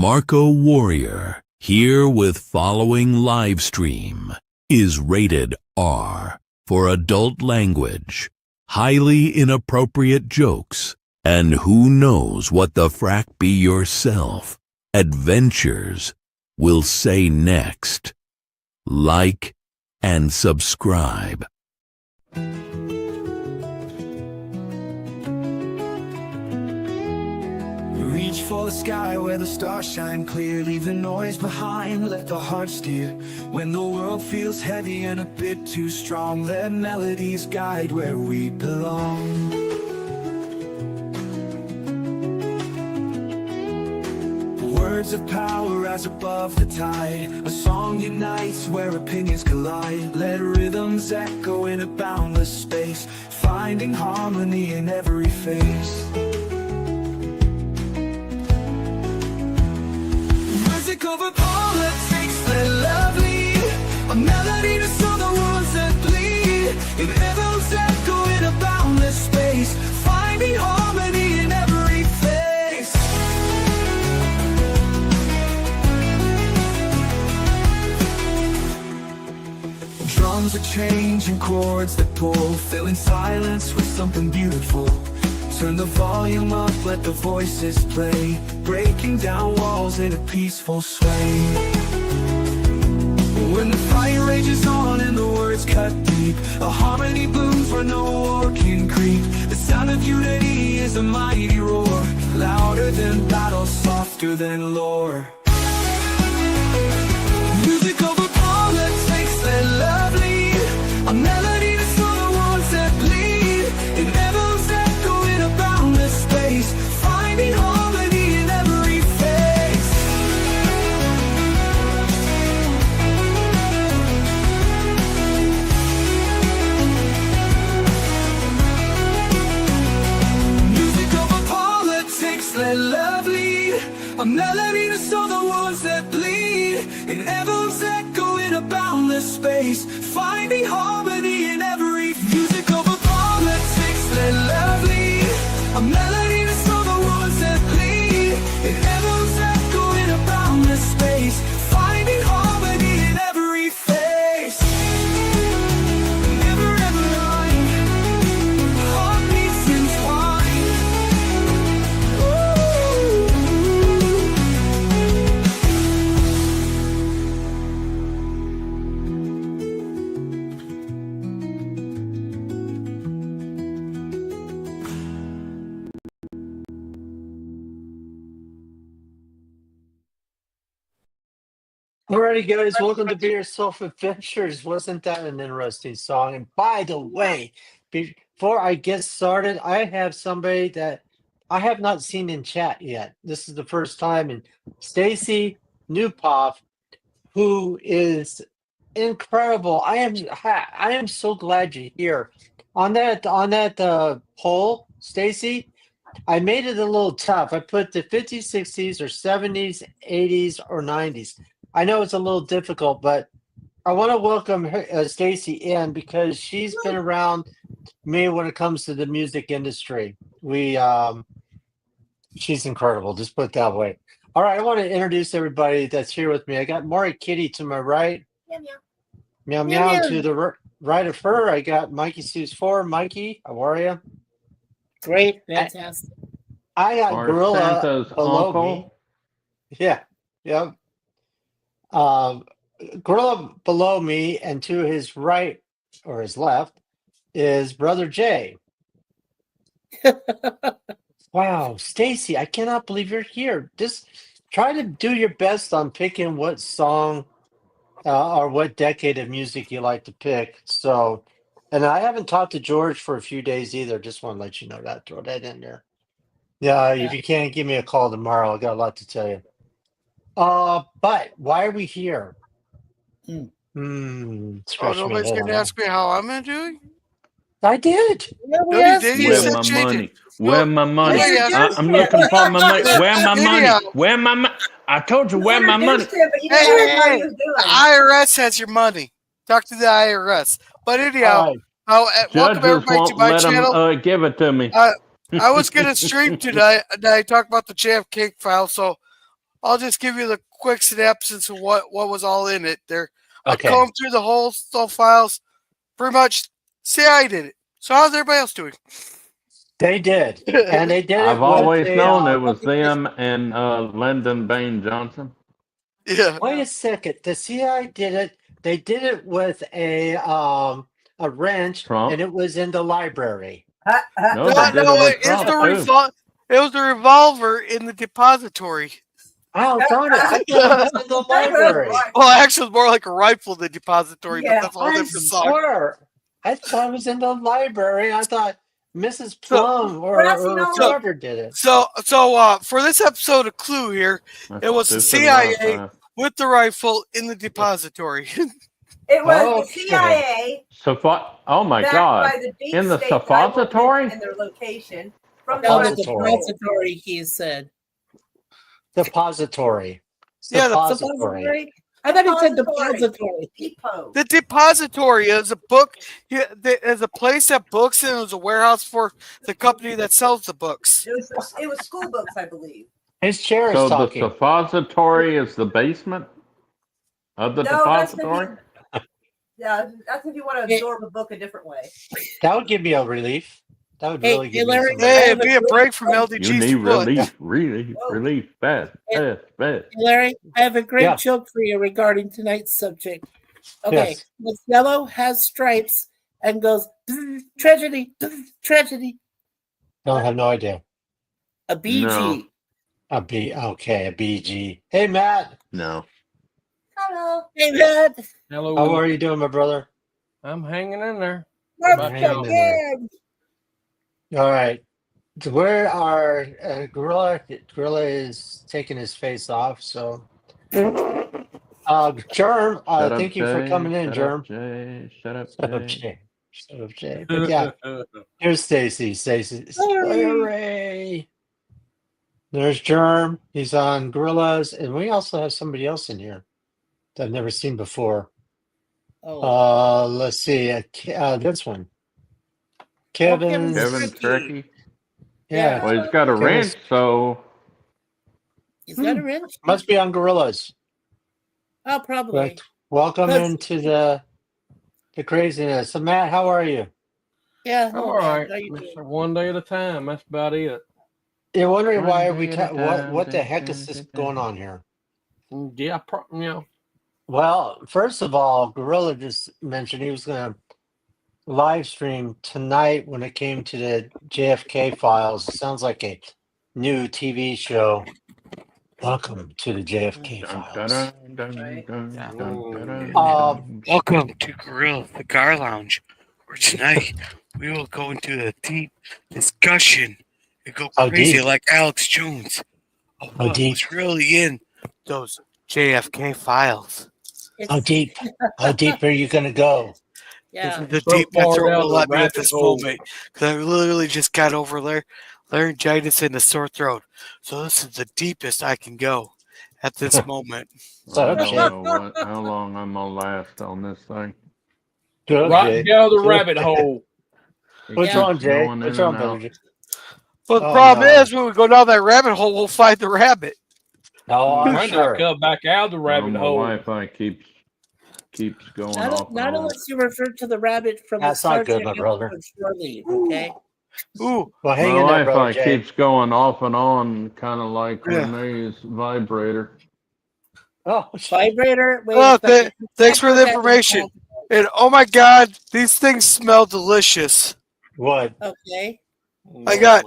Marco Warrior, here with following live stream, is rated R for adult language, highly inappropriate jokes, and who knows what the frack be yourself, adventures, will say next. Like and subscribe. Reach for the sky where the stars shine clear. Leave the noise behind, let the heart steer. When the world feels heavy and a bit too strong, let melodies guide where we belong. Words of power rise above the tide. A song unites where opinions collide. Let rhythms echo in a boundless space, finding harmony in every face. Music over politics, let love lead. A melody to soothe the wounds that bleed. It echoes echo in a boundless space, finding harmony in every face. Drums are changing chords that pull, filling silence with something beautiful. Turn the volume up, let the voices play, breaking down walls in a peaceful sway. When the fire rages on and the words cut deep, a harmony blooms where no war can creep. The sound of unity is a mighty roar, louder than battle, softer than lore. Music over politics, let love lead. A melody to soothe the wounds that bleed. It echoes echo in a boundless space, finding harmony in every face. Music over politics, let love lead. A melody to soothe the wounds that bleed. It echoes echo in a boundless space, finding harmony in every. Music over politics, let love lead. A melody to soothe the wounds that bleed. It echoes echo in a boundless space, finding harmony in every face. Never ever line, heartbeats entwined. Alrighty, guys, welcome to Be Yourself Adventures. Wasn't that an interesting song? And by the way, before I get started, I have somebody that I have not seen in chat yet. This is the first time, and Stacy Newpoff, who is incredible. I am so glad you're here. On that poll, Stacy, I made it a little tough. I put the 50s, 60s, or 70s, 80s, or 90s. I know it's a little difficult, but I want to welcome Stacy in because she's been around me when it comes to the music industry. She's incredible. Just put it that way. All right, I want to introduce everybody that's here with me. I got Maury Kitty to my right. Meow meow. To the right of her, I got Mikey Sue's 4. Mikey, how are you? Great, fantastic. I got Or Gorilla Santa's below uncle. me. Yeah, yep. Gorilla below me, and to his right or his left is Brother Jay. Wow, Stacy, I cannot believe you're here. Just try to do your best on picking what song or what decade of music you like to pick. So, and I haven't talked to George for a few days either. Just want to let you know that. Throw that in there. Yeah, if you can't give me a call tomorrow, I got a lot to tell you. But why are we here? Nobody's going to ask me how I'm doing? I did. No, we No, you asked did. you. You Where said my change money? it. Where my money? Yeah, I'm looking for my money. Where my money? Video. Where my money? I told you where my money. Hey, the IRS has your money. Talk to the IRS. But anyhow, welcome Judges everybody to won't my let channel. them give it to me. I was going to stream tonight, and I talk about the Champ Cake file. So I'll just give you the quick synopsis of what was all in it. There, Okay. I combed through the whole stuff files. Pretty much, I did it. So how's everybody else doing? They did, and they did I've it with always a. known it was them and Lyndon Baines Johnson. Yeah. Wait a second. The CIA did it. They did it with a wrench, Trump? and it was in the library. No, they did it with it's Trump, the too. it was the revolver in the depository. Oh, darn it! I thought it was in the library. Well, actually, it's more like a rifle in the depository, but that's all I different song. swear, I thought it was in the library. I thought Mrs. Plum or whoever did it. So for this episode of Clue here, it was the CIA with the rifle in the depository. It was Okay. the CIA. Oh my backed God! by the deep In the state suppository? and their location from Oh, the the depository, he said. Depository. Yeah, the Suppository? I thought he said depository. depot. The depository is a book. Is a place that books, and it was a warehouse for the company that sells the books. It was school books, I believe. His chair is So talking. the suppository is the basement of the depository? Yeah, that's if you want to absorb a book a different way. That would give me a relief. That would really give me Larry, some Hey, relief. it'd be a break from LDG's You need foot. relief, fast. Larry, I have a great Yeah. joke for you regarding tonight's subject. Okay, Yes. this yellow has stripes and goes tragedy, tragedy. No, I have no idea. A BG. No. A BG. Hey, Matt. No. Hello. Hey, Matt. Hello. How are you doing, my brother? I'm hanging in there. Love Hanging in there. again. All right. So where our gorilla is taking his face off. So, Germ, thank you for coming in, Germ. Shut up, Shut up, Jay. Jay. Shut up, Jay. But yeah, here's Stacy. Hooray. There's Germ. He's on gorillas, and we also have somebody else in here that I've never seen before. Oh. Let's see. This one. Kevin. Kevin Turkey. Yeah. Well, he's got a wrench, so He's got a wrench? Must be on gorillas. Oh, probably. But welcome That's- into the craziness. So, Matt, how are you? Yeah. all right. One day at a time. That's about it. You're wondering why One we day at a what time, the heck is this going on here? Yeah, Well, first of all, Gorilla just mentioned he was going to live stream tonight when it came to the JFK files. It sounds like a new TV show. Welcome to the JFK files. Welcome to Gorilla Cigar Lounge, where tonight we will go into a deep discussion and go How crazy deep? like Alex Jones of How what deep? was really in those JFK files. How deep? How deep are you going to go? Yeah. The So deep that far throat down will the let me at rabbit this hole. moment because I literally just got over laryngitis and a sore throat. So this is the deepest I can go at this moment. So, I don't Jay. know how long I'm gonna last on this thing. Good, Right Jay. down the rabbit hole. What's Yeah. wrong, Jay? Going in What's wrong, and out. brother? But the Oh, problem no. is when we go down that rabbit hole, we'll find the rabbit. No, I'm Might sure. not come back out of the rabbit Oh, hole. my Wi-Fi keeps going off. Not and on. unless you refer to the rabbit from That's the not Star good, Trek my brother. episode Shore Leave, okay? Ooh, Well, My hang in there, brother Wi-Fi Jay. keeps going off and on, kind of like Yeah. Renee's vibrator. Oh, Vibrator. Wait Oh, a second. thanks for the information. And oh my God, these things smell delicious. what? Okay. I got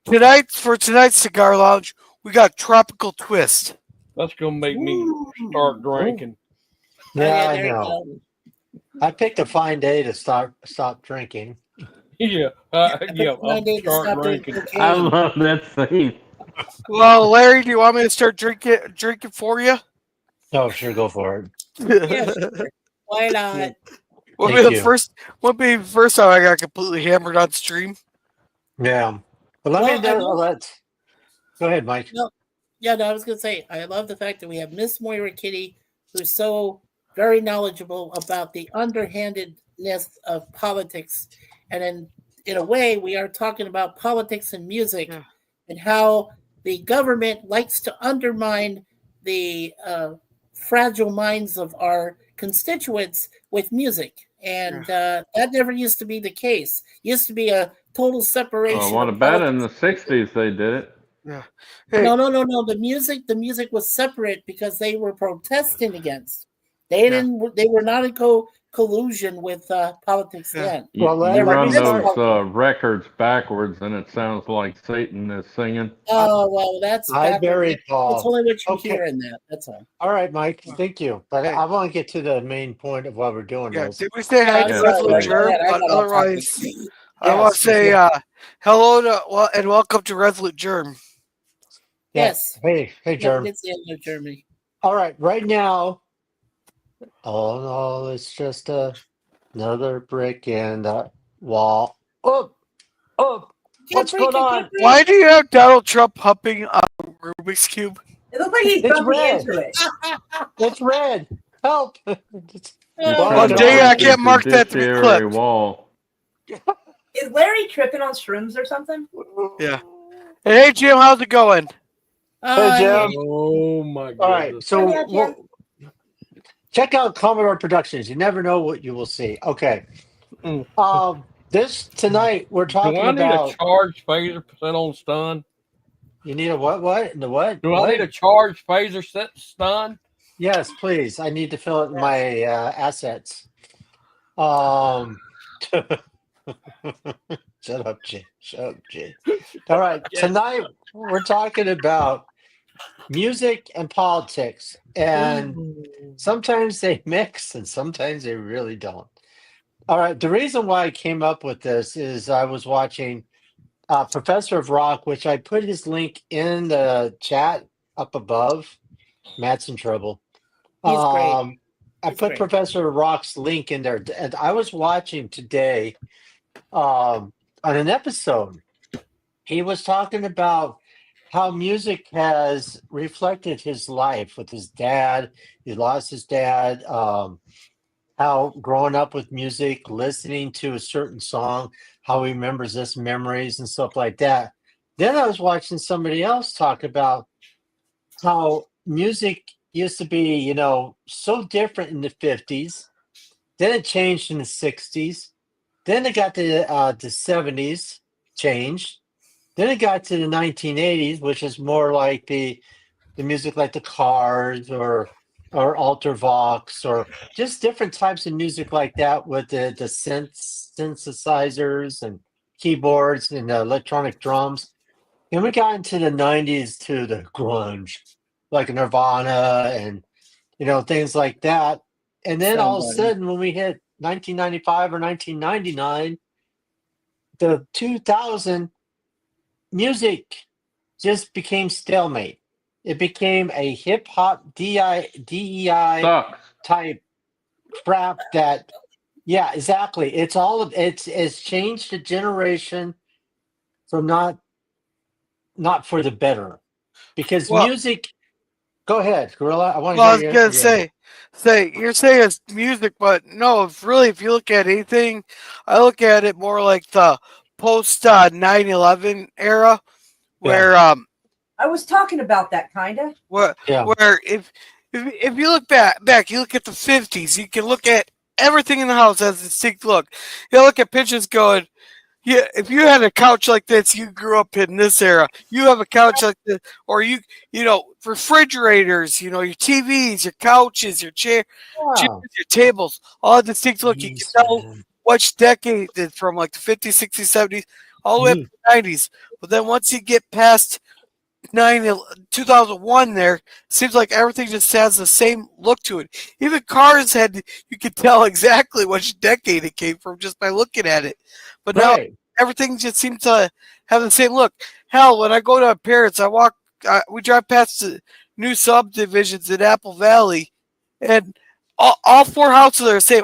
tonight's cigar lounge. We got tropical twist. That's gonna make me start drinking. Yeah, I there you know. go. I picked a fine day to stop drinking. Yeah, One I'll day to start stop doing drinking. cocaine. I love that thing. Well, Larry, do you want me to start drinking for you? No, sure, go for it. Yeah, sure. Why not? Would Thank be you. the first time I got completely hammered on stream. Yeah, but let Well, me know. Let's go ahead, Mike. No. Yeah, no, I was going to say, I love the fact that we have Miss Moira Kitty, who's so very knowledgeable about the underhandedness of politics. And in a way, we are talking about politics and music and how the government likes to undermine the fragile minds of our constituents with music. And that never used to be the case. It used to be a total separation. What of about in the politics. 60s they did it? Yeah. Hey, No. The music was separate because they were protesting against. They didn't. They were not in collusion with politics then. You, Well, you let me run start. those records backwards and it sounds like Satan is singing. Oh well, that's I backward. buried Paul. It's only what you Okay. hear in that. That's all. All right, Mike. Thank you. But Hey. I want to get to the main point of what we're doing. Yeah, Is did we say hi to Yeah, Resolute please. Germ? Go ahead, I But got off otherwise, topic. I want to Yes, say hello to and welcome to Resolute Germ. Yes. Hey, Germ. It's the end of Germany. All right, right now. Oh no, it's just another brick in the wall. Oh, what's going on? Why do you have Donald Trump humping a Rubik's Cube? It looks like he's It's bumping red. into it. It's red. Help! You're Well, trying to dang it, I make can't a mark that to be judiciary clipped. wall. Is Larry tripping on shrooms or something? Yeah. Hey Jim, how's it going? Hey, Jim. Oh my god. All right, so Yeah, Jim. check out Commodore Productions. You never know what you will see. Okay. This tonight we're Do talking I need about. a charged phaser set on stun? You need a what? What? The what? Do What? I need a charged phaser set stun? Yes, please. I need to fill it in my assets. Shut up, Jay. All right. Tonight we're talking about music and politics. And sometimes they mix and sometimes they really don't. All right. The reason why I came up with this is I was watching Professor of Rock, which I put his link in the chat up above. Matt's in trouble. He's great. I He's put great. Professor Rock's link in there, and I was watching today on an episode. He was talking about how music has reflected his life with his dad. He lost his dad. How growing up with music, listening to a certain song, how he remembers his memories and stuff like that. Then I was watching somebody else talk about how music used to be, so different in the 50s. Then it changed in the 60s. Then it got to the 70s, changed. Then it got to the 1980s, which is more like the music like the Cars or Ultravox or just different types of music like that with the synthesizers and keyboards and electronic drums. And we got into the 90s to the grunge, like Nirvana and, things like that. And then all of a sudden, when we hit 1995 or 1999, the 2000 music just became stalemate. It became a hip hop DEI Sucks. type crap that, yeah, exactly. It's changed the generation from not for the better, because music. Go ahead, Gorilla. I want to. Well, I was gonna say you're saying it's music, but no, if you look at anything, I look at it more like the post 9/11 era, where I was talking about that kind of. where if you look back, you look at the 50s, you can look at everything in the house as a distinct look. You look at pictures going. Yeah, if you had a couch like this, you grew up in this era. You have a couch like this, or refrigerators, your TVs, your couches, your chairs, your tables, all distinct look. You can tell which decade it's from, like the 50s, 60s, 70s, all the way up to the 90s. But then once you get past 2001 there, seems like everything just has the same look to it. Even cars you could tell exactly which decade it came from just by looking at it. But now everything just seems to have the same look. Hell, when I go to my parents, we drive past the new subdivisions in Apple Valley, and all four houses are the same.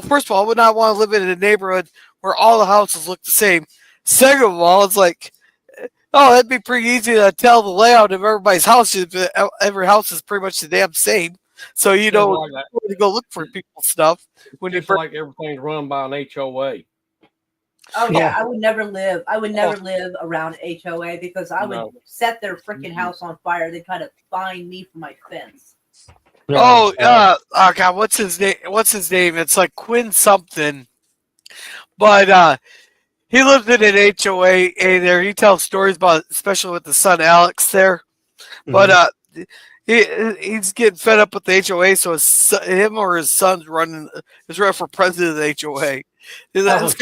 First of all, I would not want to live in a neighborhood where all the houses look the same. Second of all, it's like, oh, that'd be pretty easy to tell the layout of everybody's house. Every house is pretty much the damn same. So you know where to go look for people's stuff. When it's like everything's run by an HOA. Oh yeah, Yeah. I would never live. I would never live around HOA because I would No. set their freaking house on fire. They'd try to find me for my fence. Oh, God, what's his name? What's his name? It's like Quinn something. But he lived in an HOA there. He tells stories about, especially with the son Alex there. But he's getting fed up with the HOA, so him or his son's is running for president of the HOA. This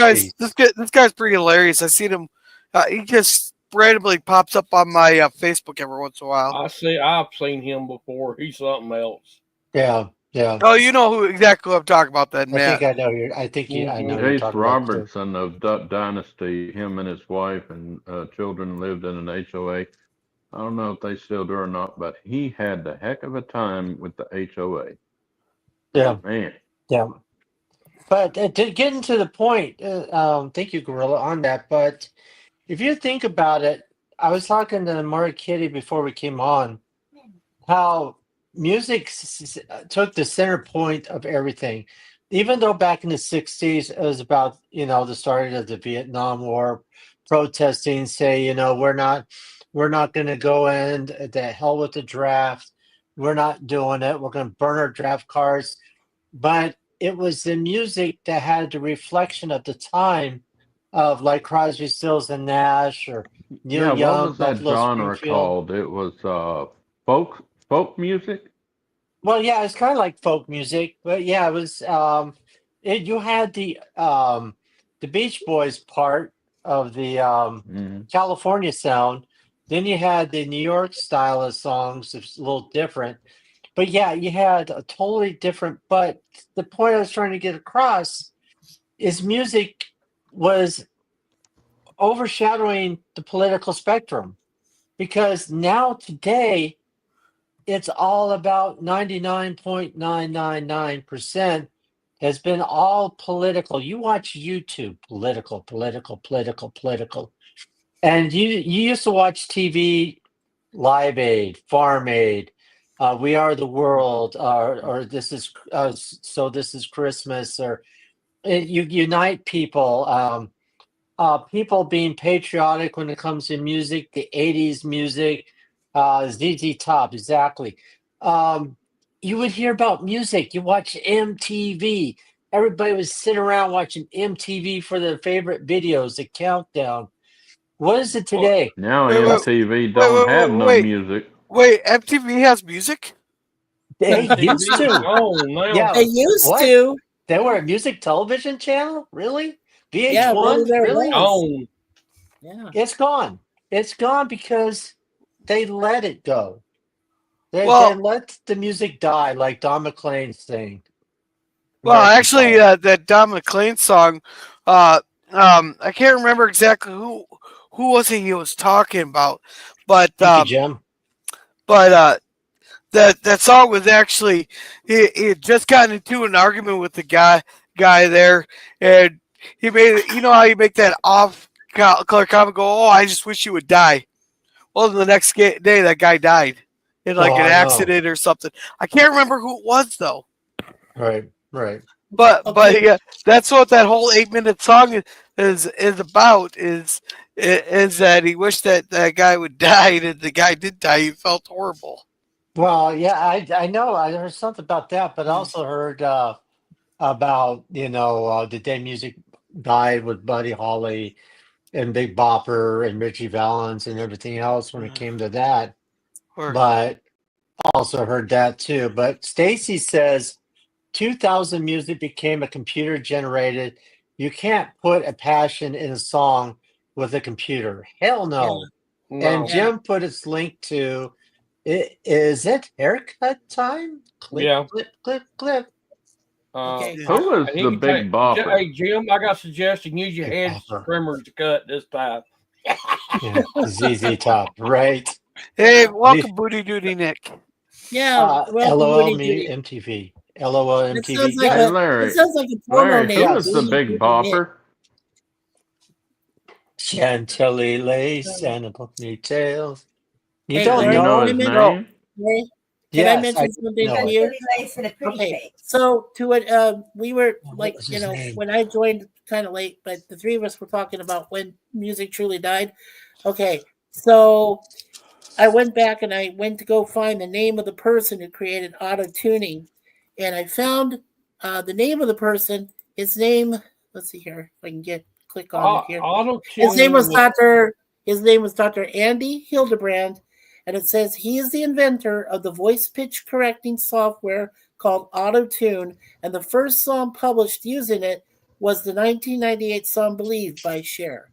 guy's pretty hilarious. I seen him. He just randomly pops up on my Facebook every once in a while. I've seen him before. He's something else. Yeah. Oh, you know exactly who I'm talking about, then, I man. think I know I think I know you're Jace talking Robertson of Duck Dynasty, him and his wife and children lived in an HOA. I don't know if they still do or not, but he had the heck of a time with the HOA. Yeah. Man. Yeah. But to get into the point, thank you, Gorilla, on that. But if you think about it, I was talking to Maury Kitty before we came on, how music took the center point of everything. Even though back in the 60s, it was about, the start of the Vietnam War, protesting, say, we're not going to go in, the hell with the draft. We're not doing it. We're going to burn our draft cards. But it was the music that had the reflection of the time of like Crosby, Stills and Nash or Neil Young, what was that Buffalo genre Springfield. called? It was folk music. Well, yeah, it's kind of like folk music, but yeah, it was. You had the Beach Boys part of the California sound. Then you had the New York style of songs. It's a little different, but yeah, you had a totally different. But the point I was trying to get across is music was overshadowing the political spectrum, because now today it's all about 99.999% has been all political. You watch YouTube, political. And you used to watch TV, Live Aid, Farm Aid, We Are the World, or this is Christmas, or you unite people. People being patriotic when it comes to music, the 80s music, ZZ Top, exactly. You would hear about music. You watch MTV. Everybody was sitting around watching MTV for their favorite videos, the countdown. What is it today? Now Wait, MTV don't have no music. Wait, MTV has music? They used to. Oh, now. Yeah, They used what? to. They were a music television channel? Really? VH1? Yeah, really? Oh, Yeah. It's gone. It's gone because they let it go. They let the music die, like Don McLean's thing. Well, actually, that Don McLean song, I can't remember exactly who was he was talking about, but Thank you, Jim. But that song was actually he had just gotten into an argument with the guy there, and he made it. You know how you make that off color comment go, "Oh, I just wish you would die." Well, the next day that guy died in like an accident or something. I can't remember who it was though. Right. But yeah, that's what that whole 8-minute song is about. Is that he wished that guy would die, and the guy did die. He felt horrible. Well, yeah, I know. I heard something about that, but I also heard about the day music died with Buddy Holly and Big Bopper and Richie Valens and everything else when it came to that. But also heard that too. But Stacy says 2000 music became a computer generated. You can't put a passion in a song with a computer. Hell no. no. And Jim put his link to is it haircut time? Clip, clip. Who is the Big Bopper? Hey, Jim, I got a suggestion. Use your head trimmers to cut this time. Yeah, ZZ Top, right? Hey, welcome, Booty Duty Nick. Yeah, LOL MTV. LOL MTV. Hey, Larry. It sounds like a porno name. Who is the Big Bopper? Chantilly lace and a ponytail. You Hey, don't Do you know know his name? Can I Yes, mention something know to it. you? Pretty lace and a pretty Okay, face. so to it, we were What like, was his name? when I joined kind of late, but the three of us were talking about when music truly died. Okay, so I went back and I went to go find the name of the person who created auto tuning, and I found the name of the person. His name, let's see here if I can click on it here. Auto His name was tune. Dr. His name was Dr. Andy Hildebrand, and it says he is the inventor of the voice pitch correcting software called Auto Tune, and the first song published using it was the 1998 song "Believe" by Cher.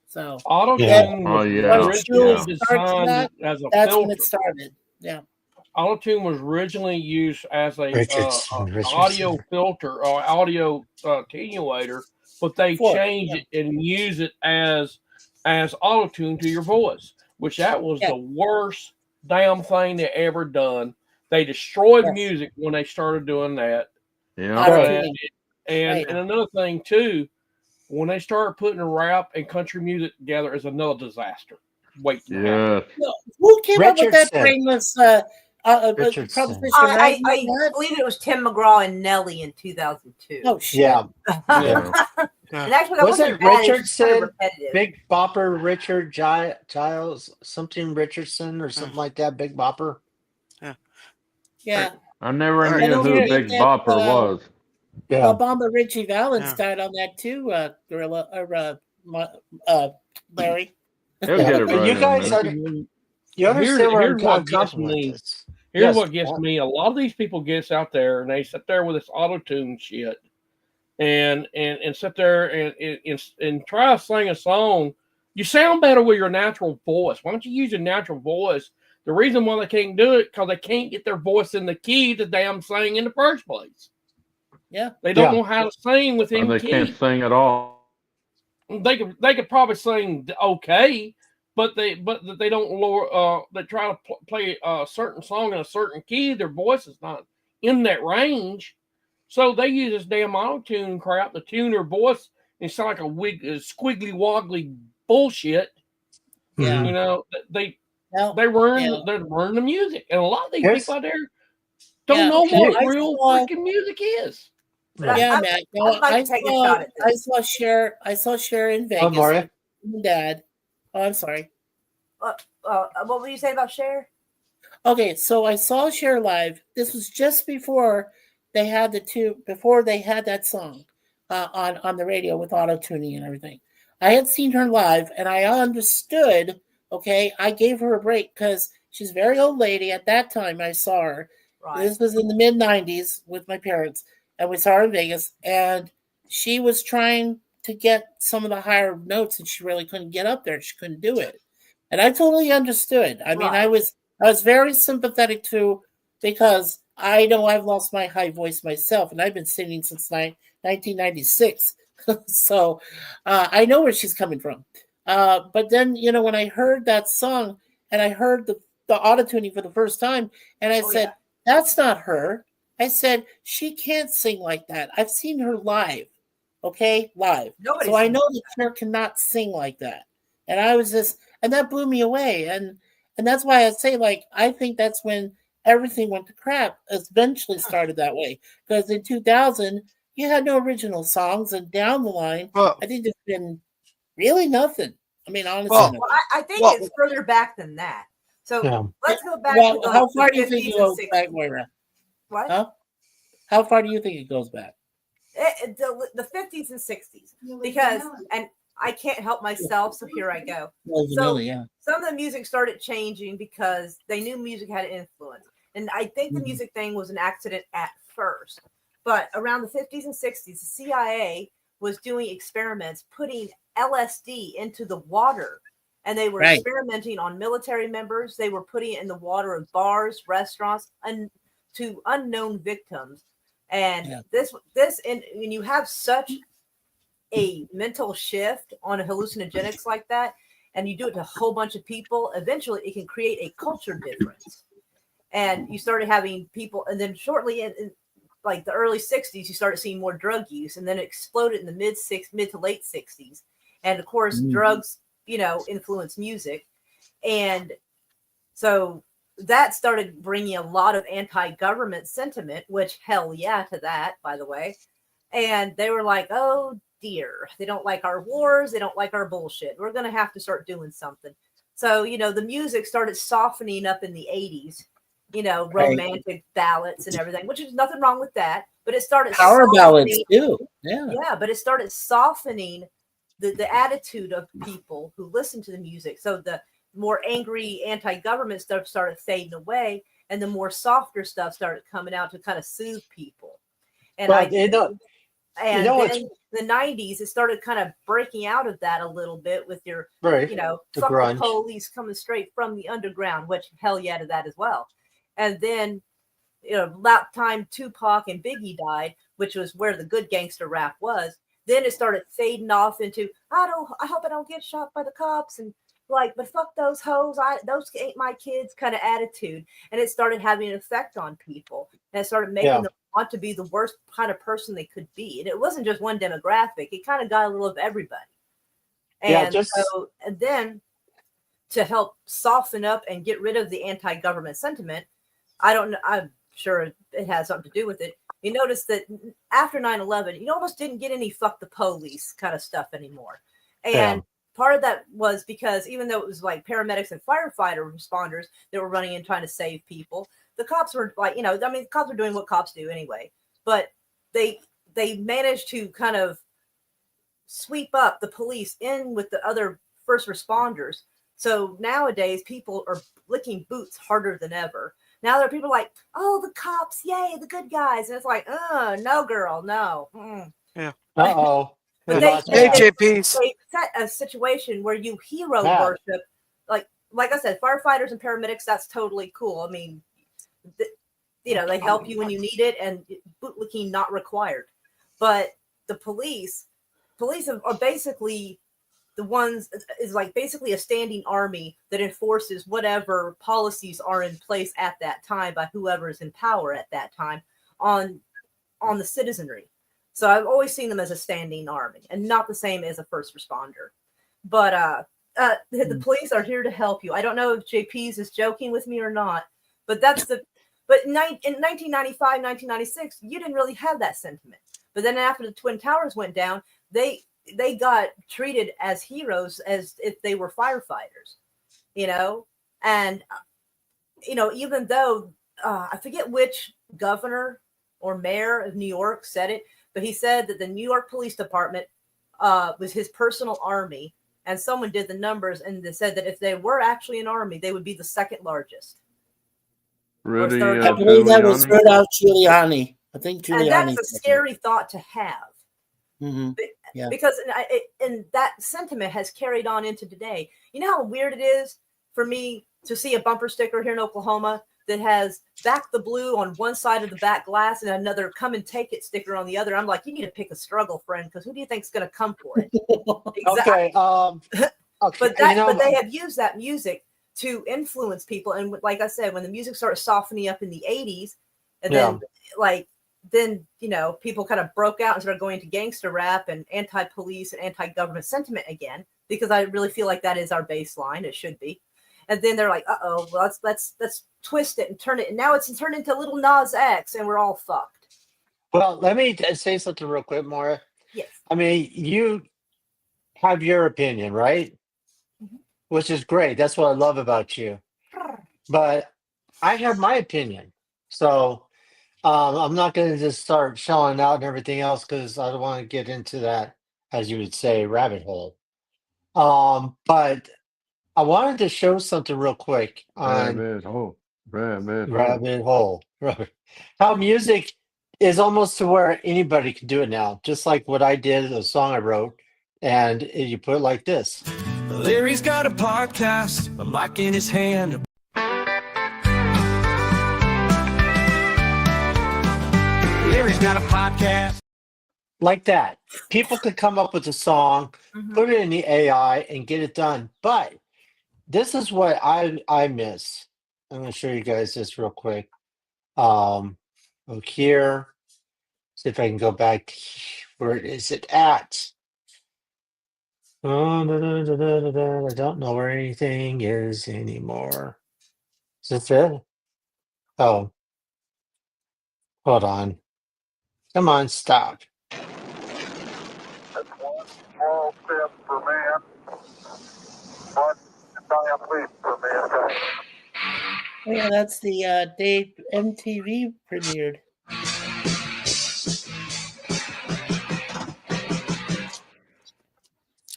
So Auto Yeah. tune Oh was yeah, originally yeah. designed as a that's when it filter. started. Yeah. Auto tune was originally used as a Richardson. audio filter or audio attenuator, but they changed it and use it as auto tune to your voice, which that was the worst damn thing they ever done. They destroyed music when they started doing that. Yeah. Auto-tuning. And another thing too, when they started putting rap and country music together, is another disaster. Wait, Yeah. Who came up with that Richardson. brainless Richardson. proposition? I Right? believe it was Tim McGraw and Nelly in 2002. Oh shit! Yeah. Yeah. And actually, that Was wasn't it bad, it was just kind of Richardson? repetitive. Big Bopper, Richard Giles, something Richardson or something like that. Big Bopper. Yeah. I never All right. knew don't who forget Big that, Bopper was. Yeah. Obama Richie Valens Yeah. died on that too, Gorilla or Larry. He'll get it But right you in a guys minute. you understand where here's what I'm gets coming with me. this. Here's Yes, what gets Matt. me. A lot of these people gets out there and they sit there with this auto tune shit, and sit there and try to sing a song. You sound better with your natural voice. Why don't you use your natural voice? The reason why they can't do it because they can't get their voice in the key to damn sing in the first place. Yeah. They don't know how to sing And within they key. can't sing at all. They could probably sing okay, but they don't lower. They try to play a certain song in a certain key. Their voice is not in that range, so they use this damn auto tune crap to tune their voice and sound like a squiggly woggly bullshit. Yeah. You know, they ruin the music, and a lot of these people out there don't know what real freaking music is. Yeah, Matt. I'd like to take a shot at this. I saw Cher in Vegas Mario? with my dad. Oh, I'm sorry. What were you saying about Cher? Okay, so I saw Cher live. This was just before they had that song on the radio with auto tuning and everything. I had seen her live, and I understood. Okay, I gave her a break because she's a very old lady. At that time, I saw her. Right. This was in the mid-90s with my parents, and we saw her in Vegas, and she was trying to get some of the higher notes, and she really couldn't get up there. She couldn't do it. And I totally understood. I mean, I was very sympathetic to, because I know I've lost my high voice myself, and I've been singing since 1996. So I know where she's coming from. But then, when I heard that song and I heard the auto-tuning for the first time, and I said, that's not her. I said, she can't sing like that. I've seen her live. Okay? Live. So I know that Cher cannot sing like that. And I was and that blew me away. And that's why I say, I think that's when everything went to crap. Eventually started that way. Because in 2000, you had no original songs. And down the line, I think there's been really nothing. I mean, honestly. Well, I think it's further back than that. So let's go back to how far do you think it goes back, Moira? What? Huh? How far do you think it goes back? The 50s and 60s. Because, and I can't help myself, so here I go. Some of the music started changing because they knew music had an influence. And I think the music thing was an accident at first. But around the 50s and 60s, the CIA was doing experiments, putting LSD into the water. And they were experimenting on military members. They were putting it in the water of bars, restaurants, and to unknown victims. And and when you have such a mental shift on a hallucinogenics like that, and you do it to a whole bunch of people, eventually it can create a culture difference. And you started having people, and then shortly in like the early 60s, you started seeing more drug use, and then it exploded in the mid to late 60s. And of course, drugs, influence music. And so that started bringing a lot of anti-government sentiment, which hell yeah to that, by the way. And they were like, oh dear, they don't like our wars. They don't like our bullshit. We're going to have to start doing something. So, the music started softening up in the 80s, romantic ballads and everything, which is nothing wrong with that. But it started power ballads too. Yeah, but it started softening the attitude of people who listen to the music. So the more angry anti-government stuff started fading away, and the more softer stuff started coming out to kind of soothe people. And then in the 90s, it started kind of breaking out of that a little bit with your, fuck the police coming straight from the underground, which hell yeah to that as well. And then, about time Tupac and Biggie died, which was where the good gangster rap was, then it started fading off into, I hope I don't get shot by the cops, and like, but fuck those hoes, those ain't my kids kind of attitude. And it started having an effect on people, and it started making them want to be the worst kind of person they could be. And it wasn't just one demographic, it kind of got a little of everybody. And and then to help soften up and get rid of the anti-government sentiment, I don't know, I'm sure it has something to do with it. You notice that after 9/11, you almost didn't get any fuck the police kind of stuff anymore. And part of that was because even though it was like paramedics and firefighter responders that were running and trying to save people, the cops were like, the cops were doing what cops do anyway. But they managed to kind of sweep up the police in with the other first responders. So nowadays, people are licking boots harder than ever. Now there are people like, oh, the cops, yay, the good guys. And it's like, no, girl, no. Yeah. Uh-oh. But JPs. they set a situation where you hero worship. Like I said, firefighters and paramedics, that's totally cool. I mean, they help you when you need it, and bootlicking not required. But the police are basically the ones, is like basically a standing army that enforces whatever policies are in place at that time by whoever is in power at that time on the citizenry. So I've always seen them as a standing army and not the same as a first responder. But the police are here to help you. I don't know if JP's is joking with me or not, but in 1995, 1996, you didn't really have that sentiment. But then after the Twin Towers went down, they got treated as heroes as if they were firefighters, and, even though I forget which governor or mayor of New York said it, but he said that the New York Police Department was his personal army, and someone did the numbers, and they said that if they were actually an army, they would be the second largest. Rudy, I believe that was Rudolph Giuliani. I think Giuliani. And that's a scary thought to have. Mm-hmm. Yeah. Because and that sentiment has carried on into today. You know how weird it is for me to see a bumper sticker here in Oklahoma that has "Back the Blue" on one side of the back glass and another "Come and Take It" sticker on the other. I'm like, you need to pick a struggle, friend, because who do you think is going to come for it? Exactly. But they have used that music to influence people. And like I said, when the music started softening up in the 80s, and then people kind of broke out and started going to gangster rap and anti-police and anti-government sentiment again, because I really feel like that is our baseline. It should be. And then they're like, well, let's twist it and turn it. And now it's turned into Little Nas X, and we're all fucked. Well, let me say something real quick, Maura. Yes. I mean, you have your opinion, right? Mm-hmm. Which is great. That's what I love about you. But I have my opinion. So I'm not going to just start shelling out and everything else, because I don't want to get into that, as you would say, rabbit hole. But I wanted to show something real quick on rabbit hole. How music is almost to where anybody can do it now, just like what I did, the song I wrote, and you put it like this. Larry's got a podcast, a mic in his hand. Larry's got a podcast. Like that. People could come up with a song, put it in the AI, and get it done. But this is what I miss. I'm going to show you guys this real quick. Look here. See if I can go back. Where is it at? I don't know where anything is anymore. Is this it? Oh, hold on. Come on, stop. That's one small step for man, one giant leap for mankind. Oh, yeah, that's the day MTV premiered.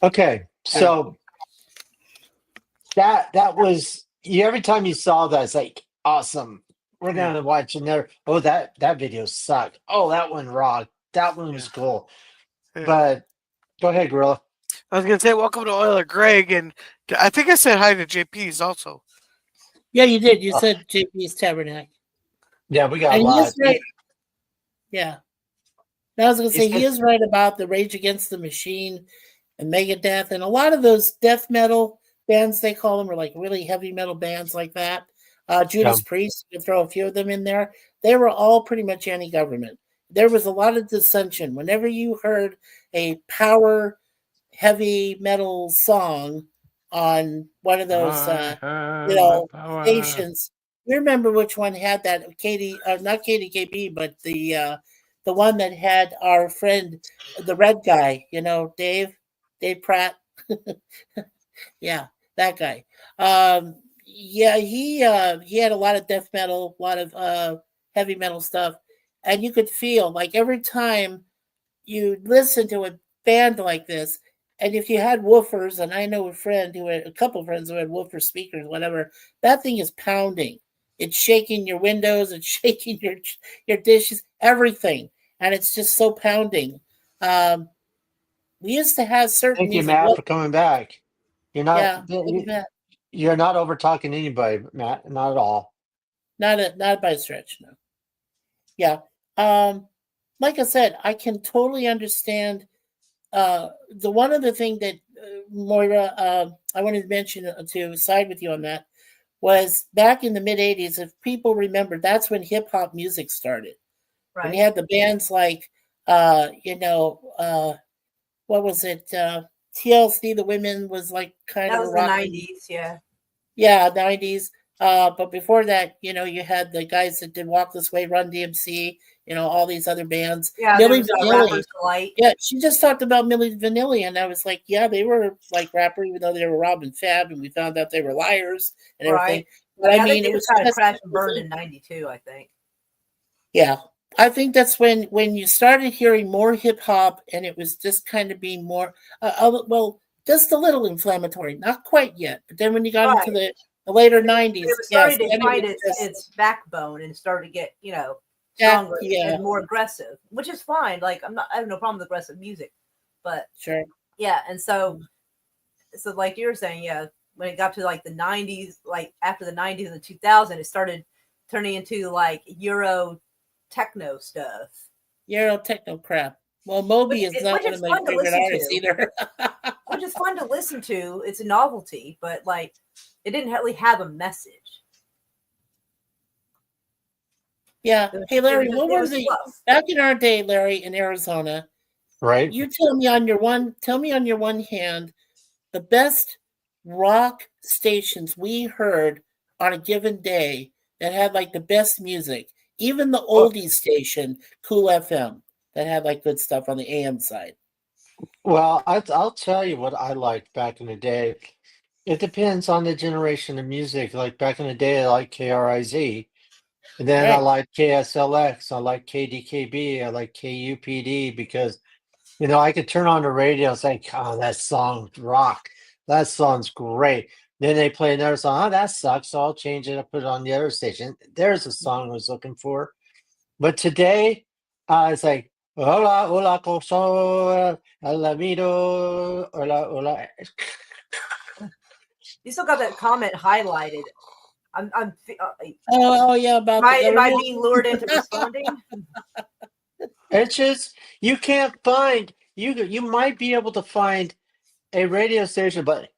Okay, so that was you. Every time you saw that, it's like awesome. We're gonna watch another. Oh, that video sucked. Oh, that one rocked. That one was cool. Yeah. But go ahead, Gorilla. I was gonna say welcome to Oiler Greg, and I think I said hi to JP's also. Yeah, you did. You said JP's Tabernacle. Yeah, we got a And he lot. is right. Yeah. I was gonna say he is right about the Rage Against the Machine and Megadeth, and a lot of those death metal bands they call them are like really heavy metal bands like that. Judas Priest, you can throw a few of them in there. They were all pretty much anti-government. There was a lot of dissension. Whenever you heard a power heavy metal song on one of those stations, you remember which one had that? Not KDKB, but the one that had our friend, the red guy, Dave Pratt. Yeah, that guy. Yeah, he had a lot of death metal, a lot of heavy metal stuff, and you could feel like every time you listen to a band like this, and if you had woofers, and I know a couple of friends who had woofer speakers, whatever, that thing is pounding. It's shaking your windows, it's shaking your dishes, everything, and it's just so pounding. We used to have certain Thank you, music. Matt, for coming back. You're not. Yeah, You're not over talking anybody, Matt. Not at all. not by a stretch, no. Yeah. Like I said, I can totally understand. The one other thing that Moira, I wanted to mention to side with you on that was back in the mid '80s. If people remember, that's when hip hop music started. Right. When you had the bands like, what was it? TLC, the women was like kind that of was a the rock. 90s, yeah. Yeah, 90s. But before that, you had the guys that did Walk This Way, Run DMC, all these other bands. Yeah, Milli there was Rappers Delight. Yeah, she just talked about Milli Vanilli, and I was like, yeah, they were like rapper, even though they were robbing Fab, and we found out they were liars and everything. Right. But yeah, I mean, it was kind of crashed and burned in '92, I think. Yeah, I think that's when you started hearing more hip hop, and it was just kind of being more, well, just a little inflammatory, not quite yet. But then when you got into the later '90s, it was starting to find its backbone and started to get stronger and more aggressive, which is fine. Like I have no problem with aggressive music, but sure, yeah. And so like you were saying, yeah, when it got to like the '90s, like after the '90s and the 2000s, it started turning into like Euro techno stuff. Euro techno crap. Well, Moby is not one of my favorite artists either. Which is fun to listen to. It's a novelty, but like it didn't really have a message. Yeah. Hey, Larry, what was the back in our day, Larry, in Arizona? Right. You tell me on your one hand the best rock stations we heard on a given day that had like the best music. Even the oldie station, Cool FM, that had like good stuff on the AM side. Well, I'll tell you what I liked back in the day. It depends on the generation of music. Like back in the day, I liked KRIZ. And then I like KSLX, I like KDKB, I like KUPD because, I could turn on the radio and say, oh, that song rock. That song's great. Then they play another song. Oh, that sucks. So I'll change it. I'll put it on the other station. There's a song I was looking for. But today, it's like, hola, hola, coso, alamido, hola, hola. You still got that comment highlighted. Oh yeah, about am I being lured into responding? It's just you can't find you might be able to find a radio station, but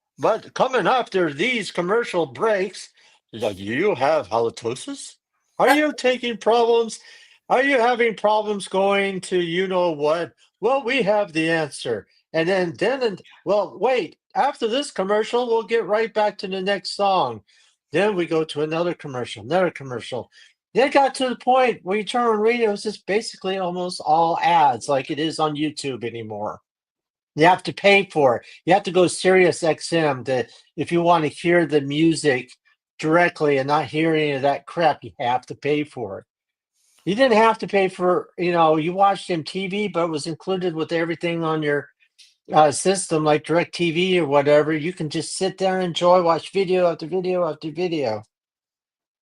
coming after these commercial breaks, like you have halitosis? Are you taking problems? Are you having problems going to what? Well, we have the answer. And then well, wait, after this commercial, we'll get right back to the next song. Then we go to another commercial, another commercial. Then it got to the point where you turn on radio, it's just basically almost all ads, like it is on YouTube anymore. You have to pay for it. You have to go Sirius XM to if you want to hear the music directly and not hear any of that crap. You have to pay for it. You didn't have to pay for, you watched MTV, but it was included with everything on your system, like DirecTV or whatever. You can just sit there and enjoy, watch video after video after video.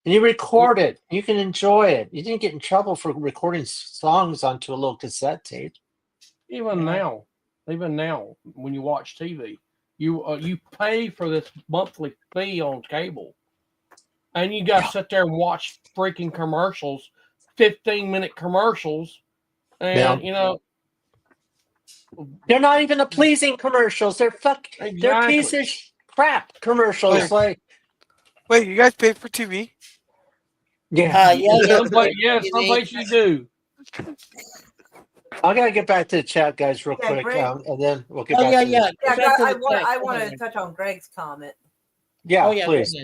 And you record it. You can enjoy it. You didn't get in trouble for recording songs onto a little cassette tape. Even now, when you watch TV, you pay for this monthly fee on cable, and you got to sit there and watch freaking commercials, 15-minute commercials, and they're not even the pleasing commercials. They're they're piece of crap commercials. Wait, you guys pay for TV? Yeah. Some place you do. I gotta get back to the chat, guys, real quick, and then we'll get back to I want to touch on Greg's comment. Yeah, please.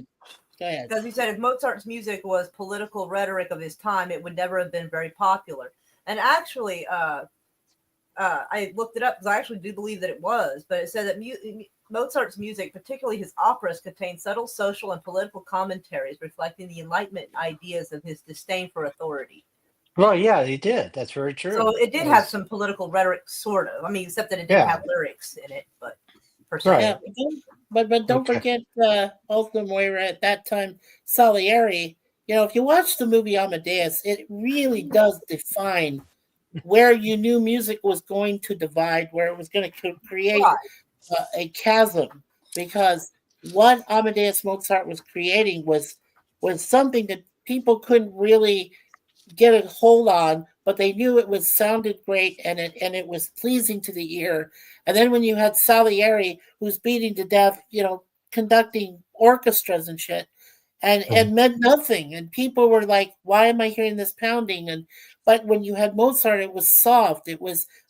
Go ahead. Because he said if Mozart's music was political rhetoric of his time, it would never have been very popular. And actually, I looked it up because I actually do believe that it was, but it said that Mozart's music, particularly his operas, contained subtle social and political commentaries reflecting the Enlightenment ideas of his disdain for authority. Well, yeah, he did. That's very true. So it did have some political rhetoric, sort of. I mean, except that it didn't have lyrics in it, but per se. Yeah, but don't forget, ultimately, at that time, Salieri. If you watch the movie Amadeus, it really does define where you knew music was going to divide, where it was going to create a chasm, because what Amadeus Mozart was creating was something that people couldn't really get a hold on, but they knew it sounded great and it was pleasing to the ear. And then when you had Salieri, who's beating to death, conducting orchestras and shit, and meant nothing, and people were like, "Why am I hearing this pounding?" But when you had Mozart, it was soft.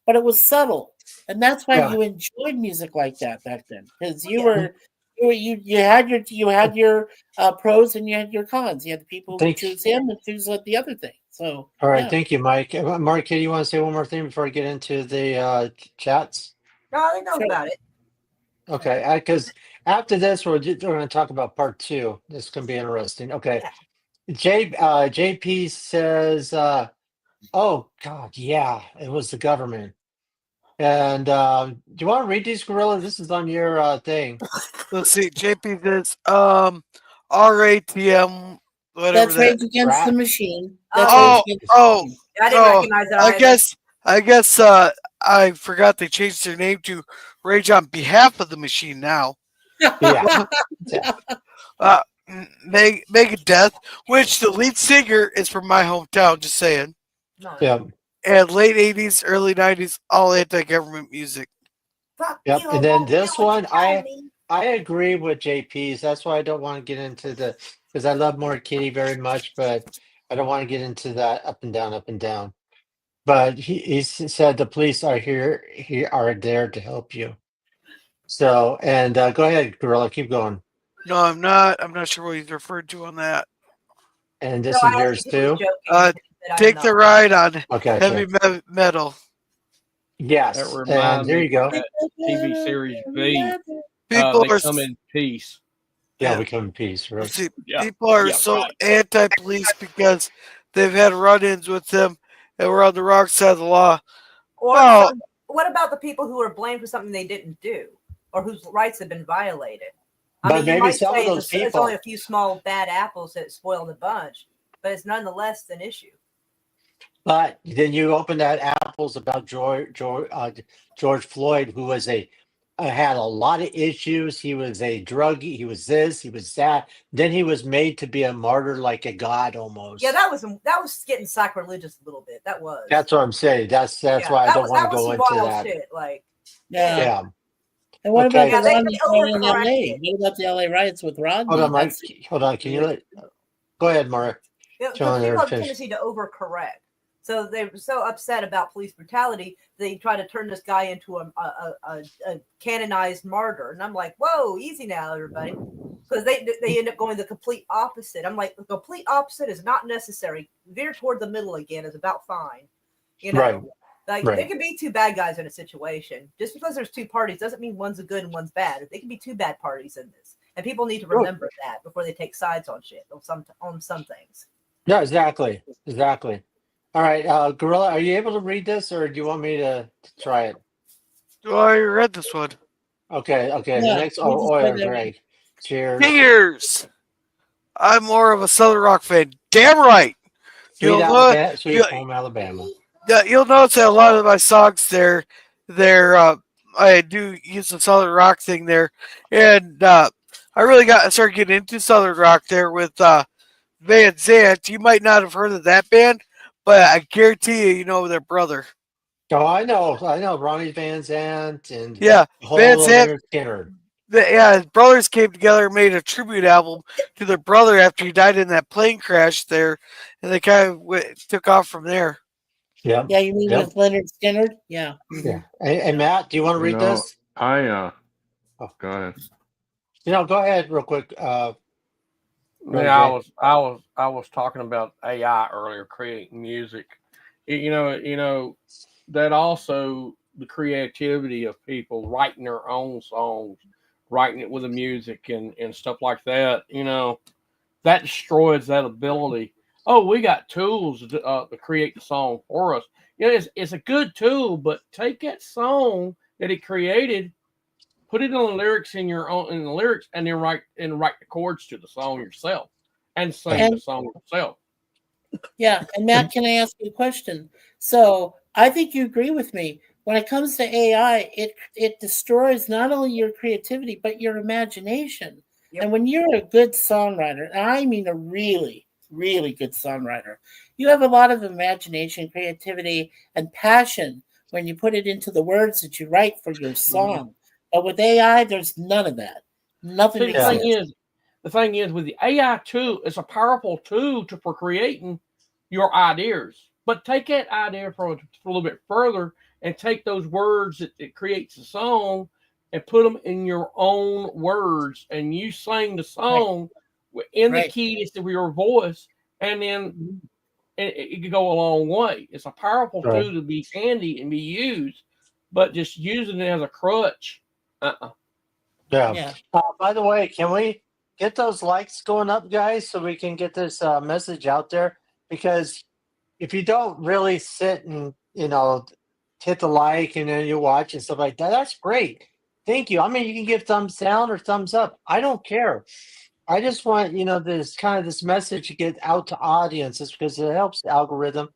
But it was subtle, and that's why you enjoyed music like that back then, because you had your pros and you had your cons. You had the people who choose him and choose the other thing. So, all right, thank you, Mike. Mark, do you want to say one more thing before I get into the chats? No, they know about it. Okay, because after this, we're going to talk about part 2. This can be interesting. Okay, JP says, "Oh God, yeah, it was the government." And do you want to read these, Gorilla? This is on your thing. Let's see. JP says, RATM. Whatever that's Rage Against the Machine. I didn't recognize that. I guess I forgot they changed their name to Rage on Behalf of the Machine now. Yeah. Megadeth, which the lead singer is from my hometown, just saying. Yeah. And late 80s, early 90s, all anti-government music. Yep. And then this one, I agree with JP's. That's why I don't want to get into because I love More Kitty very much, but I don't want to get into that up and down, up and down. But he said the police are are there to help you. So, and go ahead, Gorilla, keep going. No, I'm not. I'm not sure what he's referred to on that. And this is yours too? Take the ride on heavy metal. Yes. That reminds there you go. That TV series V. People they come in peace. Yeah, we come in peace. Right? See, people are so anti-police because they've had run-ins with them and we're on the wrong side of the law. Or what about the people who are blamed for something they didn't do or whose rights have been violated? I mean, maybe some of those people. It's only a few small bad apples that spoil the bunch, but it's nonetheless an issue. But then you open that apples about George Floyd, who was had a lot of issues. He was a druggie. He was this. He was that. Then he was made to be a martyr, like a god almost. Yeah, that was getting sacrilegious a little bit. That was. That's what I'm saying. That's why I don't want to go into that. Shit, like. Yeah. And what about the riots in LA? What about the LA riots with Rodney? Hold on, Mike. Hold on. Can you go ahead, Mara? Yeah, people have a tendency to overcorrect. So they were so upset about police brutality, they try to turn this guy into a canonized martyr. And I'm like, whoa, easy now, everybody. because they end up going the complete opposite. I'm like, the complete opposite is not necessary. Veer toward the middle again is about fine. You know, like there can be two bad guys in a situation. Just because there's two parties doesn't mean one's a good and one's bad. There can be two bad parties in this, and people need to remember that before they take sides on shit on some things. Yeah, exactly. All right, Gorilla, are you able to read this, or do you want me to try it? Oh, I read this one. Okay. Yeah, The next, Greg. Cheers. I'm more of a Southern rock fan. Damn right. Sweet Home Alabama. You'll notice that a lot of my songs I do use the Southern rock thing there, and I really started getting into Southern rock there with Van Zandt. You might not have heard of that band, but I guarantee you know their brother. Oh, I know, Ronnie Van Zandt and Van Zandt. Skinner. His brothers came together and made a tribute album to their brother after he died in that plane crash there, and they kind of took off from there. Yeah. Yeah, you mean with Leonard Skinner? Yeah. Yeah. Hey, Matt, do you want to read this? Go ahead. Go ahead real quick. I was talking about AI earlier, creating music. That also the creativity of people writing their own songs, writing it with the music and stuff like that. That destroys that ability. Oh, we got tools to create the song for us. It's a good tool, but take that song that it created, put it on the lyrics in the lyrics, and then write the chords to the song yourself and sing the song yourself. Yeah, and Matt, can I ask you a question? So I think you agree with me. When it comes to AI, it destroys not only your creativity but your imagination. Yep. And when you're a good songwriter, and I mean a really, really good songwriter, you have a lot of imagination, creativity, and passion when you put it into the words that you write for your song. But with AI, there's none of that. Nothing. See, the thing is, with the AI tool, it's a powerful tool for creating your ideas. But take that idea for a little bit further and take those words that it creates a song and put them in your own words, and you sing the song in the key of your voice, and then it could go a long way. It's a powerful tool to be handy and be used, but just using it as a crutch. Yeah. By the way, can we get those likes going up, guys, so we can get this message out there? Because if you don't really sit and hit the like and then you watch and stuff like that, that's great. Thank you. I mean, you can give thumbs down or thumbs up. I don't care. I just want this message to get out to audiences because it helps the algorithm,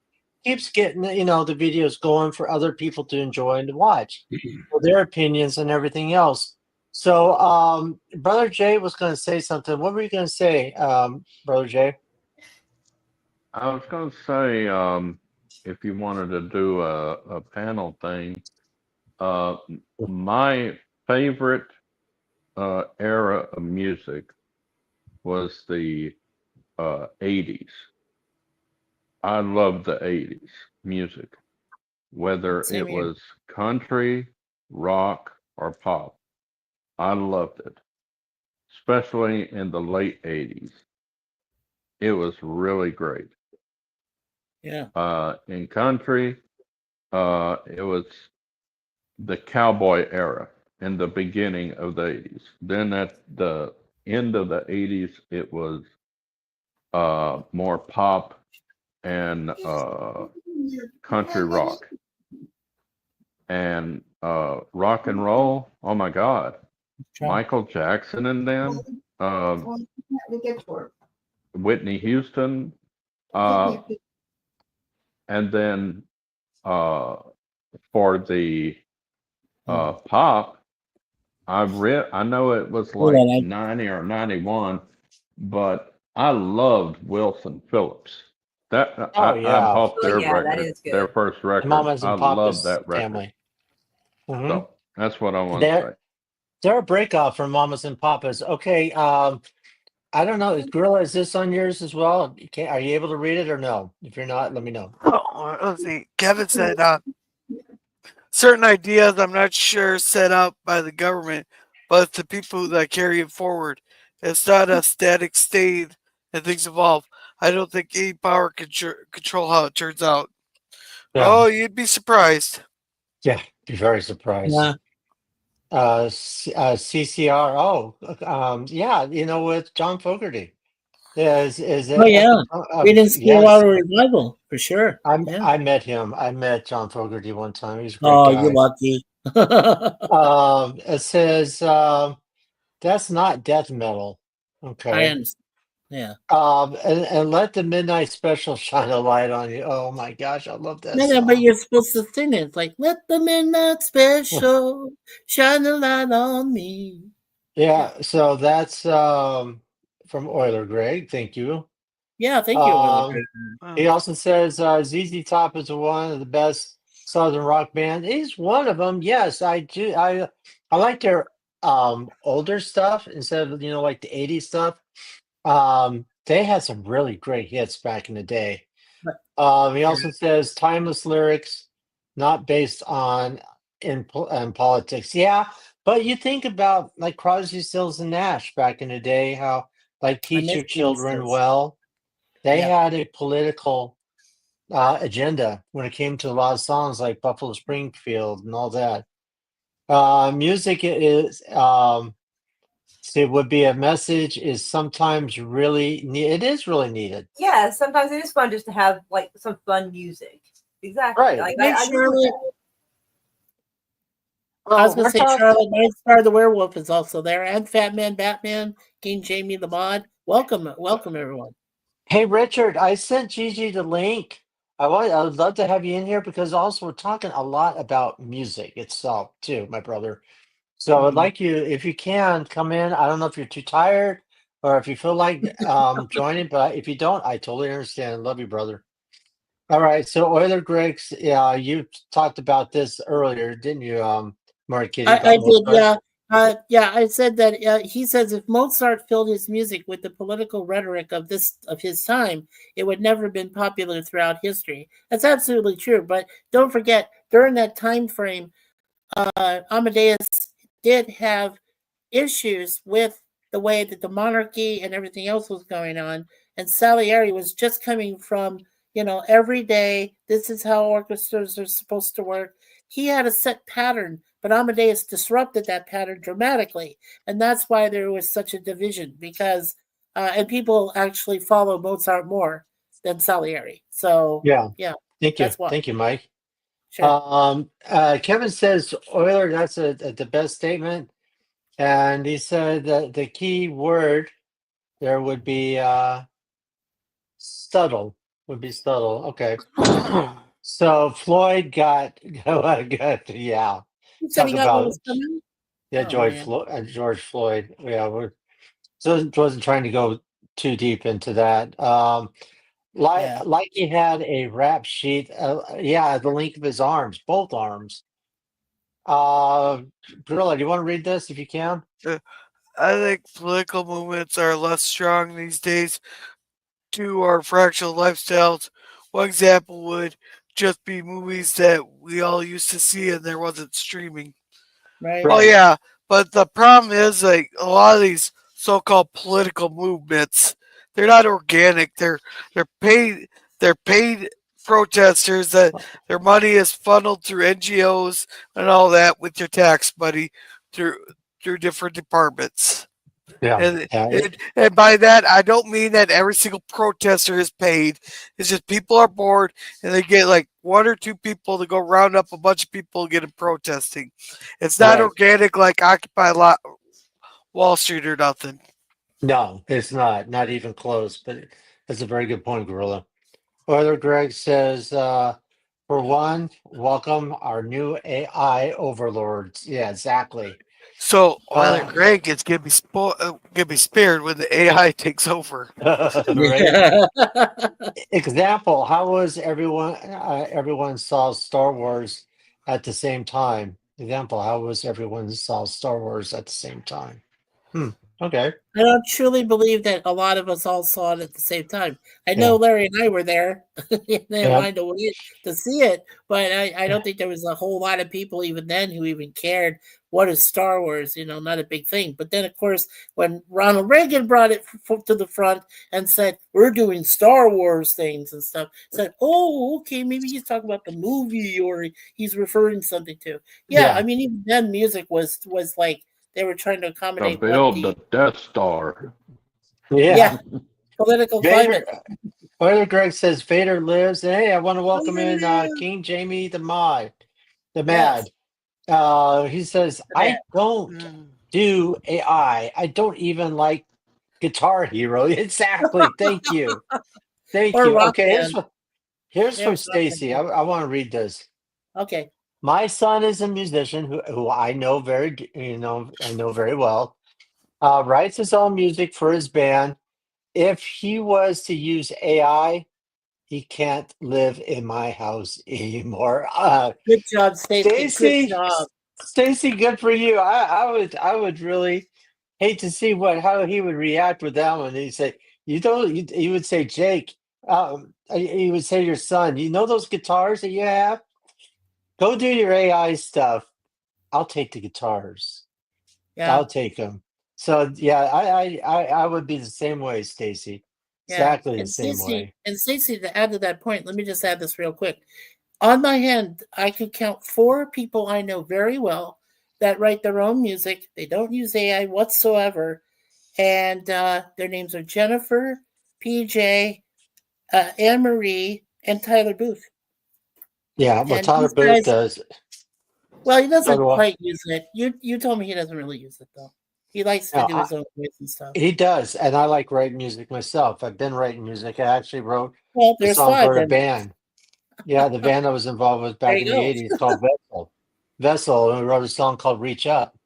keeps getting the videos going for other people to enjoy and to watch for their opinions and everything else. So, Brother Jay was going to say something. What were you going to say, Brother Jay? I was going to say, if you wanted to do a panel thing, my favorite era of music was the 80s. I loved the 80s music, whether it was country, rock, or pop. I loved it, especially in the late 80s. It was really great. Yeah. In country, it was the cowboy era in the beginning of the 80s. Then at the end of the 80s, it was more pop and country rock. And rock and roll, oh my God. Michael Jackson and them, Whitney Houston, and then for the pop, I know it was like 90 or 91, but I loved Wilson Phillips. I bought their record, their first record. I love that record. Family. Mm-hmm. So that's what I want to say. They're a breakout from Mamas and Papas. Okay, I don't know. Gorilla, is this on yours as well? Are you able to read it or no? If you're not, let me know. Oh, let's see. Kevin said certain ideas I'm not sure set up by the government, but the people that carry it forward. It's not a static state, and things evolve. I don't think any power can control how it turns out. Yeah. Oh, you'd be surprised. Yeah. Be very surprised. Yeah. CCR. Oh, yeah. You know, with John Fogerty. Is Oh it at yeah. the Reading yes? Stillwater Revival for sure. Yeah. I met him. I met John Fogerty one time. He's a great Oh, you're guy. lucky. It says that's not death metal. I Okay. understand. Yeah. And let the midnight special shine a light on you. Oh my gosh, I love that No, but song. you're supposed to sing it. It's like, let the midnight special shine a light on me. Yeah, so that's from Euler Greg. Thank you. Yeah, thank you. Um, Uh, he also says ZZ Top is one of the best Southern rock bands. He's one of them. Yes, I do. I like their older stuff instead of like the '80s stuff. They had some really great hits back in the day. But, He also says timeless lyrics, not based on in politics. Yeah, but you think about like Crosby, Stills, and Nash back in the day, how like I teach miss your the children Easters. well. They Yeah. had a political agenda when it came to a lot of songs like Buffalo Springfield and all that. Music is it would be a message is sometimes really it is really needed. Yeah, sometimes it is fun just to have like some fun music. Exactly. Right. Like Hey, I agree with Charlotte. that. I was Well, going we're to say talking. Charlotte Nightstar the Werewolf is also there, and Fat Man Batman, King Jamie the Mod. Welcome, welcome everyone. Hey, Richard, I sent Gigi the link. I would love to have you in here because also we're talking a lot about music itself too, my brother. So I'd like you, if you can, come in. I don't know if you're too tired or if you feel like joining, but if you don't, I totally understand. Love you, brother. All right. So Euler Griggs, yeah, you talked about this earlier, didn't you, Mark Kitty, I about did, Mozart? yeah. Yeah, I said that he says if Mozart filled his music with the political rhetoric of his time, it would never have been popular throughout history. That's absolutely true. But don't forget, during that time frame, Amadeus did have issues with the way that the monarchy and everything else was going on. And Salieri was just coming from, every day, this is how orchestras are supposed to work. He had a set pattern, but Amadeus disrupted that pattern dramatically. And that's why there was such a division because, and people actually follow Mozart more than Salieri. So, Yeah. yeah, Thank you. that's why. Thank you, Mike. Sure. Kevin says Euler, that's the best statement. And he said that the key word there would be subtle. Would be subtle. Okay. So Floyd got yeah. You said Talk he got what about was coming? yeah, Oh, man. George Floyd. Yeah, so wasn't trying to go too deep into that. Yeah. Like he had a rap sheet. Yeah, the length of his arms, both arms. Gorilla, do you want to read this if you can? I think political movements are less strong these days due to our fractional lifestyles. One example would just be movies that we all used to see and there wasn't streaming. Right. Oh Right. yeah, but the problem is like a lot of these so-called political movements, they're not organic. They're paid protesters that their money is funneled through NGOs and all that with your tax money through different departments. Yeah. And, Yeah. and by that, I don't mean that every single protester is paid. It's just people are bored and they get like one or two people to go round up a bunch of people and get them protesting. It's not Right. organic like Occupy Wall Street or nothing. No, it's not. Not even close. But that's a very good point, Gorilla. Euler Greg says, for one, welcome our new AI overlords. Yeah, exactly. So Euler Uh, Greg is gonna be spared when the AI takes over. right. Yeah. Example: how was everyone saw Star Wars at the same time? Example: how was everyone saw Star Wars at the same time? Okay. I don't truly believe that a lot of us all saw it at the same time. I know Yeah. Larry and I were there in Yeah. line to see it, but I don't think there was a whole lot of people even then who even cared what is Star Wars, not a big thing. But then, of course, when Ronald Reagan brought it to the front and said, we're doing Star Wars things and stuff, said, oh, okay, maybe he's talking about the movie or he's referring something to. Yeah, I mean, even then music was like, they were trying to To accommodate what build the Death Star. Yeah. political Vader. climate. Oiler Greg says Vader lives. Hey, I want to welcome in King Jamie the Mad. Yes. He says, The man. I don't do AI. I don't even like Guitar Hero. Exactly. Thank you. Thank Or you. rock Okay, band. here's from There's rock Stacy. I band. want to read this. Okay. My son is a musician who I know I know very well. Writes his own music for his band. If he was to use AI, he can't live in my house anymore. Good job, Stacy. Good Stacy, job. Stacy, good for you. I would really hate to see how he would react with that one. He'd say, "You don't." He would say, "Jake." He would say, to "Your son, you know those guitars that you have? Go do your AI stuff. I'll take the guitars. Yeah. I'll take them." So yeah, I would be the same way, Stacy. Yeah. Exactly the same way. And Stacy, to add to that point, let me just add this real quick. On my hand, I could count 4 people I know very well that write their own music. They don't use AI whatsoever. And their names are Jennifer, PJ, Anne Marie, and Tyler Booth. Yeah, well, And Tyler these Booth guys, does. well, he doesn't So quite use it. You told me he doesn't really use it though. He likes to no, do his own voice and stuff. he does, and I like writing music myself. I've been writing music. I actually wrote Well, a there's song 5 for a then. band. Yeah, the band I was involved with There back in you the go. '80s called Vessel. Vessel, and we wrote a song called "Reach Up."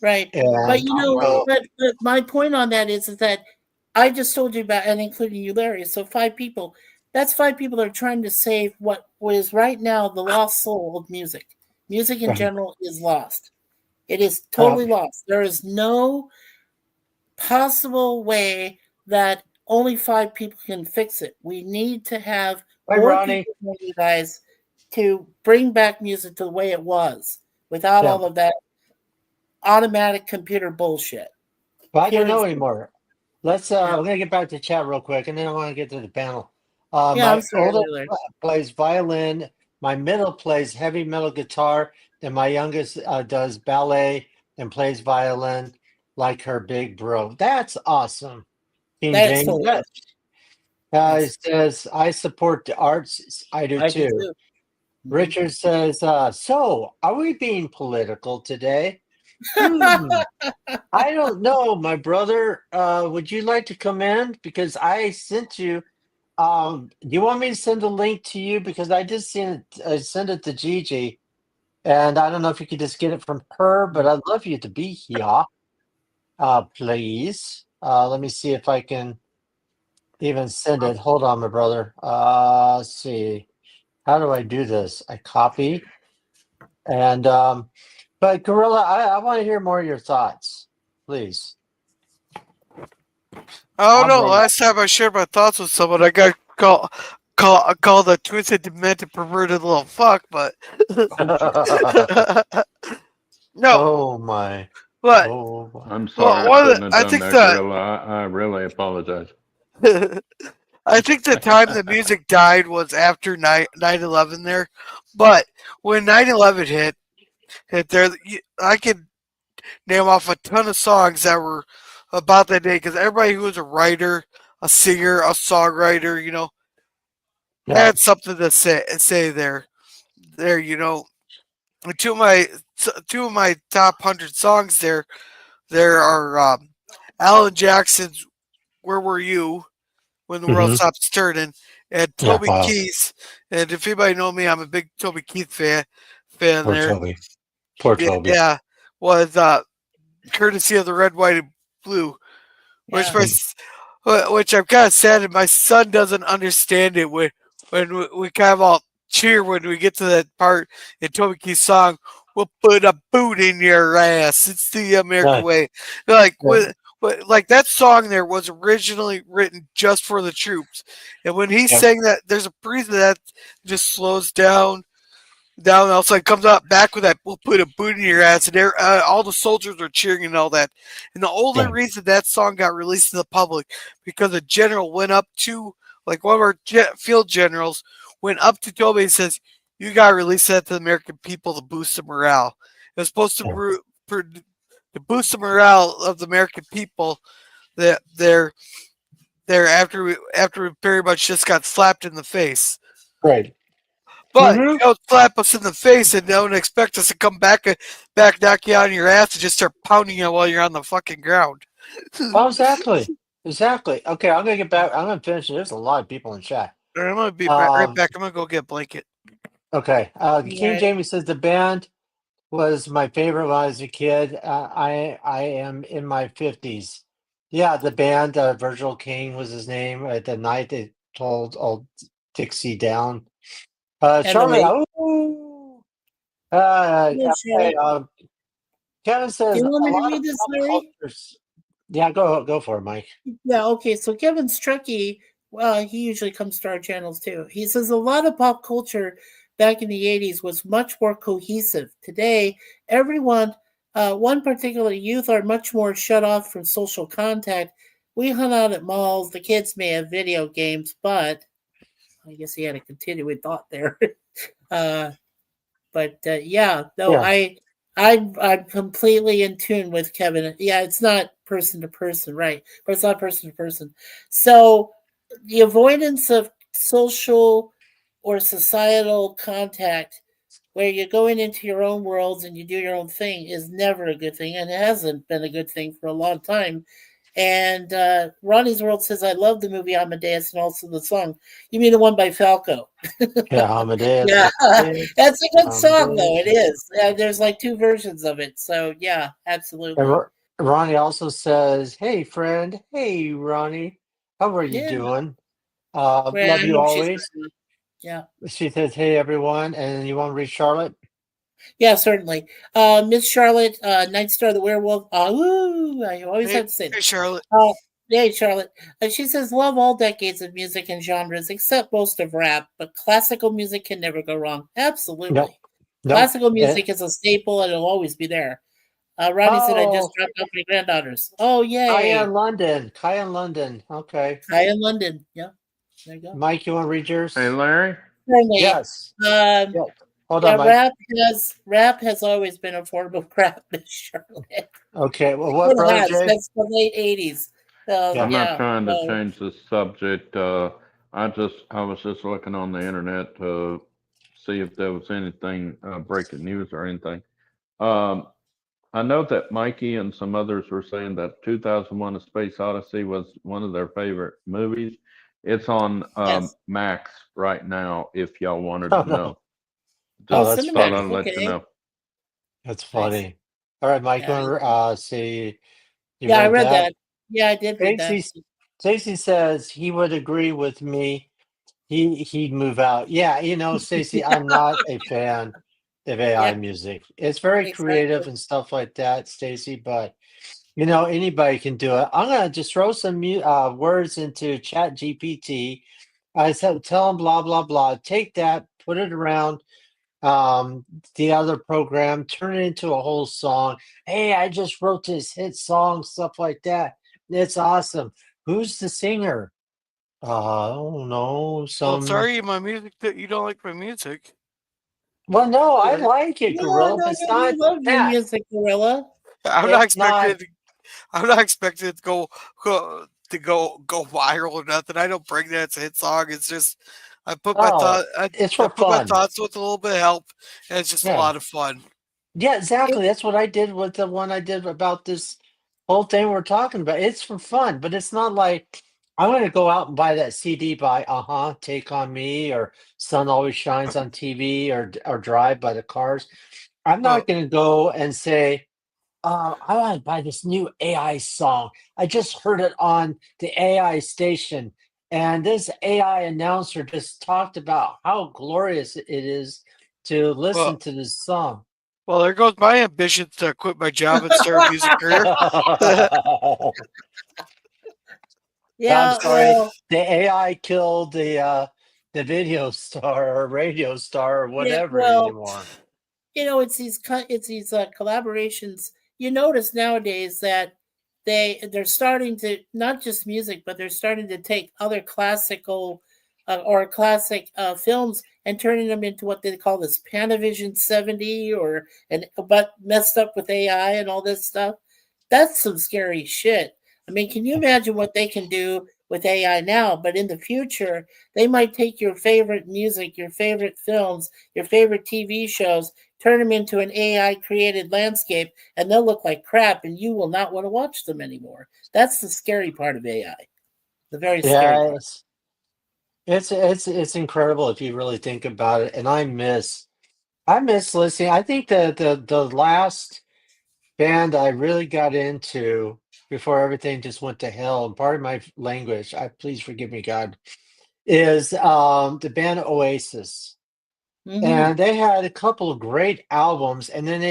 Right. But And but my point on that is that I just told you about, and including you, Larry. So 5 people. That's 5 people that are trying to save what is right now the lost soul of music. Music in right, general is lost. It is totally lost. There is no possible way that only 5 people can fix it. We need to have hi more Ronnie. people than you guys to bring back music to the way it was without Yeah, all of that automatic computer bullshit. but I don't Pure and know simple. anymore. Yeah. I'm gonna get back to chat real quick, and then I want to get to the panel. Yeah, I'm My sorry, older Larry. plays violin. My middle plays heavy metal guitar, and my youngest does ballet and plays violin like her big bro. That's awesome, King That's James. totally awesome. It says, I support the arts. I do I do too. too. Richard says, so are we being political today? Hmm, I don't know, my brother. Would you like to come in? Because I sent you. Do you want me to send a link to you? Because I just send it to Gigi. And I don't know if you could just get it from her, but I'd love you to be here. Please. Let me see if I can even send it. Hold on, my brother. Let's see. How do I do this? I copy and but Gorilla, I want to hear more of your thoughts, please. I don't know. Brother. Last time I shared my thoughts with someone, I got called a twisted, demented, perverted little fuck. But no, Oh my. but Oh my. I'm sorry, I one of shouldn't have I done think that, that Gorilla. I really apologize. I think the time the music died was after 9/11 there, but when 9/11 hit there, I could name off a ton of songs that were about that day because everybody who was a writer, a singer, a songwriter, Yeah. had something to say there. There, two of my top 100 songs there are Alan Jackson's "Where Were You When the World Hmm. Stops Turning" and Yeah. Toby Wow. Keith. And if anybody know me, I'm a big Toby Keith fan Poor there. Toby. Poor Toby. Yeah, was courtesy of the Red, White, and Blue, which Yeah. which I'm kind of sad that my son doesn't understand it when we kind of all cheer when we get to that part in Toby Keith's song. We'll put a boot in your ass. It's the American way. Like Yeah. but like that song there was originally written just for the troops, and when he's saying that, there's a reason that just slows down. Down outside comes out back with that. We'll put a boot in your ass, and all the soldiers are cheering and all that. And the only reason that song got released to the public because a general went up to like one of our field generals went up to Toby and says, "You got to release that to the American people to boost the morale." It was supposed to boost the morale of the American people that they're after we very much just got slapped in the face. Right. But you don't slap us in the face and don't expect us to come back, knock you on your ass and just start pounding you while you're on the fucking ground. Oh, exactly. Exactly. Okay, I'm gonna get back. I'm gonna finish. There's a lot of people in chat. I'm gonna be right back. I'm gonna go get a blanket. Okay. King Jamie says the band was my favorite when I was a kid. I am in my 50s. Yeah, the band, Virgil King was his name. At the night they told old Dixie down. Charlotte, okay, Kevin says, do you want me to read this, Larry? Yeah, go for it, Mike. Yeah, okay. So Kevin Strucky, well, he usually comes to our channels too. He says a lot of pop culture back in the 80s was much more cohesive. Today, everyone, one particular youth, are much more shut off from social contact. We hung out at malls. The kids may have video games, but I guess he had a continuing thought there. I'm completely in tune with Kevin. Yeah, it's not person to person, right? But it's not person to person. So the avoidance of social or societal contact, where you're going into your own worlds and you do your own thing, is never a good thing, and it hasn't been a good thing for a long time. And Ronnie's World says, I love the movie Amadeus and also the song. You mean the one by Falco? Yeah, Amadeus. Yeah, that's a good song, though. It is. There's like two versions of it. So, yeah, absolutely. And Ronnie also says, hey, friend. Hey, Ronnie. How are you doing? Love you always. Yeah. She says, hey, everyone. And you want to read Charlotte? Yeah, certainly. Miss Charlotte, Night Star the Werewolf. I always have to say that. Hey, Charlotte. Hey, Charlotte. She says, love all decades of music and genres, except most of rap, but classical music can never go wrong. Absolutely. Nope. Classical music is a staple and it'll always be there. Ronnie said, I just dropped off my granddaughters. Oh, yay. Kaya in London. Okay. Kaya in London. Yeah. There you go. Mike, you want to read yours? Hey, Larry? Certainly. Yes. Hold on, Mike. Rap has always been affordable crap, Miss Charlotte. Okay. Well, what, brother Jay? That's the late 80s. I'm not trying to change the subject. I was just looking on the internet to see if there was anything breaking news or anything. I know that Mikey and some others were saying that 2001: A Space Odyssey was one of their favorite movies. It's on Max right now. If y'all wanted to know, that's thought I'd let you know. That's funny. Nice. All right, Mike, you want to see? I read that. Yeah, I did read that. Stacey says he would agree with me. He'd move out. Yeah, Stacey, I'm not a fan of AI music. It's very creative and stuff like that, Stacey, but anybody can do it. I'm gonna just throw some words into Chat GPT. I said, tell them blah blah blah. Take that, put it around the other program, turn it into a whole song. Hey, I just wrote this hit song, stuff like that. It's awesome. Who's the singer? I don't know. Sorry, my music. You don't like my music. Well, no, I like it, Gorilla. But it's not. I love your music, Gorilla. I'm not expecting it to go viral or nothing. I don't bring that. It's a hit song. It's just I put my my thoughts with a little bit of help, and it's just a lot of fun. Yeah, exactly. That's what I did with the one I did about this whole thing we're talking about. It's for fun, but it's not like I'm going to go out and buy that CD by Take on Me or Sun Always Shines on TV or Drive by the Cars. I'm not going to go and say, I want to buy this new AI song. I just heard it on the AI station. And this AI announcer just talked about how glorious it is to listen to this song. Well, there goes my ambition to quit my job and start a music career. I'm Yeah, sorry. well, The AI killed the video star or radio star or yeah, whatever well, anymore. it's these collaborations. You notice nowadays that they're starting to, not just music, but they're starting to take other classical or classic films and turning them into what they call this Panavision 70 but messed up with AI and all this stuff. That's some scary shit. I mean, can you imagine what they can do with AI now? But in the future, they might take your favorite music, your favorite films, your favorite TV shows, turn them into an AI created landscape, and they'll look like crap, and you will not want to watch them anymore. That's the scary part of AI. The very scary Yeah, part. it's incredible if you really think about it. And I miss listening. I think the last band I really got into before everything just went to hell, and part of my language, I please forgive me, God, is the band Oasis. Mm-hmm. And they had a couple of great albums, and then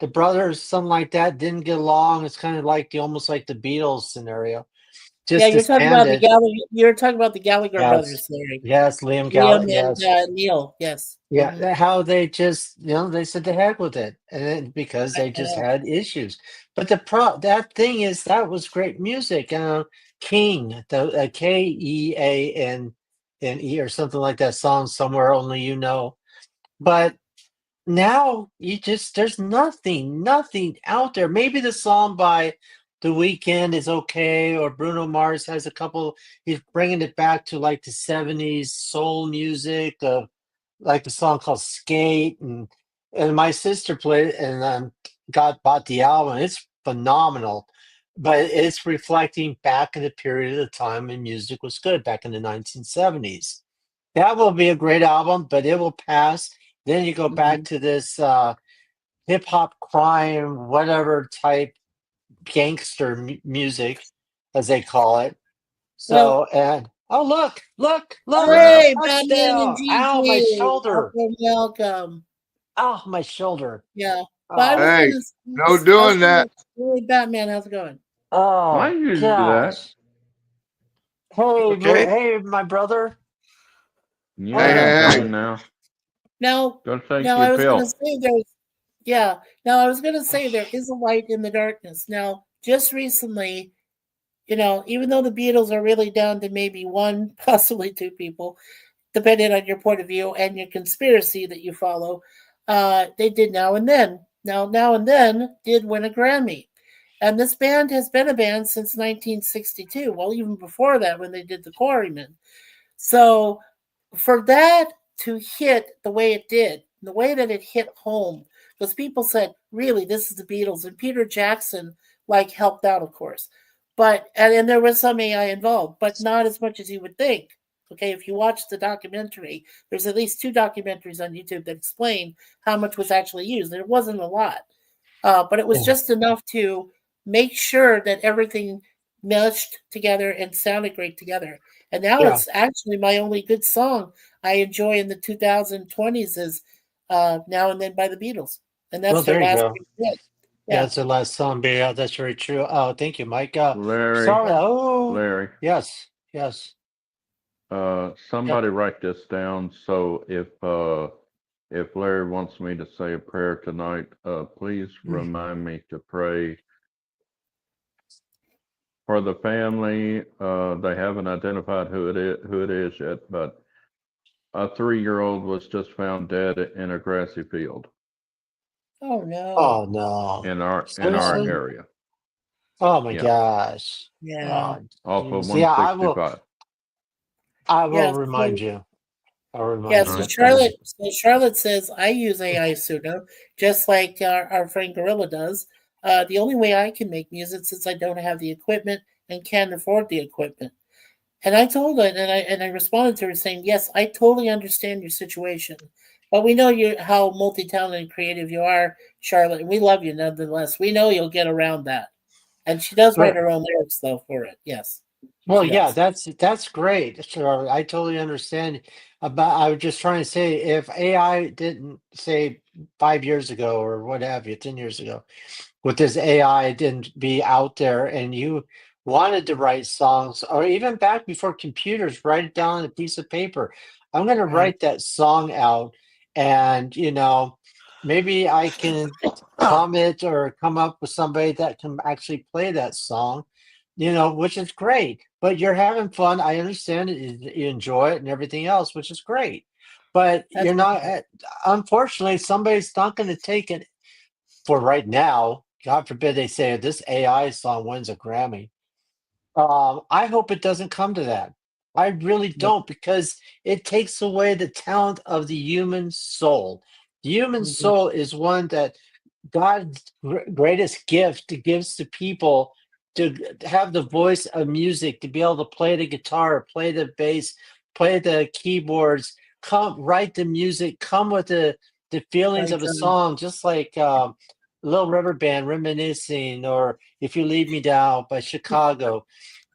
the brothers, something like that, didn't get along. It's kind of like almost like the Beatles scenario, Yeah, just disbanded. You're talking about the Gallagher Yes, brothers theory. yes, Liam Liam Gallagher, and yes, Neil. Yes. yeah. Mm-hmm. How they just, they said to heck with it, and then because they I just know. had issues. But that thing is that was great music. King, the Keane or something like that song, somewhere only you know. But now there's nothing out there. Maybe the song by The Weeknd is okay, or Bruno Mars has a couple. He's bringing it back to like the '70s soul music, like the song called Skate, and my sister played it and bought the album. It's phenomenal, but it's reflecting back in the period of time when music was good back in the 1970s. That will be a great album, but it will pass. Then you go back Mm-hmm. to this hip hop crime, whatever type gangster music, as they call it. Well, So, and oh, look, Rap. hey, Batman and touchdown! Ow, my GG. shoulder! Welcome. Oh, my shoulder! Yeah. But I was Oh, Hey, gonna no doing that. hey, Batman, how's it going? Why oh, you do that? gosh! Hey, Okay. hey, my brother. You Hold Hey, ain't on. hey, hey. done now. Now, Go take now your I was gonna pill. say there's yeah. Now I was gonna say there is a light in the darkness. Now, just recently, even though the Beatles are really down to maybe one, possibly two people, depending on your point of view and your conspiracy that you follow, they did Now and Then. Now and Then did win a Grammy. And this band has been a band since 1962. Well, even before that, when they did The Quarrymen. So for that to hit the way it did, the way that it hit home, because people said, really, this is the Beatles. And Peter Jackson, helped out, of course. And there was some AI involved, but not as much as you would think. Okay, if you watch the documentary, there's at least two documentaries on YouTube that explain how much was actually used. And it wasn't a lot, but it was Yeah, just enough to make sure that everything meshed together and sounded great together. And now yeah. it's actually my only good song I enjoy in the 2020s is Now and Then by the Beatles. And Well, that's their there you last go. big hit. Yeah, Yeah. it's the last song, but yeah, that's very true. Oh, thank you, Mike. Larry, Sorry. Oh, Larry, yes. Yeah. somebody write this down. So if Larry wants me to say a prayer tonight, please remind me to pray for the family. They haven't identified who it is yet, but a 3-year-old was just found dead in a grassy field Oh no. Oh no. in our Seriously? area. Oh my Yeah, gosh. Yeah. Oh, off of geez. Yeah, I will. 165. I will Yeah. remind you. I'll Yeah, remind All you so right. next time. Charlotte says I use AI sooner, just like our friend Gorilla does. The only way I can make music since I don't have the equipment and can't afford the equipment. And I told her, and I responded to her saying, "Yes, I totally understand your situation, but we know how multi-talented and creative you are, Charlotte, and we love you nonetheless. We know you'll get around that." And she does write But her own lyrics though for it. Yes. Well, She yeah, does. that's great. Sure, I totally understand. About I was just trying to say, if AI didn't say 5 years ago or what have you, 10 years ago, with this AI didn't be out there, and you wanted to write songs, or even back before computers, write it down on a piece of paper. I'm going to Right. write that song out, and maybe I can comment or come up with somebody that can actually play that song, which is great. But you're having fun. I understand it. You enjoy it and everything else, which is great. But That's you're not, unfortunately, somebody's not going to take it for right now. God forbid they say this AI song wins a Grammy. I hope it doesn't come to that. I really don't, because it takes away the talent of the human soul. The human mhm. soul is one that God's greatest gift it gives to people, to have the voice of music, to be able to play the guitar, play the bass, play the keyboards, come write the music, come with the feelings Right, of a song, just like Little River Band, Reminiscing, or If You Leave Me Down by Chicago.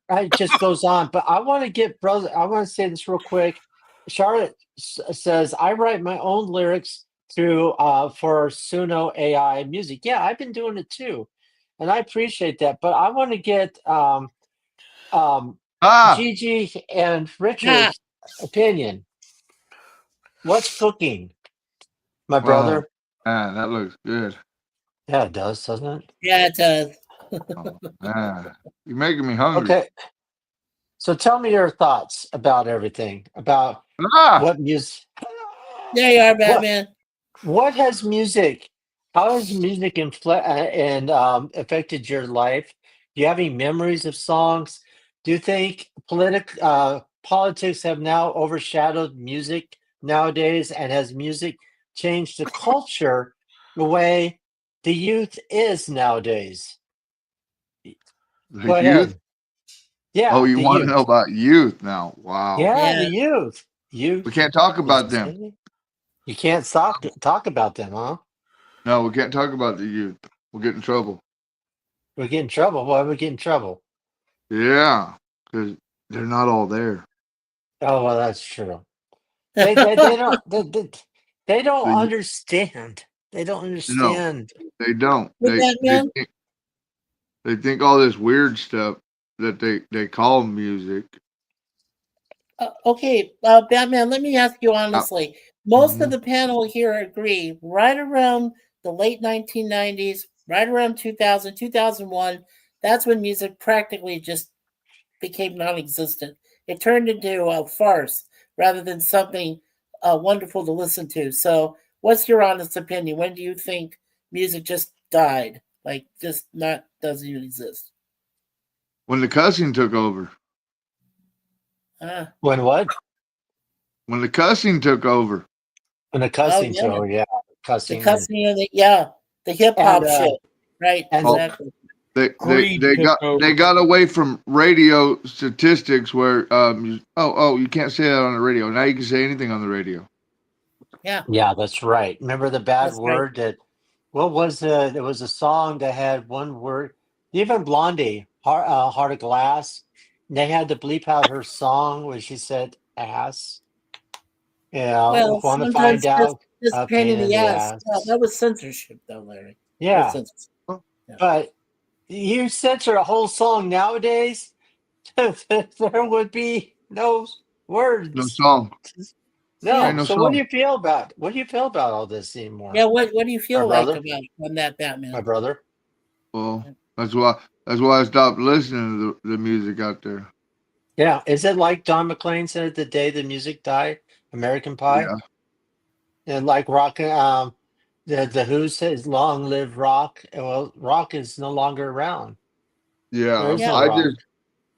It just goes on. But I want to get brother. I want to say this real quick. Charlotte says I write my own lyrics through for Suno AI music. Yeah, I've been doing it too, and I appreciate that. But I want to get um, Ah, Gigi and Ah, Richard's opinion. What's cooking, my well, brother? man, that looks good. Yeah, it does, doesn't it? yeah, it does. Oh, man, you're making me hungry. Okay, so tell me your thoughts about everything. About Ah, what music. There you are, What Batman. What has music? How has music and affected your life? Do you have any memories of songs? Do you think politics have now overshadowed music nowadays? And has music changed the culture the way the youth is nowadays? the Go youth. ahead. Oh, Yeah, you the want to know youth. about youth now? Wow. Yeah, Yeah. the youth. We Youth can't talk is about them. you can't talk about them, huh? No, we can't talk about the youth. We'll get in trouble. We get in trouble. Why we get in trouble? Yeah, because they're not all there. Oh well, that's true. They don't they don't The, understand. They don't no, understand. they don't. With Batman. They think all this weird stuff that they call music. Okay, Batman, let me ask you honestly. Most of Mhm. the panel here agree right around the late 1990s, right around 2000, 2001, that's when music practically just became non existent. It turned into a farce rather than something wonderful to listen to. So, what's your honest opinion? When do you think music just died? Like, just not doesn't even exist? When the cussing took over. Uh, When what? When the cussing took over. When the oh, cussing yeah. show, yeah, The cussing cussing and the hip and hop shit. Right, and Oh, exactly. Greed they took got over. they got away from radio statistics where you can't say that on the radio. Now you can say anything on the radio. Yeah, yeah, that's right. Remember the bad that's right. word that what was there was a song that had one word. Even Blondie, Heart of Glass, they had to bleep out her song when she said ass. Well, Want to find sometimes out just a pain pain in in the the ass. Yeah, ass. that was censorship, though, Larry. That was Yeah, censorship. Oh, Yeah. but you censor a whole song nowadays, there would be no no words. song. Yeah. Ain't No. no So what do song. you feel about all this anymore, Yeah. What do you my feel like brother? about on that My Batman? brother. Well, that's why I stopped listening to the music out there. Yeah. Is it like Don McLean said the day the music died, American Pie? Yeah, And like rock, the Who says "Long live rock." Well, rock is no longer around. There yeah. is no Yeah. rock.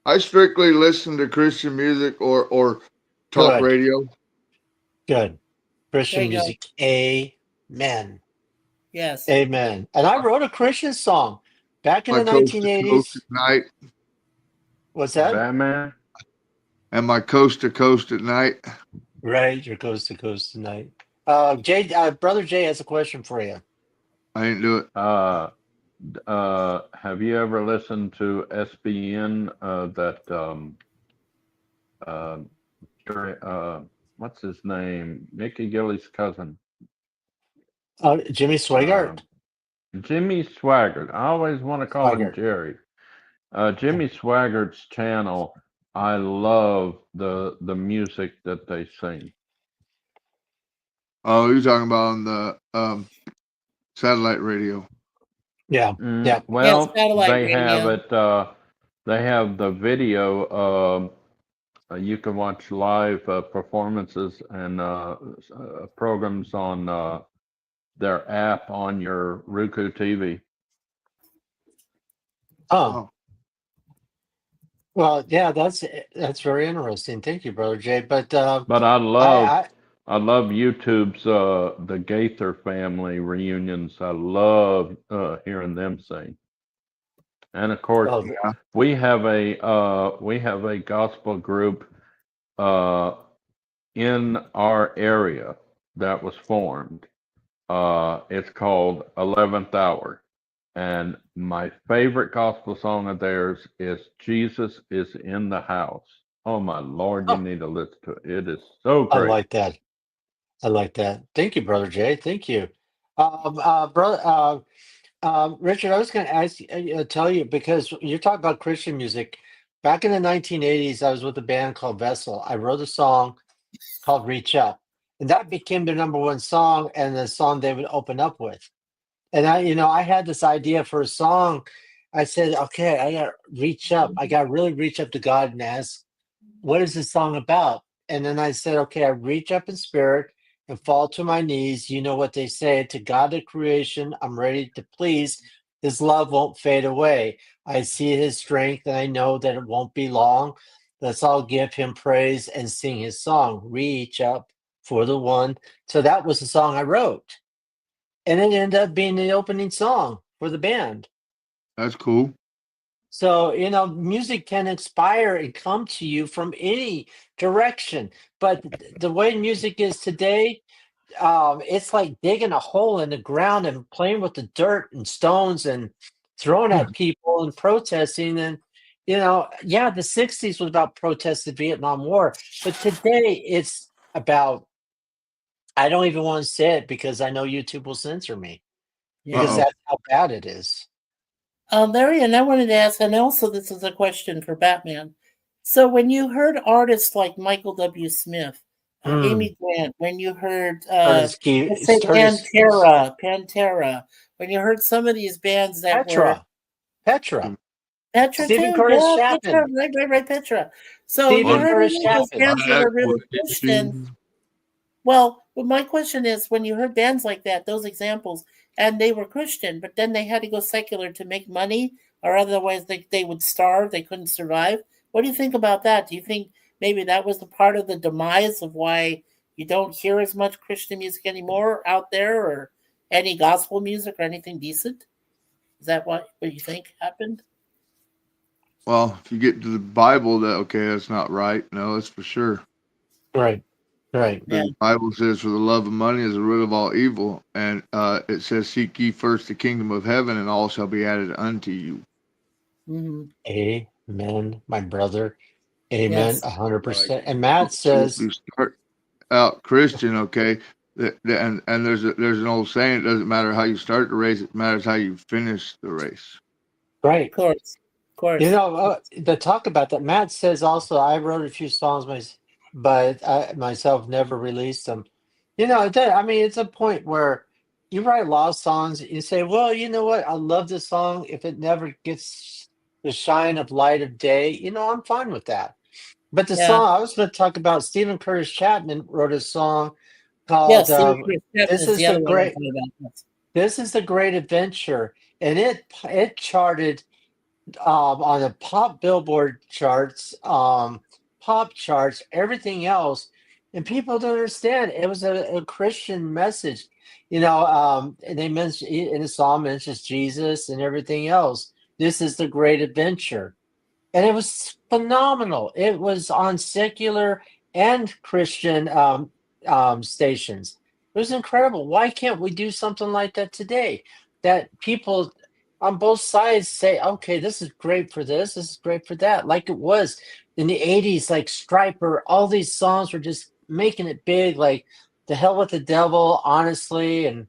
I strictly listen to Christian music or talk Good. radio. Good. There Christian you go. music. Amen. Yes. Amen. And I wrote a Christian song back in My the coast to coast 1980s. at night What's that? Batman. and my coast to coast at night. Right, your coast to coast tonight. Jay, brother Jay has a question for you. I didn't do it. Have have you ever listened to SBN? What's his name? Nikki Gilly's cousin. Jimmy Swaggart. Jimmy Swaggart. I always want to call him Jerry. Jimmy Swaggart's channel. I love the music that they sing. Oh, you're talking about on the satellite radio. Yeah. Yeah. Well, satellite they have radio. it. They have the video. You can watch live performances and programs on their app on your Roku TV. Oh. Well, yeah, that's very interesting. Thank you, Brother Jay. But I love YouTube's the Gaither family reunions. I love hearing them sing. And of course, we have a gospel group in our area that was formed. It's called 11th Hour. And my favorite gospel song of theirs is Jesus is in the House. Oh my Lord, you need to listen to it. It is so great. I like that. I like that. Thank you, Brother Jay. Thank you. Richard, I was going to ask tell you, because you're talking about Christian music. Back in the 1980s, I was with a band called Vessel. I wrote a song called Reach Up, and that became their number one song and the song they would open up with. And I had this idea for a song. I said, okay, I got to reach up. I got to really reach up to God and ask, what is this song about? And then I said, okay, I reach up in spirit and fall to my knees. You know what they say, to God of creation, I'm ready to please. His love won't fade away. I see his strength and I know that it won't be long. Let's all give him praise and sing his song, Reach Up for the One. So that was the song I wrote. And it ended up being the opening song for the band. That's cool. So, music can inspire and come to you from any direction. But the way music is today, it's like digging a hole in the ground and playing with the dirt and stones and throwing at people and protesting. And, the 60s was about protesting the Vietnam War. But today it's about, I don't even want to say it because I know YouTube will censor me. Because that's how bad it is. Larry, and I wanted to ask, and also this is a question for Batman. So when you heard artists like Michael W. Smith, Amy Grant, when you heard let's say Pantera, when you heard some of these bands that Petra Stephen too, Curtis yeah, Chapman. Petra, right, Petra. So you heard those bands that are really Christian. Well, my question is, when you heard bands like that, those examples, and they were Christian, but then they had to go secular to make money, or otherwise they would starve, they couldn't survive. What do you think about that? Do you think maybe that was the part of the demise of why you don't hear as much Christian music anymore out there, or any gospel music or anything decent? Is that what you think happened? Well, if you get to the Bible, that's not right. No, that's for sure. Right. Right. Yeah. The Bible says, for the love of money is the root of all evil. And it says, seek ye first the kingdom of heaven, and all shall be added unto you. Mm-hmm. Amen, my brother. Amen, 100%. And Matt says, you start out Christian, okay, and there's an old saying, it doesn't matter how you start the race, it matters how you finish the race. Right. Of course. The talk about that, Matt says also, I wrote a few songs, but I myself never released them. It's a point where you write a lot of songs, you say, well, you know what, I love this song. If it never gets the shine of light of day, I'm fine with that. But the song I was going to talk about, Stephen Curtis Chapman wrote a song called This is the Great Adventure, and it charted on the pop Billboard charts, pop charts, everything else, and people don't understand. It was a Christian message, and they mentioned in the song mentions Jesus and everything else. This is the great adventure, and it was phenomenal. It was on secular and Christian stations. It was incredible. Why can't we do something like that today? That people on both sides say, okay, this is great for this is great for that, like it was in the 80s, like Striper, all these songs were just making it big, like The Hell with the Devil, Honestly, and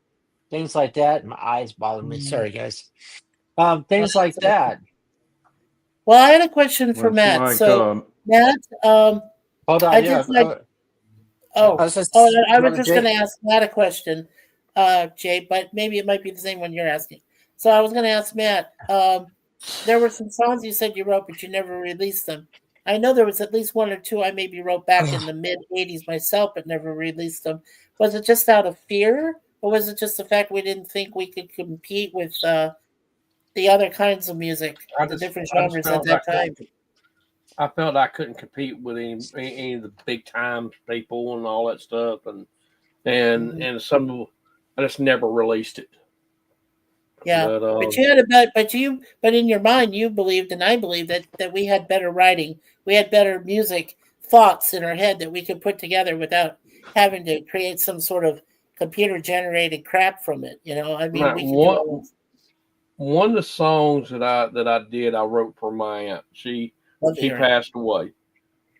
things like that. My eyes bother me. Sorry, guys. Things like that. Well, I had a question for Well, it's Matt. like So, Matt, Hold on, I yeah. just like. I was just, I was Brother just Jay. going to ask Matt a question, Jay, but maybe it might be the same one you're asking. So I was going to ask Matt. There were some songs you said you wrote, but you never released them. I know there was at least one or two I maybe wrote back in the mid '80s myself, but never released them. Was it just out of fear, or was it just the fact we didn't think we could compete with the other kinds of music, the different genres at that time? I felt I couldn't compete with any of the big time people and all that stuff, and some of I just never released it. Yeah, but you had but in your mind you believed, and I believe that we had better writing, we had better music thoughts in our head that we could put together without having to create some sort of computer generated crap from it. I mean, we could do all one of the songs that I did, I wrote for my aunt. She passed away,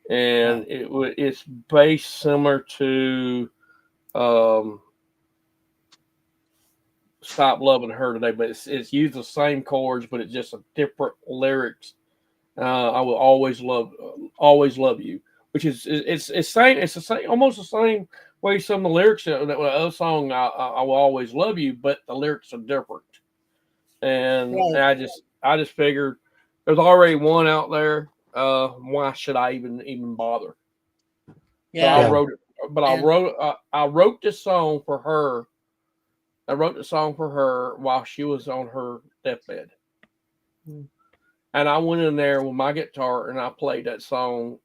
and it's based similar to Stop Loving Her Today, but it's used the same chords, but it's just a different lyrics. I will always love you, which is it's the same, almost the same way some of the lyrics that other song I will always love you, but the lyrics are different. And I just figured there's already one out there. Why should I even bother? Yeah. I wrote it, but I wrote this song for her. I wrote the song for her while she was on her deathbed. And I went in there with my guitar and I played that song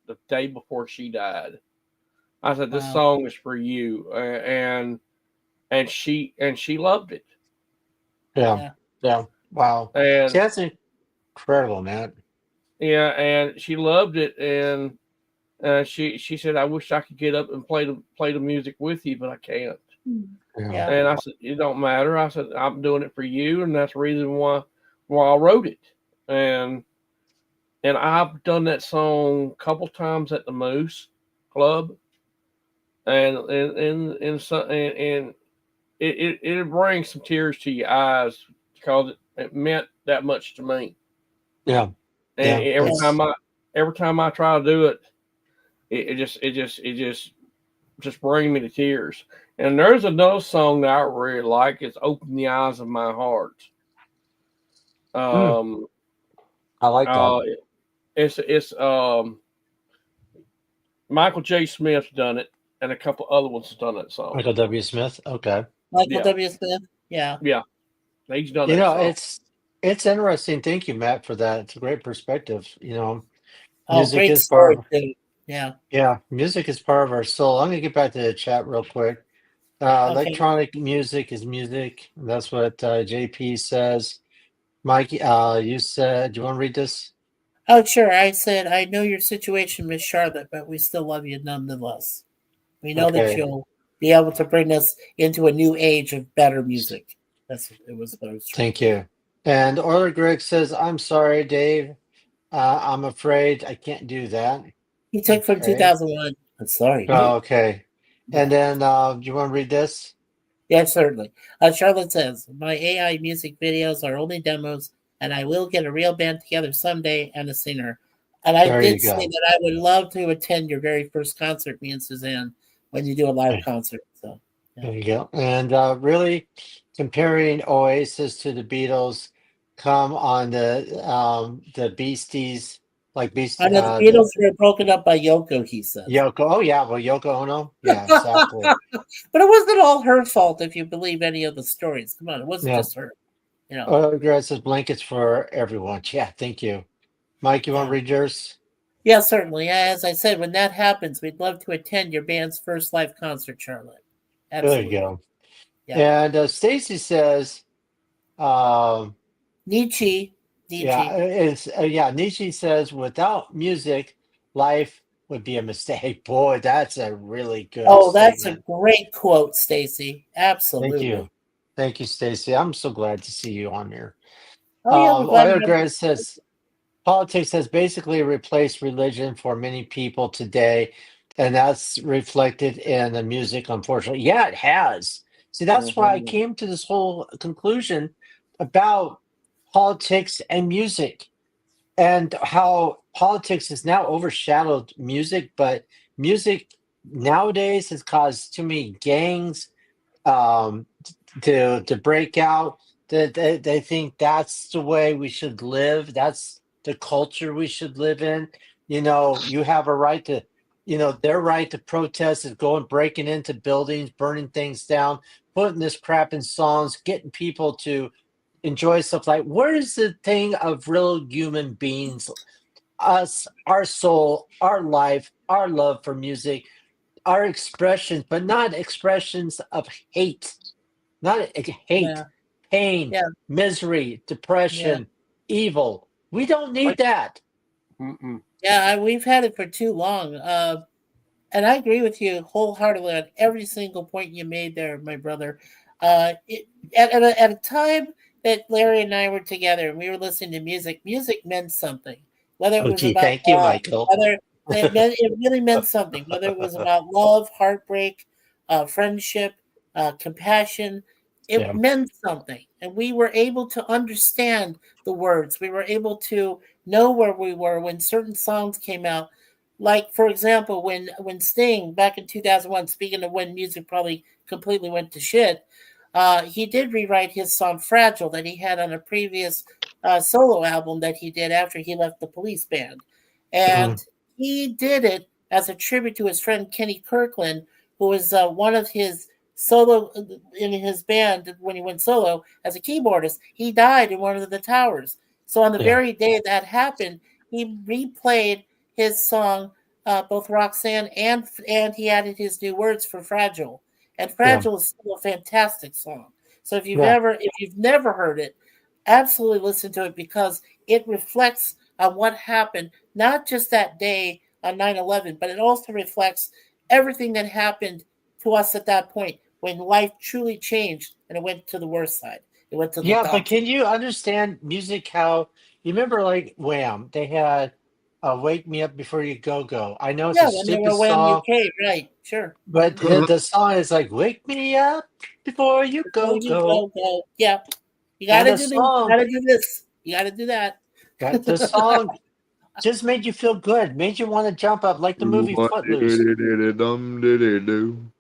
the day before she died. I said, "This song is for you," and she loved it. Yeah. Wow. And see, that's incredible, man. Yeah, and she loved it, and she said, "I wish I could get up and play the music with you, but I can't." Yeah. And I said, "It don't matter." I said, "I'm doing it for you, and that's the reason why I wrote it." And I've done that song a couple times at the Moose Club, and it brings some tears to your eyes because it meant that much to me. Yeah. And every time I try to do it, it just brings me to tears. And there's another song that I really like. It's "Open the Eyes of My Heart." I like that. It's Michael J. Smith done it, and a couple other ones done that song. Michael W. Smith. Okay. Michael W. Smith. Yeah. Yeah. He's done that song. It's interesting. Thank you, Matt, for that. It's a great perspective. Music great is story part of, too. Yeah. Yeah, music is part of our soul. I'm gonna get back to the chat real quick. Electronic music is music. That's what JP says. Mike, you said, do you want to read this? Oh, sure. I said, I know your situation, Miss Charlotte, but we still love you nonetheless. We know that you'll be able to bring us into a new age of better music. It was what I was trying. Thank you. And Orler Greg says, I'm sorry, Dave. I'm afraid I can't do that. He took from 2001. I'm sorry. Oh, okay. And then, do you want to read this? Yes, certainly. Charlotte says, my AI music videos are only demos, and I will get a real band together someday and a singer. And I did say that I would love to attend your very first concert, me and Suzanne, when you do a live concert. So There you go. And really comparing Oasis to the Beatles, come on the Beasties, like Beasties. I know the Beatles were broken up by Yoko, he says. Yoko. Oh, yeah. Well, Yoko Ono. Yeah, exactly. But it wasn't all her fault if you believe any of the stories. Come on, it wasn't just her. Greg says blankets for everyone. Yeah, thank you. Mike, you want to read yours? Yeah, certainly. As I said, when that happens, we'd love to attend your band's first live concert, Charlotte. Absolutely. There you go. Yeah. And Stacy says, Nietzsche. Yeah, Nietzsche says, without music, life would be a mistake. Boy, that's a really good statement. That's a great quote, Stacy. Absolutely. Thank you, Stacy. I'm so glad to see you on here. Oh yeah, we're glad to Oil have you. Grace says politics has basically replaced religion for many people today, and that's reflected in the music, unfortunately. Yeah, it has. See, that's why I came to this whole conclusion about politics and music, and how politics has now overshadowed music, but music nowadays has caused too many gangs to break out. They think that's the way we should live. That's the culture we should live in. You know, you have a right to, their right to protest is going breaking into buildings, burning things down, putting this crap in songs, getting people to enjoy stuff like, where is the thing of real human beings, us, our soul, our life, our love for music, our expressions, but not expressions of hate, not hate, Yeah, pain, yeah, misery, yeah, depression, evil. We don't need that. Mm-mm. yeah. We've had it for too long. And I agree with you wholeheartedly on every single point you made there, my brother. At a time that Larry and I were together and we were listening to music, music meant something. Whether it Oh, was gee, about thank you, love, Michael. whether it really meant something. Whether it was about love, heartbreak, friendship, compassion, it Yeah. meant something, and we were able to understand the words. We were able to know where we were when certain songs came out, like for example when Sting back in 2001, speaking of when music probably completely went to shit, he did rewrite his song Fragile that he had on a previous solo album that he did after he left the Police band, Mhm. and he did it as a tribute to his friend Kenny Kirkland, who was one of his solo in his band when he went solo as a keyboardist. He died in one of the towers, so on the Yeah. very day that happened, he replayed his song, both Roxanne and he added his new words for Fragile. And Yeah. Fragile is still a fantastic song. So Yeah. if you've never heard it, absolutely listen to it because it reflects on what happened, not just that day on 9/11, but it also reflects everything that happened to us at that point when life truly changed and it went to the worst side. It went to the Yeah, but dark side. can you understand music how you remember like Wham? They had Wake Me Up Before You Go Go. I know it's a Yeah, when they stupid were Wham song, UK, right? Sure. but the song is like Wake Me Up Before You Go, Go you Go. go, go. Yeah. You And gotta do this. You gotta do this. You gotta do that. the song just made you feel good, made you want to jump up like the movie What Footloose. did it dum did it do?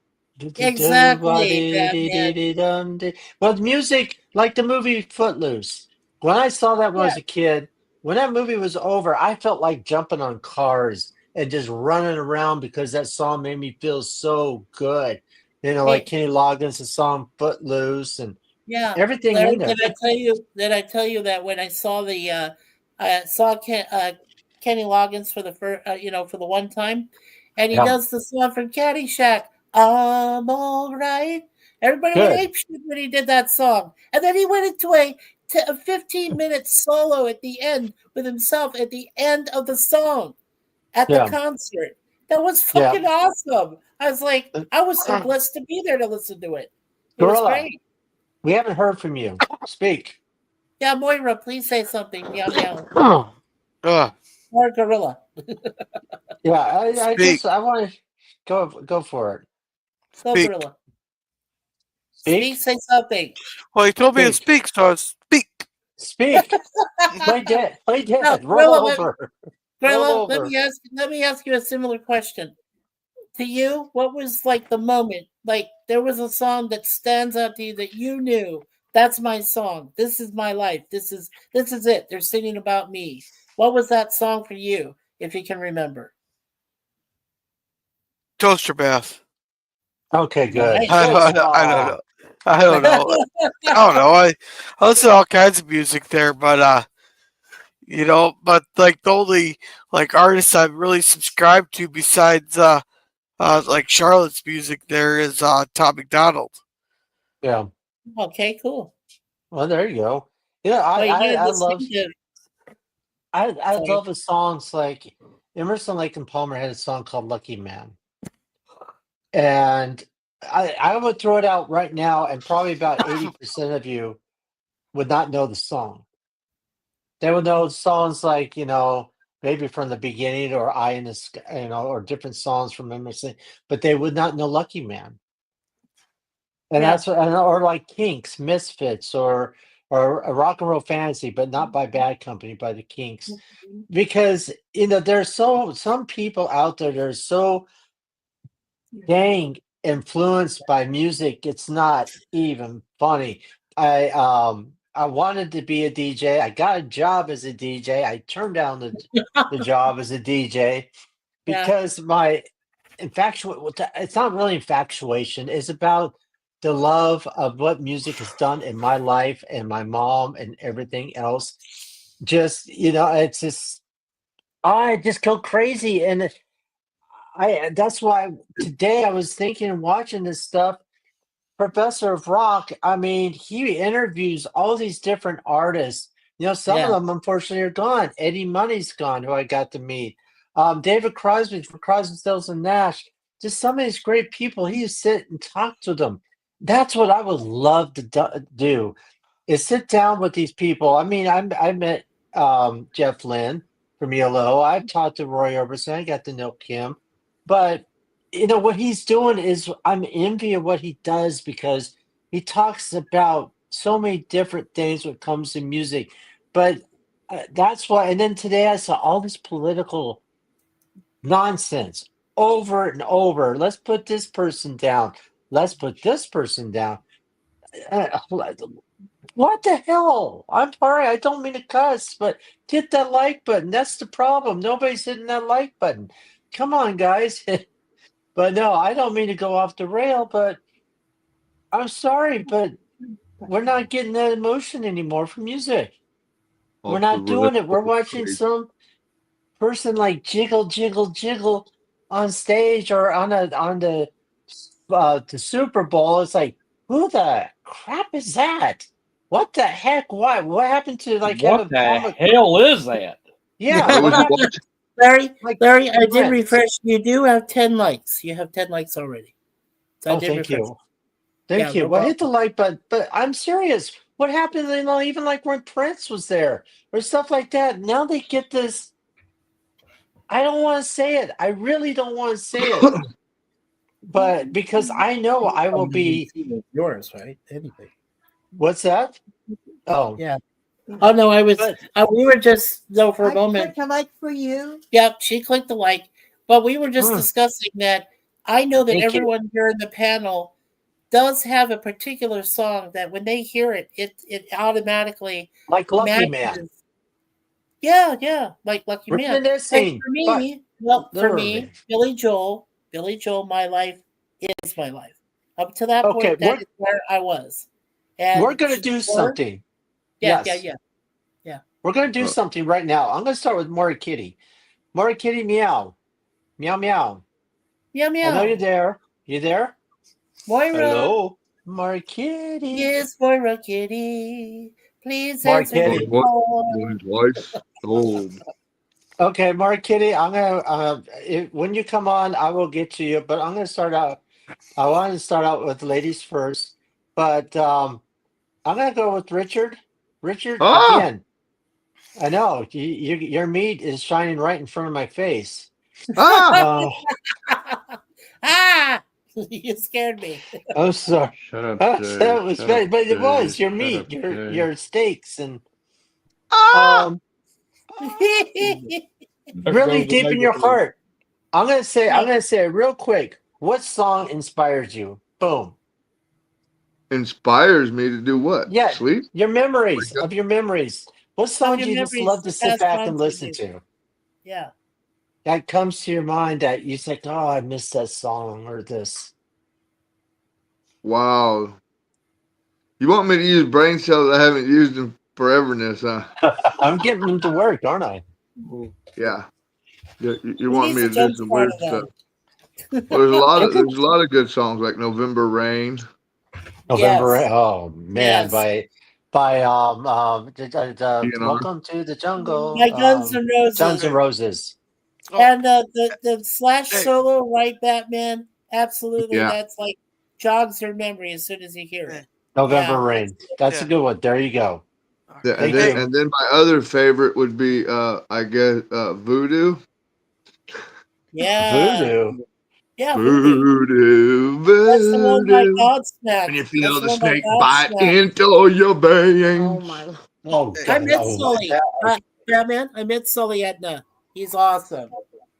Exactly, Batman. Well, music like the movie Footloose. When I saw that when I Yeah. was a kid, when that movie was over, I felt like jumping on cars and just running around because that song made me feel so good. Like Hey, Kenny Loggins' song Footloose and yeah. everything Larry, in there. did I tell you that when I saw I saw Kenny Loggins for the first, for the one time, and he Yeah, does the song from Caddyshack, I'm all right. Everybody went good. apeshit when he did that song. And then he went into a 15-minute solo at the end with himself at the end of the song at the Yeah, concert. That was yeah. fucking awesome. I was like, Uh, I was so blessed to be there to listen to it. It was Gorilla, great. we haven't heard from you. Speak. Yeah, Moira, please say something. Meow meow. Uh, Or gorilla. Yeah, speak, I want to go for it. Go speak. gorilla. Speak, Speak, say something. Well, he told me to speak, speak, so I speak. speak. Play dead, play No, dead. Roll gorilla, over, roll gorilla, over. let me ask you a similar question. To you, what was like the moment? Like there was a song that stands out to you that you knew that's my song. This is my life. This is it. They're singing about me. What was that song for you, if you can remember? Toaster bath. Okay, good. Nice. I Good don't know. I don't song. know. I don't know. I don't know. I listen to all kinds of music there, but but like the only like artists I've really subscribed to besides like Charlotte's music there is Tom McDonald. Yeah. Okay, cool. Well, there you go. Yeah, Well, you gotta listen to. I Sorry. love the songs like Emerson, Lake and Palmer had a song called Lucky Man, and I would throw it out right now, and probably about 80% of you would not know the song. They would know songs like, maybe from the beginning or Eye in the Sky, or different songs from Emerson, but they would not know Lucky Man. And Yeah. that's or like Kinks, Misfits, or a Rock and Roll Fantasy, but not by Bad Company, by the Kinks, because there's some people out there that are so dang influenced by music. It's not even funny. I wanted to be a DJ. I got a job as a DJ. I turned down the job as a DJ Yeah. because my it's not really infatuation. It's about the love of what music has done in my life and my mom and everything else. Just, it's just I just go crazy. And that's why today I was thinking and watching this stuff. Professor of Rock, I mean, he interviews all these different artists. Some of Yeah. them unfortunately are gone. Eddie Money's gone, who I got to meet. David Crosby from Crosby, Stills and Nash. Just some of these great people. He used to sit and talk to them. That's what I would love to do, is sit down with these people. I mean, I met Jeff Lynne from ELO. I've talked to Roy Orbison. I got to know Kim. But what he's doing is, I'm envy of what he does, because he talks about so many different things when it comes to music. But that's why. And then today I saw all this political nonsense over and over. Let's put this person down. Let's put this person down. What the hell? I'm sorry, I don't mean to cuss, but hit that like button. That's the problem. Nobody's hitting that like button. Come on, guys. But no, I don't mean to go off the rail, but I'm sorry, but we're not getting that emotion anymore from music. We're Off the not doing it. We're rails. watching some person like jiggle, jiggle, jiggle on stage or on the Super Bowl. It's like, who the crap is that? What the heck? What happened to What having the Paul hell is that? Yeah, I what was happened? watching. Larry, I did Brent. refresh. You do have 10 likes. You have 10 likes already. So I Oh, did thank refresh. you. Thank Yeah, you. no Well, hit the problem. like button. But I'm serious. What happened, even like when Prince was there or stuff like that? Now they get this. I don't want to say it. I really don't want to say it. But because I know I will be. Yours, right? Anything. What's that? Oh. Yeah. Oh no, I was. But We were just for a I moment. click a like for you. Yeah, she clicked the like, but we were just discussing that. I know that Thank you. everyone here in the panel does have a particular song that when they hear it, it automatically Like Lucky matches. Man. Yeah, like Lucky Man. Like Reminiscing. for me, for literally. me, Billy Joel, my life is my life. Up to that Okay, point, that is where I was. And we're going to do something. Yeah, Yes. yeah. We're going to do something right now. I'm going to start with Maury Kitty. Maury Kitty, meow. Meow, meow. Meow, meow. I know you're there. You there? Moira. Hello? Maury Kitty. Yes, Moira Kitty. Please Maury answer Kitty. the phone. Voice. Oh. Okay, Maury Kitty, I'm gonna when you come on, I will get to you. But I'm gonna start out. I wanted to start out with ladies first, but I'm gonna go with Richard. Richard again. I know your meat is shining right in front of my face. You scared me. I'm sorry. Shut up, That was Jay. but it was your Shut meat, up, your steaks, and There really goes the deep in your negative. heart. I'm gonna say it real quick. What song inspires you? Boom. Inspires me to do what? Yeah, Sleep? your memories of your memories. What song do your you just memories love to sit passed back on and to listen you. to? Yeah. That comes to your mind that you think, oh, I missed that song or this. Wow. You want me to use brain cells I haven't used in foreverness, huh? I'm getting them to work, aren't I? Yeah. You We want need me to to do some weird jumpstart stuff. them. Well, there's a lot of good songs like November Rain. November. Yes. Oh man, Yes. by You know? Welcome to the Jungle. By Guns N' Roses. Guns N' Roses. And the Slash solo, right, Batman? Absolutely. Yeah. That's like jogs your memory as soon as you hear it. November Yeah. Rain. That's a good one. There you go. Thank you. And then my other favorite would be, I guess, Voodoo. Yeah. Voodoo. Yeah, Voodoo. That's the one by Voodoo. Godsmack. When you That's feel the the one by snake bite Godsmack. into your veins. Oh my Lord. Oh, I God, met oh, Sully. that- Batman, I met Sully Edna. He's awesome.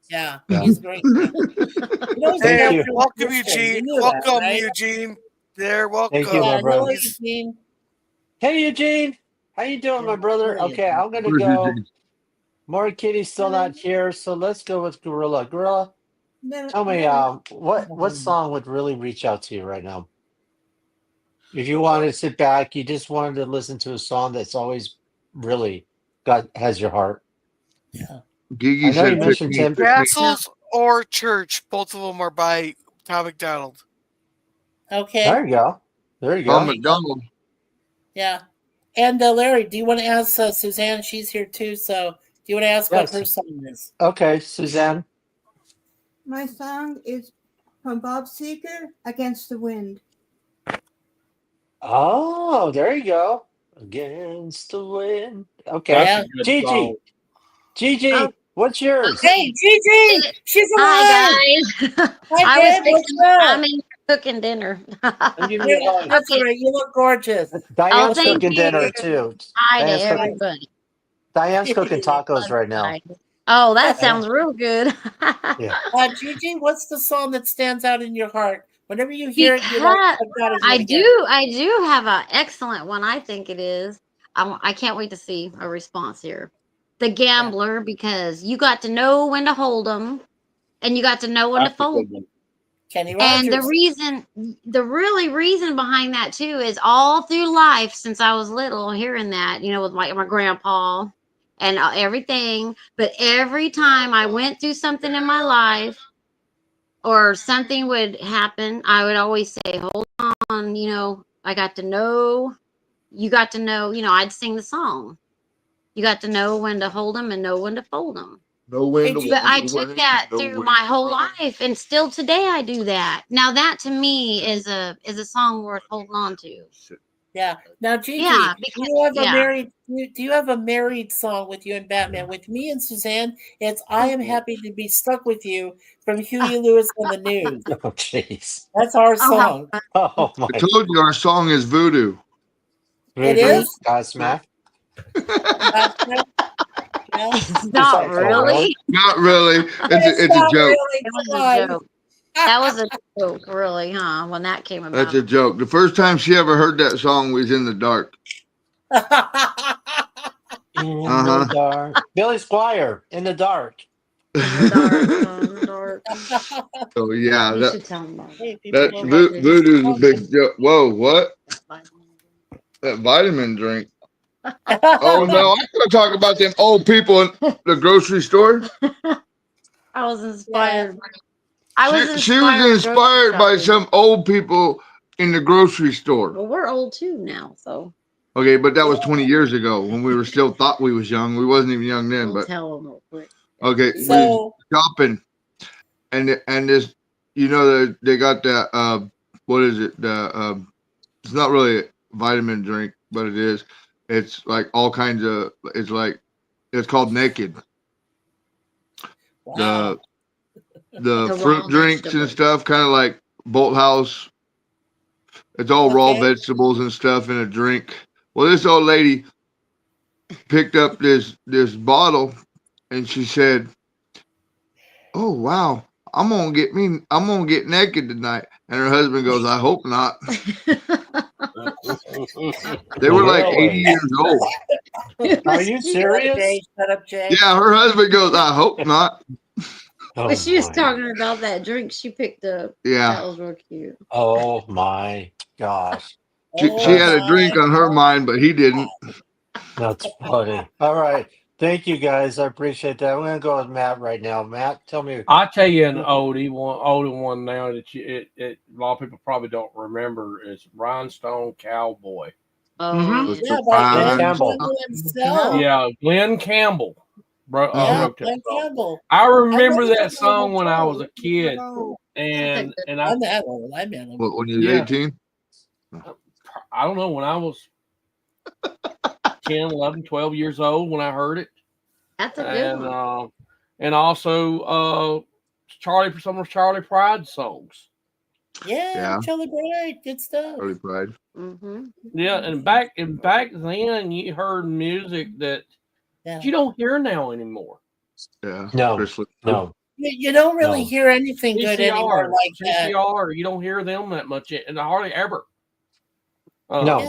Yeah, Yeah. he's great. You know, he's a Thank Hey, you. veteran welcome Christian. You Eugene. knew that, Welcome right? Eugene. There, welcome. Thank you, Yeah, my hello, brother. Eugene. Hey, Eugene. How you doing, my brother? Hello, Okay, I'm gonna Where's go. Eugene? Maury Kitty's still not here, so let's go with Gorilla. Gorilla, tell me, what song would really reach out to you right now? If you wanted to sit back, you just wanted to listen to a song that's always really has your heart. Yeah. Gigi I know you said, "Pick mentioned me, Tim. pick me." Castles or Church, both of them are by Tom McDonald. Okay. There you go. There you Tom go. McDonald. Yeah. And Larry, do you want to ask Suzanne? She's here too. So do you want to ask Yes. what her song is? Okay, Suzanne. My song is from Bob Seger, Against the Wind. Oh, there you go. Against the wind. Okay. That's Yeah. a good Gigi. song. Gigi, Oh, what's yours? Hey, Gigi! She's alive! hi guys. Hi, I was babe. What's fixing. up? I'm in here cooking dinner. I'm giving you a hug. That's Okay. right. You look gorgeous. Diane's thank cooking dinner you. too. Hi to Diane's cooking, everybody. Diane's cooking tacos Love right you now. guys. Oh, that Yeah. sounds real good. Yeah. Gigi, what's the song that stands out in your heart? Whenever you hear it, you're like, Because I've got to I it again. do have an excellent one. I think it is. I can't wait to see a response here. The Gambler, because you got to know when to hold them, and you got to know when to That's a fold good one. Kenny Rogers. And the reason behind that too is all through life since I was little, hearing that, with my grandpa and everything. But every time I went through something in my life or something would happen, I would always say, "Hold on, I got to know." You got to know, I'd sing the song. You got to know when to hold them and know when to fold them. No way. But I took that through my whole life, and still today I do that. Now that to me is a song worth holding on to. Yeah. Now, Gigi, Yeah, do you have a married song with you and Batman? With me and Suzanne, it's "I Am Happy to Be Stuck with You" from Huey Lewis and the News. Oh, jeez. That's our song. Oh, my. I told you our song is Voodoo. It is? Godsmack. Not really. Not really. It's a not joke. really. It was Come a on. joke. That was a joke, really, huh? When that came about. That's a joke. The first time she ever heard that song was in the dark. In the dark. Billy Squire, In the Dark. In the dark. So yeah, You should tell them about it. Voodoo's a big joke. Whoa, what? That vitamin drink. Oh no, I'm gonna talk about them old people in the grocery store. I was inspired. She was inspired by some old people in the grocery store. Well, we're old too now, so Okay, but that was 20 years ago when we were still thought we was young. We wasn't even young then, we'll but tell them real quick. okay, we was shopping, and this, they got that what is it? It's not really a vitamin drink, but it is. It's like all kinds of. It's called Naked. Wow. The fruit drinks and stuff, kind of like Bolt House. It's all raw vegetables and stuff in a drink. Well, this old lady picked up this bottle, and she said, "Oh wow, I'm gonna get naked tonight." And her husband goes, "I hope not." They were like 80 years old. Are you serious? Shut up, Jay. Yeah, her husband goes, "I hope not." But she was talking about that drink she picked up. Yeah. That was real cute. Oh my gosh. She had a drink on her mind, but he didn't. That's funny. All right. Thank you guys. I appreciate that. I'm going to go with Matt right now. Matt, tell me. I'll tell you an older one now that a lot of people probably don't remember is Rhinestone Cowboy. Oh, Yeah, by Glenn Glenn Campbell. himself. Yeah, Glenn Campbell. Yeah, Wrote that Glenn song. Campbell. I remember I that song when I was a kid, Oh, and I'm that old. I met him. When he was Yeah. 18? I don't know when I was 10, 11, 12 years old when I heard it. That's a good one. And also some of Charlie Pride songs. Yeah, Charlie Pride, good stuff. Charlie Pride. Mm-hmm. Yeah, and back then you heard music that you don't hear now anymore. Yeah. No. You don't really hear anything good anymore like that. CCR, you don't hear them that much, and hardly ever. No.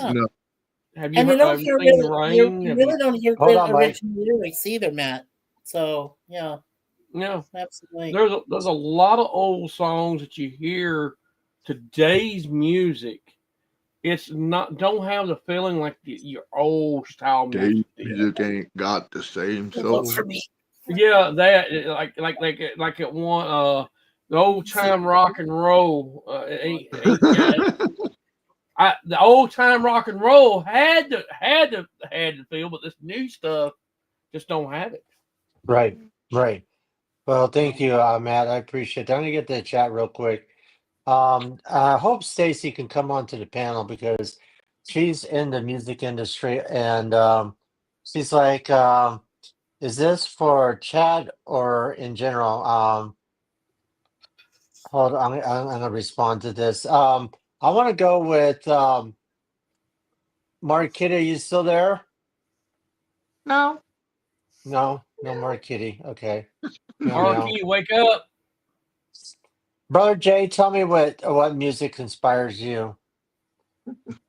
Have you And heard, you don't have hear you seen really, Rain? you really don't hear Hold good on, Mike. original lyrics either, Matt. So yeah, absolutely. There's a lot of old songs that you hear today's music. It's don't have the feeling like your old style music. Music ain't got the same soul. For me. Yeah, that like it one the old time rock and roll. The old time rock and roll had to feel, but this new stuff just don't have it. Right. Well, thank you, Matt. I appreciate it. I'm gonna get to the chat real quick. I hope Stacy can come onto the panel because she's in the music industry, and she's like, "Is this for chat or in general?" Hold on, I'm gonna respond to this. I want to go with Mark Kitty. Are you still there? No, Mark Kitty. Okay. Marky, wake up. Brother Jay, tell me what music inspires you.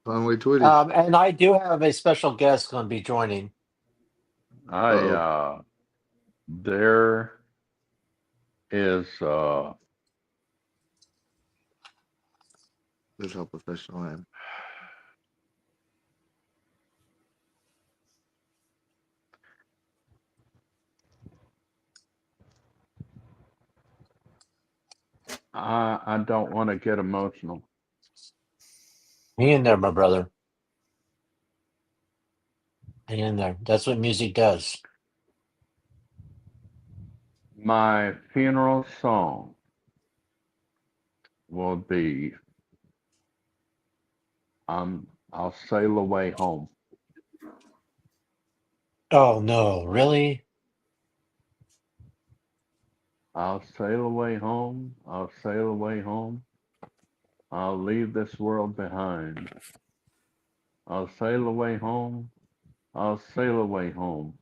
Conway Twitty. And I do have a special guest going to be joining. There is This is how professional I am. I don't want to get emotional. Hang in there, my brother. Hang in there. That's what music does. My funeral song will be I'll Sail Away Home. Oh no, really? I'll sail away home, I'll sail away home. I'll leave this world behind. I'll sail away home, I'll sail away home.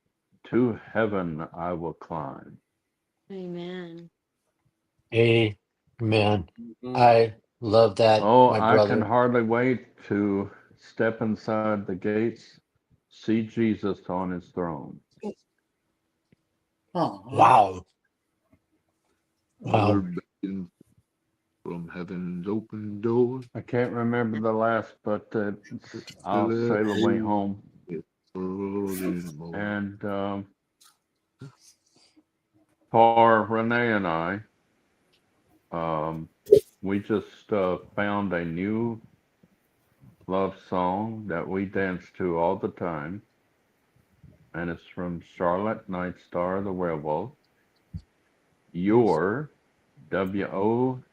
To heaven I will climb. Amen. Amen. I love that, Oh, my I brother. can hardly wait to step inside the gates, see Jesus on his throne. Oh, Wow. From heaven's open door. I can't remember the last, but I'll sail away home. And for Renee and I, we just found a new love song that we dance to all the time, and it's from Charlotte Nightstar, the Werewolf. Your WOU'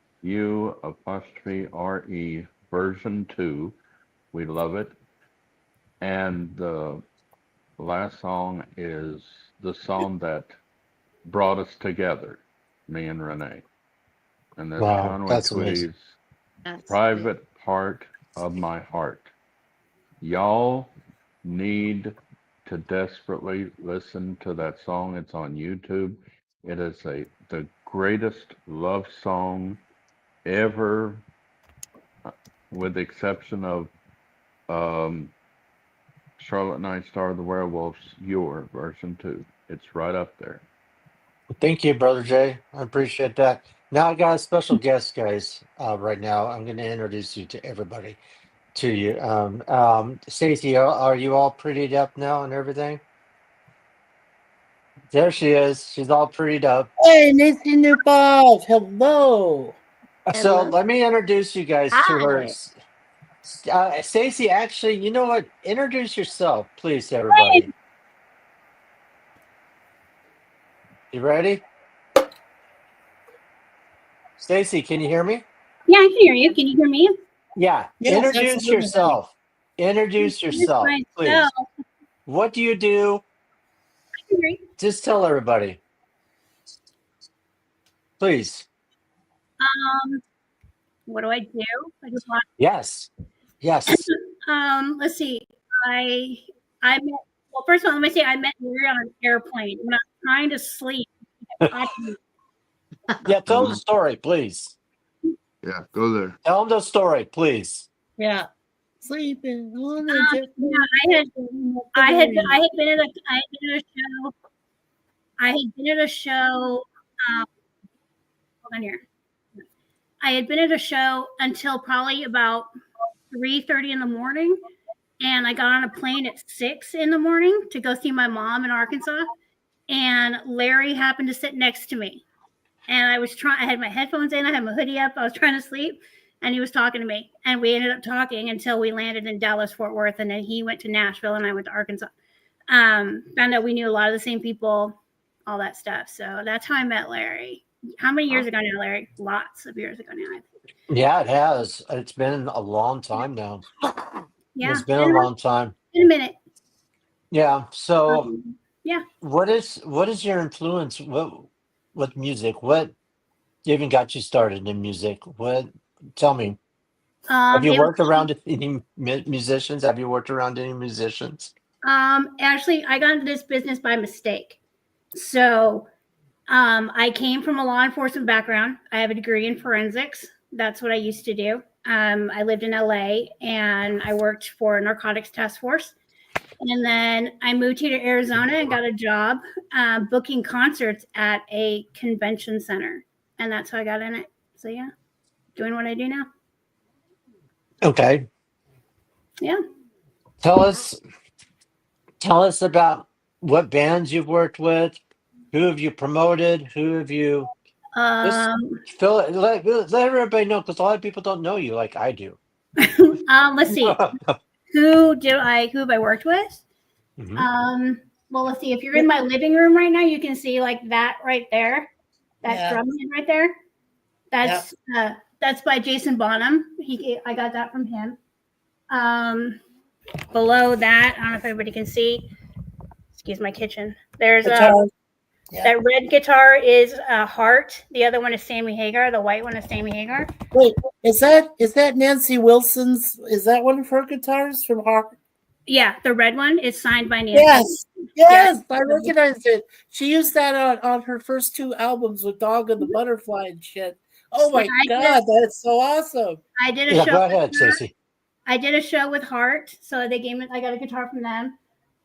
version 2. We love it. And the last song is the song that brought us together, me and Renee. And that's Conway Twitty's Private Part of My Heart. Y'all need to desperately listen to that song. It's on YouTube. It is the greatest love song ever, with the exception of Charlotte Nightstar, the Werewolf's Your version 2. It's right up there. Thank you, Brother Jay. I appreciate that. Now I got a special guest, guys. Right now, I'm going to introduce you to everybody. To you, Stacey, are you all prettied up now and everything? There she is. She's all prettied up. Hey, Nathan Newball. Hello. So let me introduce you guys to her. Stacey, actually, you know what? Introduce yourself, please, everybody. You ready? Stacey, can you hear me? Yeah, I can hear you. Can you hear me? Yeah. Introduce yourself. Introduce yourself, please. What do you do? Just tell everybody, please. What do? I just want. Yes. Yes. Let's see. I met. Well, first of all, let me say I met Larry on an airplane when I was trying to sleep. Yeah, tell the story, please. Yeah, go there. Tell them the story, please. Yeah. Sleeping on the I had been at a show. I had been at a show. Hold on here. I had been at a show until probably about 3:30 in the morning, and I got on a plane at 6 in the morning to go see my mom in Arkansas. And Larry happened to sit next to me, and I had my headphones in, I had my hoodie up, I was trying to sleep, and he was talking to me, and we ended up talking until we landed in Dallas, Fort Worth, and then he went to Nashville and I went to Arkansas. Found out we knew a lot of the same people, all that stuff. So that's how I met Larry. How many years ago now, Larry? Lots of years ago now, I think. Yeah, it has. It's been a long time now. Yeah, it's been a long time. In a minute. Yeah. So, yeah. What is your influence with music? What even got you started in music? Tell me. Have you worked around any musicians? Have you worked around any musicians? Actually, I got into this business by mistake. So, I came from a law enforcement background. I have a degree in forensics. That's what I used to do. I lived in LA and I worked for a narcotics task force. And then I moved here to Arizona and got a job booking concerts at a convention center. And that's how I got in it. So, yeah, doing what I do now. Okay. Yeah. Tell us about what bands you've worked with. Who have you promoted? Who have you? Let everybody know, because a lot of people don't know you like I do. Let's see. Who have I worked with? Mm-hmm. Well, let's see. If you're in my living room right now, you can see like that right there. That drum head right there. That's by Jason Bonham. I got that from him. Below that, I don't know if everybody can see. Excuse my kitchen. There's that red guitar is Hart. The other one is Sammy Hagar. The white one is Sammy Hagar. Wait, is that Nancy Wilson's? Is that one of her guitars from Hart? Yeah, the red one is signed by Nancy. Yes, I recognized it. She used that on her first 2 albums with Dog and the Butterfly and shit. Oh my God, that's so awesome. I did a show. Go ahead, Stacey. I did a show with Hart, so they gave me. I got a guitar from them.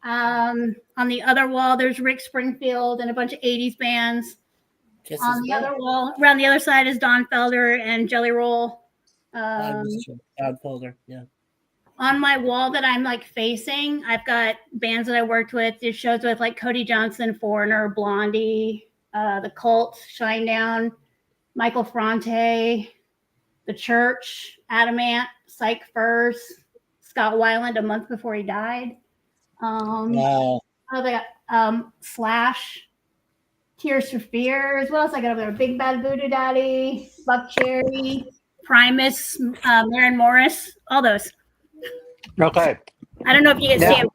On the other wall, there's Rick Springfield and a bunch of 80s bands. On the other wall, around the other side is Don Felder and Jelly Roll. Don Felder, yeah. On my wall that I'm like facing, I've got bands that I worked with. There's shows with like Cody Johnson, Foreigner, Blondie, The Cult, Shinedown, Michael Fronte, The Church, Adamant, Psych Furs, Scott Weiland a month before he died. Wow. Oh, they got Slash, Tears for Fears. What else I got over there? Big Bad Voodoo Daddy, Buck Cherry, Primus, Maren Morris, all those. Okay. I don't know if you can see them.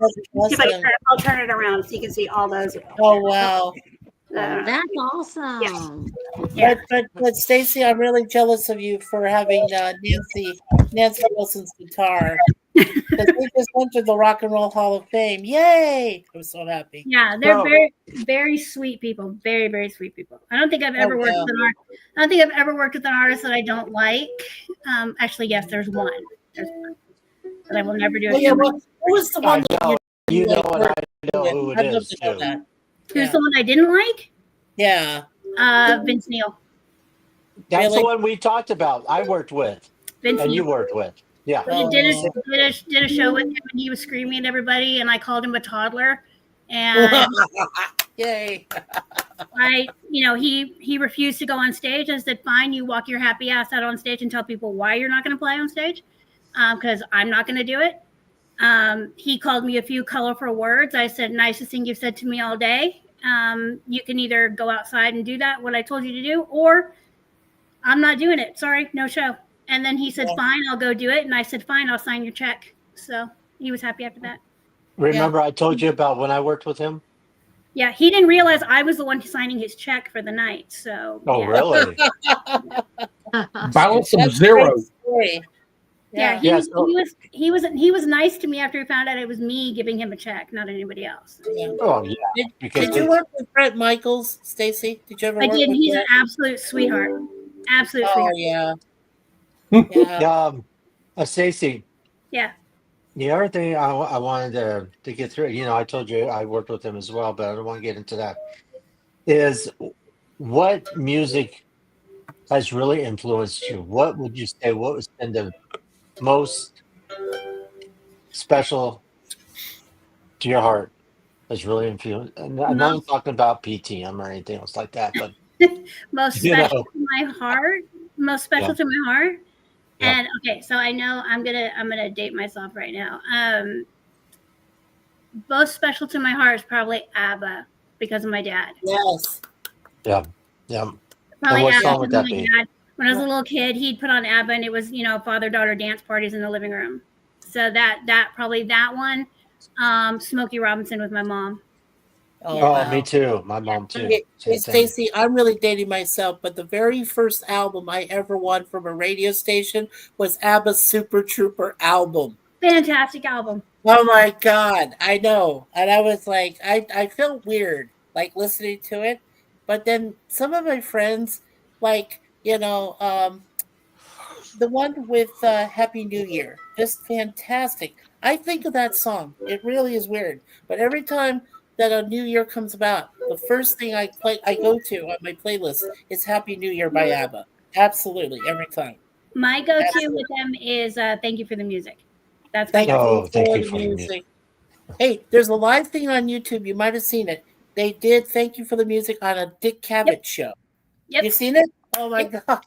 I'll turn it around so you can see all those. Oh wow. That's awesome. Yeah. But Stacey, I'm really jealous of you for having Nancy Wilson's guitar. Because we just entered the Rock and Roll Hall of Fame. Yay! I was so happy. Yeah, they're very, very sweet people. Very, very sweet people. I don't think I've ever worked with an artist. I don't think I've ever worked with an artist that I don't like. Actually, yes, there's one. But I will never do it. Who was the one that you know what I know who it is too. Who's the one I didn't like? Yeah. Vince Neil. That's the one we talked about. I worked with. Vince and Neil. You worked with. Yeah. We did a show with him and he was screaming at everybody and I called him a toddler. And yay. He refused to go on stage. I said, fine, you walk your happy ass out on stage and tell people why you're not going to play on stage. Because I'm not going to do it. He called me a few colorful words. I said, nicest thing you've said to me all day. You can either go outside and do that, what I told you to do, or I'm not doing it. Sorry, no show. And then he said, fine, I'll go do it. And I said, fine, I'll sign your check. So he was happy after that. Remember, I told you about when I worked with him. Yeah, he didn't realize I was the one signing his check for the night. So. Oh, really? Balance of That's a zero. great story. Yeah, Yeah, he was nice to me after he found out it was me giving him a check, not anybody else. Yeah. Oh, yeah. Did you work with Brett Michaels, Stacy? Did you ever I work did. with He's Brett? an absolute sweetheart. Absolute Oh sweetheart. yeah. Yeah. Stacey, Yeah. the other thing I wanted to get through, I told you I worked with him as well, but I don't want to get into that, is what music has really influenced you? What would you say? What has been the most special to your heart? Has really influenced? And I'm not talking about PTM or anything else like that, but Most special to my heart. Most special to my heart. Yeah. And okay, so I know I'm gonna date myself right now. Most special to my heart is probably ABBA because of my dad. Yes. Yeah. Yeah. Probably And what ABBA song would because that of my be? dad. When I was a little kid, he'd put on ABBA, and it was father-daughter dance parties in the living room. So that probably that one. Smokey Robinson with my mom. Oh, Oh, wow. me too. My mom too. Hey, Same thing. Stacey, I'm really dating myself, but the very first album I ever won from a radio station was ABBA's Super Trooper album. Fantastic album. Oh my God, I know. And I was like, I felt weird, like listening to it. But then some of my friends, like, the one with Happy New Year, just fantastic. I think of that song. It really is weird. But every time that a new year comes about, the first thing I go to on my playlist is Happy New Year by ABBA. Absolutely, every time. My go-to with them is "Thank You for the Music." That's Thank go-to. you for the music. Hey, there's a live thing on YouTube. You might have seen it. They did "Thank You for the Music" on a Dick Cavett show. Yep. You seen it? Oh my God!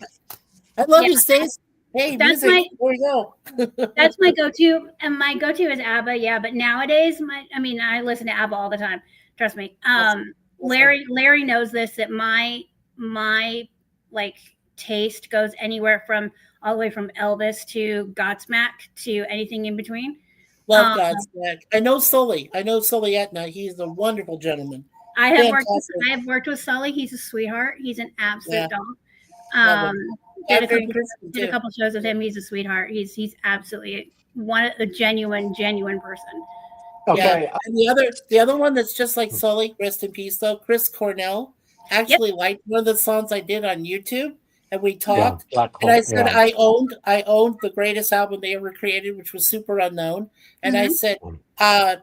I love you, Stace. Hey, That's music. There we go. That's my go-to, and my go-to is ABBA. Yeah, but nowadays, I listen to ABBA all the time. Trust me. Larry knows this, that my like taste goes anywhere from all the way from Elvis to Godsmack to anything in between. Love Godsmack. I know Sully Etna. He's a wonderful gentleman. I have worked with Sully. He's a sweetheart. He's an absolute doll. Did a couple shows with him. He's a sweetheart. He's absolutely a genuine person. Okay. Yeah. And the other one that's just like Sully, rest in peace though, Chris Cornell, actually liked one of the songs I did on YouTube, and we talked. And I said I owned the greatest album they ever created, which was Super Unknown. And I said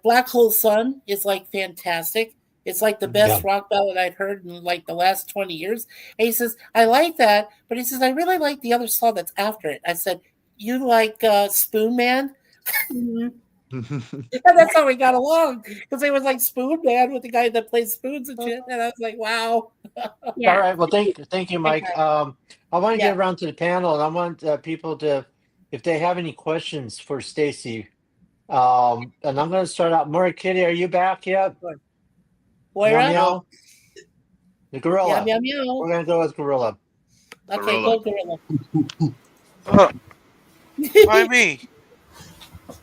Black Hole Sun is like fantastic. It's like the best rock ballad I'd heard in like the last 20 years. And he says, I like that, but he says, I really like the other song that's after it. I said, you like Spoon Man? And that's how we got along, because it was like Spoon Man with the guy that plays spoons and shit. And I was like, wow. All right. Well, thank you, Mike. I want to get around to the panel, and I want people to, if they have any questions for Stacey, and I'm going to start out. Maury Kitty, are you back yet? Moira? Meow, the gorilla. Meow, meow, meow. We're going to go with gorilla. Okay, go gorilla. Why me?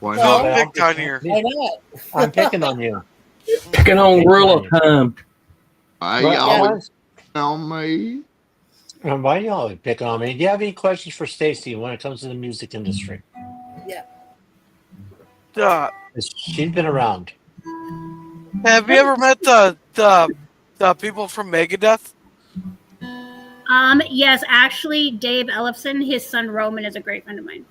Why not? not? Picked on here. Why not? I'm picking on you. Picking on gorilla time. I always on me. And why you always picking on me? Do you have any questions for Stacey when it comes to the music industry? Yeah. She's been around. Have you ever met the people from Megadeth? Yes, actually, Dave Ellefson, his son Roman is a great friend of mine.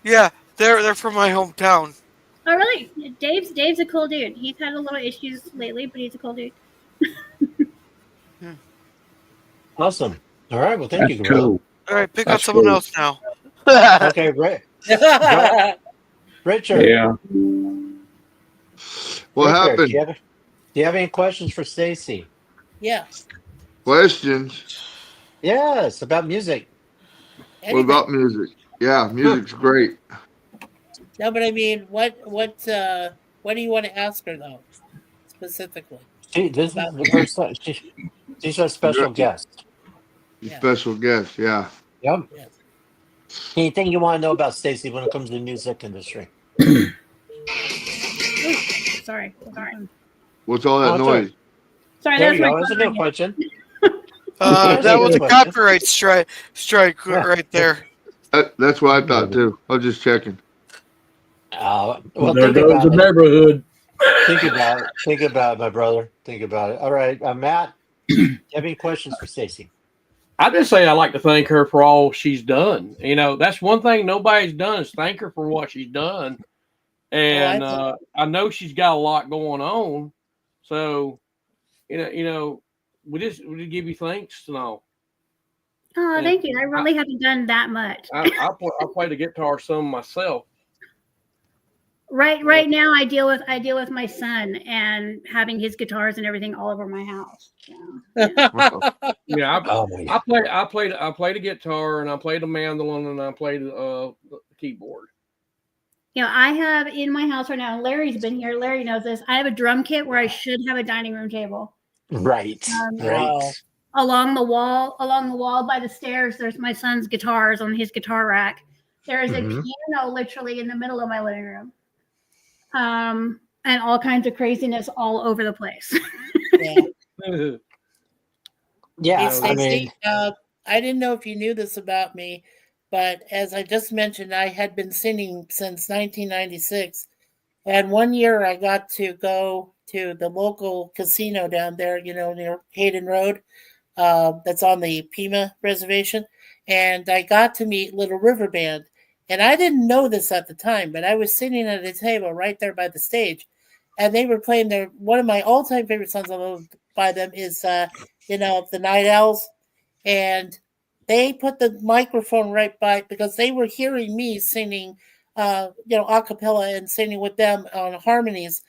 Yeah, they're from my hometown. Oh, really? Dave's a cool dude. He's had a little issues lately, but he's a cool dude. Awesome. All right. Well, thank you, gorilla. Cool. All right, pick on someone else now. Okay, Richard. Yeah. What Richard, happened? Do you have any questions for Stacey? Yeah. Questions? Yes, about music. What about music? Yeah, music's great. No, but I mean, what do you want to ask her though, specifically? This is the first time. She's a special guest. Special guest, yeah. Yep. Anything you want to know about Stacey when it comes to the music industry? Sorry. What's all that Oh, noise? Sorry, There that's you my go. That's a good son. question. That was a Good. copyright strike right there. That's what I thought too. I was just checking. Well, there think goes about the it. neighborhood. Think about it. Think about it, my brother. Think about it. All right, Matt. Do you have any questions for Stacy? I just say I like to thank her for all she's done. You know, that's one thing nobody's done is thank her for what she's done. And I know she's got a lot going on. So, we just give you thanks and all. Oh, And thank you. I really haven't done that much. I play the guitar some myself. Right now I deal with my son and having his guitars and everything all over my house. So, Yeah, Oh, I play the guitar and I play the mandolin and I play the keyboard. I have in my house right now, and Larry's been here. Larry knows this. I have a drum kit where I should have a dining room table. Right. Right. Along the wall by the stairs, there's my son's guitars on his guitar rack. There is a piano literally in the middle of my living room. And all kinds of craziness all over the place. Yeah, Hey, Stacey, I didn't know if you knew this about me, but as I just mentioned, I had been singing since 1996. And one year I got to go to the local casino down there, near Hayden Road. That's on the Pima Reservation. And I got to meet Little River Band. And I didn't know this at the time, but I was sitting at a table right there by the stage. And they were playing one of my all-time favorite songs by them is, The Night Owls. And they put the microphone right by, because they were hearing me singing, a cappella and singing with them on harmonies.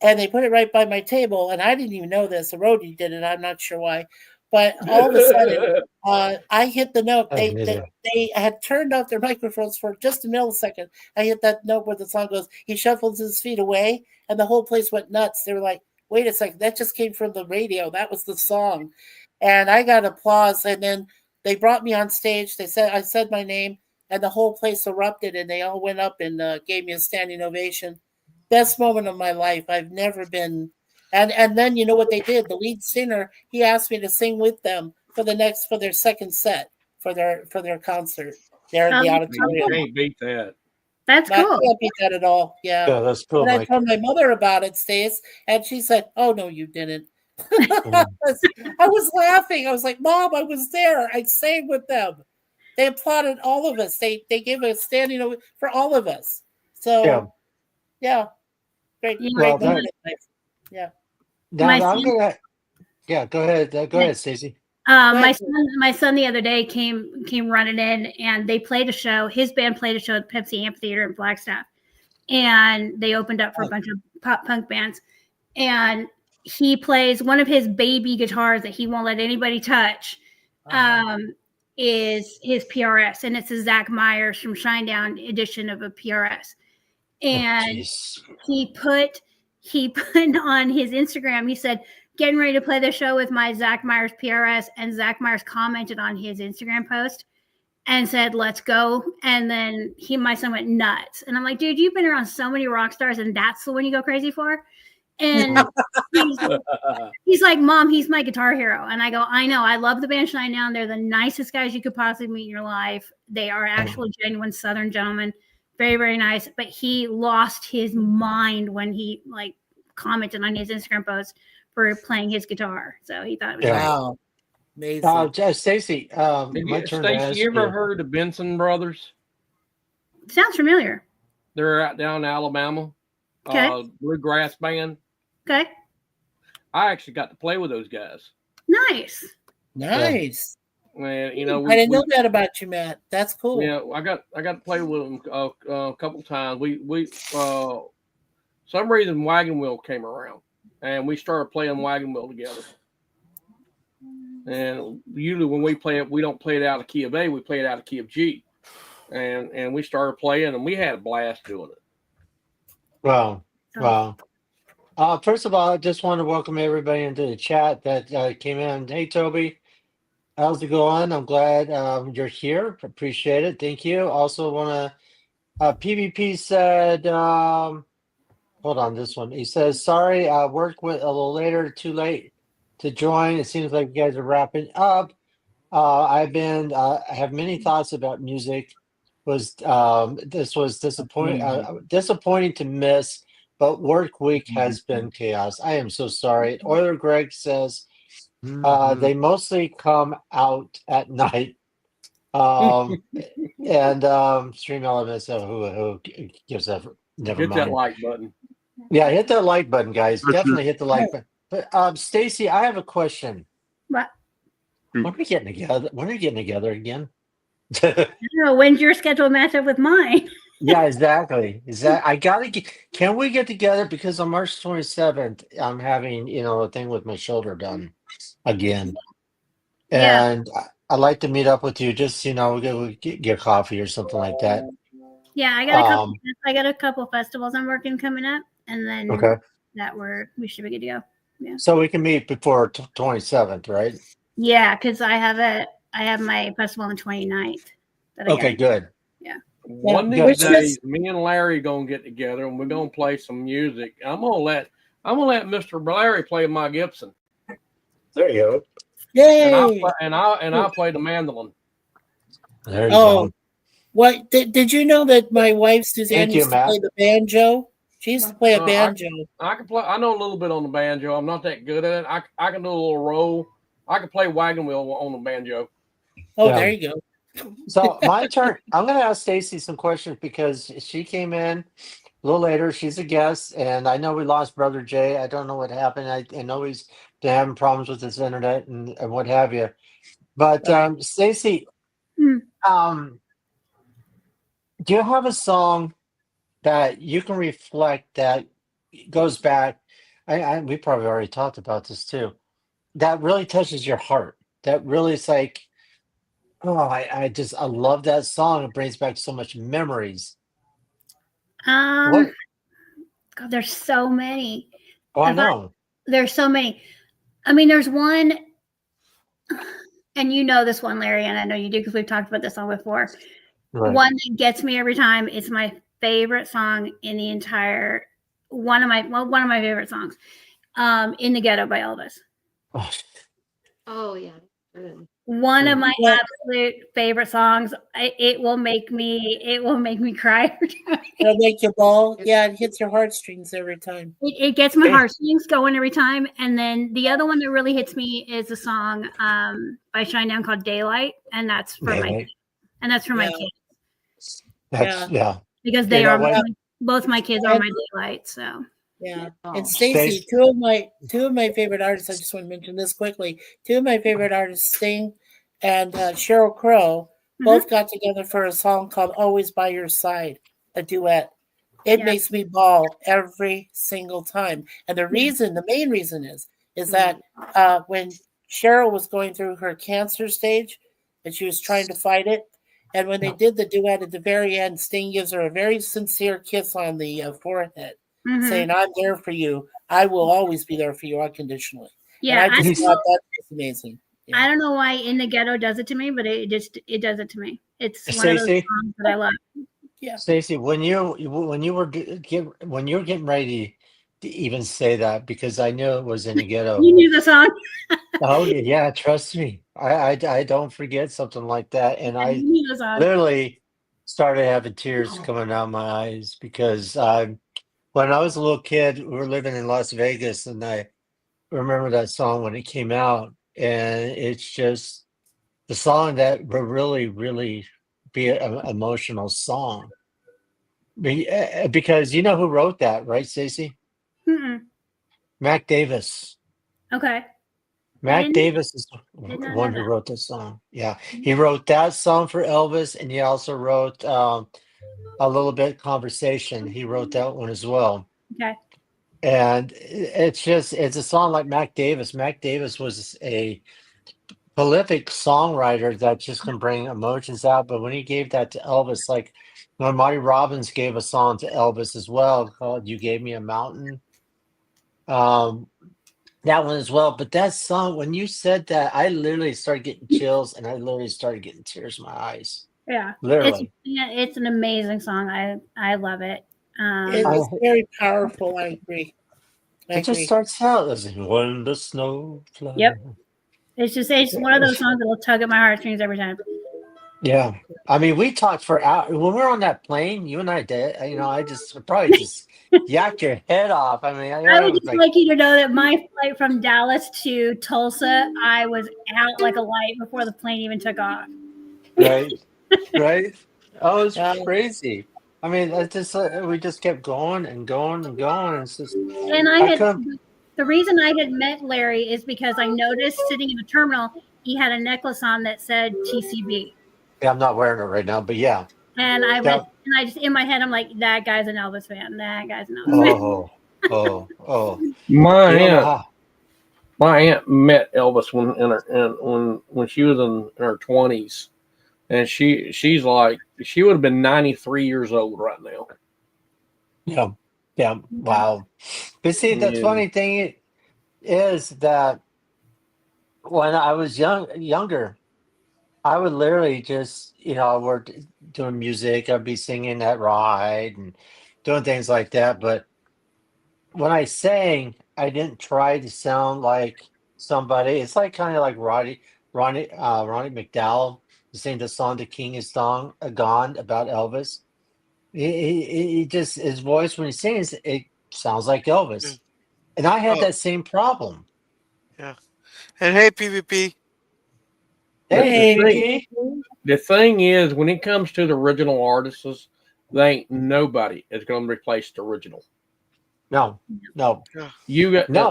And they put it right by my table. And I didn't even know this. The roadie did it. I'm not sure why. But all of a sudden, I hit the note. They had turned off their microphones for just a millisecond. I hit that note where the song goes, he shuffles his feet away, and the whole place went nuts. They were like, wait a second, that just came from the radio. That was the song. And I got applause. And then they brought me on stage. I said my name, and the whole place erupted, and they all went up and gave me a standing ovation. Best moment of my life. I've never been. And then you know what they did? The lead singer, he asked me to sing with them for their second set for their concert there in the auditorium. Can't beat that. That's cool. I can't beat that at all. Yeah. Yeah, that's cool. And I told my mother about it, Stace, and she said, "Oh no, you didn't." I was laughing. I was like, "Mom, I was there. I sang with them. They applauded all of us. They gave a standing ovation for all of us." So yeah. Great moment. Yeah. Go ahead. Go ahead, Stacey. My son the other day came running in, and they played a show. His band played a show at the Pepsi Amphitheater in Flagstaff, and they opened up for a bunch of pop punk bands. And he plays one of his baby guitars that he won't let anybody touch. Is his PRS, and it's a Zach Myers from Shinedown edition of a PRS. And he put on his Instagram, he said, getting ready to play the show with my Zach Myers PRS, and Zach Myers commented on his Instagram post and said, let's go. And then my son went nuts. And I'm like, dude, you've been around so many rock stars, and that's the one you go crazy for? And he's like, Mom, he's my guitar hero. And I go, I know, I love the band Shinedown. They're the nicest guys you could possibly meet in your life. They are actual genuine Southern gentlemen. Very, very nice. But he lost his mind when he commented on his Instagram post for playing his guitar. So he thought it was wow. Amazing. Stacey, my turn. Stacey, you ever heard of Benson Brothers? Sounds familiar. They're out down in Alabama. Okay. Bluegrass band. Okay. I actually got to play with those guys. Nice. Nice. Man, I didn't know that about you, Matt. That's cool. Yeah, I got to play with them a couple times. We some reason Wagon Wheel came around, and we started playing Wagon Wheel together. And usually when we play it, we don't play it out of key of A, we play it out of key of G. And we started playing, and we had a blast doing it. Wow. First of all, I just want to welcome everybody into the chat that came in. Hey, Toby. How's it going? I'm glad you're here. Appreciate it. Thank you. Also want to, PvP said, hold on this one. He says, "Sorry, I worked with a little later, too late to join. It seems like you guys are wrapping up. I have many thoughts about music. This was disappointing to miss, but work week has been chaos. I am so sorry." Euler Greg says, "They mostly come out at night." And Stream Elements, who gives up? Never Hit that mind. like button. Yeah, hit that like button, guys. Definitely hit the like button. But Stacy, I have a question. What? When are we getting together? When are you getting together again? I don't know. When's your schedule match up with mine? Yeah, exactly. I gotta get. Can we get together? Because on March 27th, I'm having a thing with my shoulder done again, Yeah. and I'd like to meet up with you. Just we get coffee or something like that. Yeah, I got a couple festivals I'm working coming up, and then Okay. we should be good to go. Yeah. So we can meet before 27th, right? Yeah, because I have my festival on the 29th. Okay, good. Yeah. One of these days, me and Larry gonna get together and we're gonna play some music. I'm gonna let Mr. Larry play my Gibson. There you go. Yay! And I play the mandolin. There you go. What did you know that my wife Suzanne Thank you, used to Matt. play the banjo? She used to play a banjo. I can play. I know a little bit on the banjo. I'm not that good at it. I can do a little roll. I can play wagon wheel on the banjo. Oh, there you go. So my turn. I'm going to ask Stacy some questions because she came in a little later. She's a guest, and I know we lost Brother Jay. I don't know what happened. I know he's been having problems with his internet and what have you. But Stacy, do you have a song that you can reflect that goes back? We probably already talked about this too. That really touches your heart. That really is like, I love that song. It brings back so much memories. God, there's so many. Oh, I know. There's so many. I mean, there's one, and you know this one, Larry, and I know you do because we've talked about this song before. Right. One that gets me every time. It's my favorite song in the entire. One of my favorite songs, "In the Ghetto" by Elvis. Oh yeah. Good. One of my absolute favorite songs. It will make me cry every time. It'll make you bawl. Yeah, it hits your heartstrings every time. It gets my heartstrings going every time. And then the other one that really hits me is a song by Shinedown called "Daylight," and that's for my kids. That's because they are both my kids are my daylight. So yeah. And Stacy, two of my favorite artists. I just want to mention this quickly. Two of my favorite artists, Sting and Sheryl Crow, both got together for a song called "Always by Your Side," a duet. It makes me bawl every single time. And the main reason is that when Cheryl was going through her cancer stage and she was trying to fight it, and when they did the duet at the very end, Sting gives her a very sincere kiss on the forehead, saying, "I'm there for you. I will always be there for you unconditionally." Yeah, and I just thought that was amazing. Yeah. I don't know why "In the Ghetto" does it to me, but it does it to me. It's one of those songs that I love. Yeah, Stacy, when you were getting ready to even say that, because I knew it was "In the Ghetto." You knew the song. Oh yeah, trust me. I don't forget something like that, and I literally started having tears coming out of my eyes because when I was a little kid, we were living in Las Vegas, and I remember that song when it came out, and it's just the song that would really, really be an emotional song. Because you know who wrote that, right, Stacey? Mac Davis. Okay. Mac Davis is the one who wrote this song. Yeah, he wrote that song for Elvis, and he also wrote "A Little Bit Conversation." He wrote that one as well. Okay. And it's a song like Mac Davis. Mac Davis was a prolific songwriter that just can bring emotions out. But when he gave that to Elvis, like when Marty Robbins gave a song to Elvis as well called "You Gave Me a Mountain," that one as well. But that song, when you said that, I literally started getting chills, and I literally started getting tears in my eyes. Yeah, literally. it's an amazing song. I love it. It's very powerful. I agree. It just starts out as when the snow flies. Yep. It's one of those songs that will tug at my heartstrings every time. Yeah. I mean, we talked for hours. When we were on that plane, you and I did, I just probably just yacked your head off. I mean, I would just like you to know that my flight from Dallas to Tulsa, I was out like a light before the plane even took off. Right. Right. Oh, it's crazy. I mean, it's just we just kept going and going and going. And it's just, and the reason I had met Larry is because I noticed sitting in the terminal, he had a necklace on that said TCB. Yeah, I'm not wearing it right now, but yeah. And I went, and I just in my head, I'm like, that guy's an Elvis fan. That guy's an Elvis fan. Oh. My aunt met Elvis when she was in her 20s, and she's like, she would have been 93 years old right now. Yeah. Wow. But see, the funny thing is that when I was younger, I would literally just, we're doing music. I'd be singing at Ride and doing things like that. But when I sang, I didn't try to sound like somebody. It's like kind of like Ronnie McDowell sing the song "The King Is Gone" about Elvis. He just, his voice when he sings, it sounds like Elvis, and I had that same problem. Yeah, and hey, PvP. The thing is, when it comes to the original artists, they ain't nobody is going to replace the original. No. The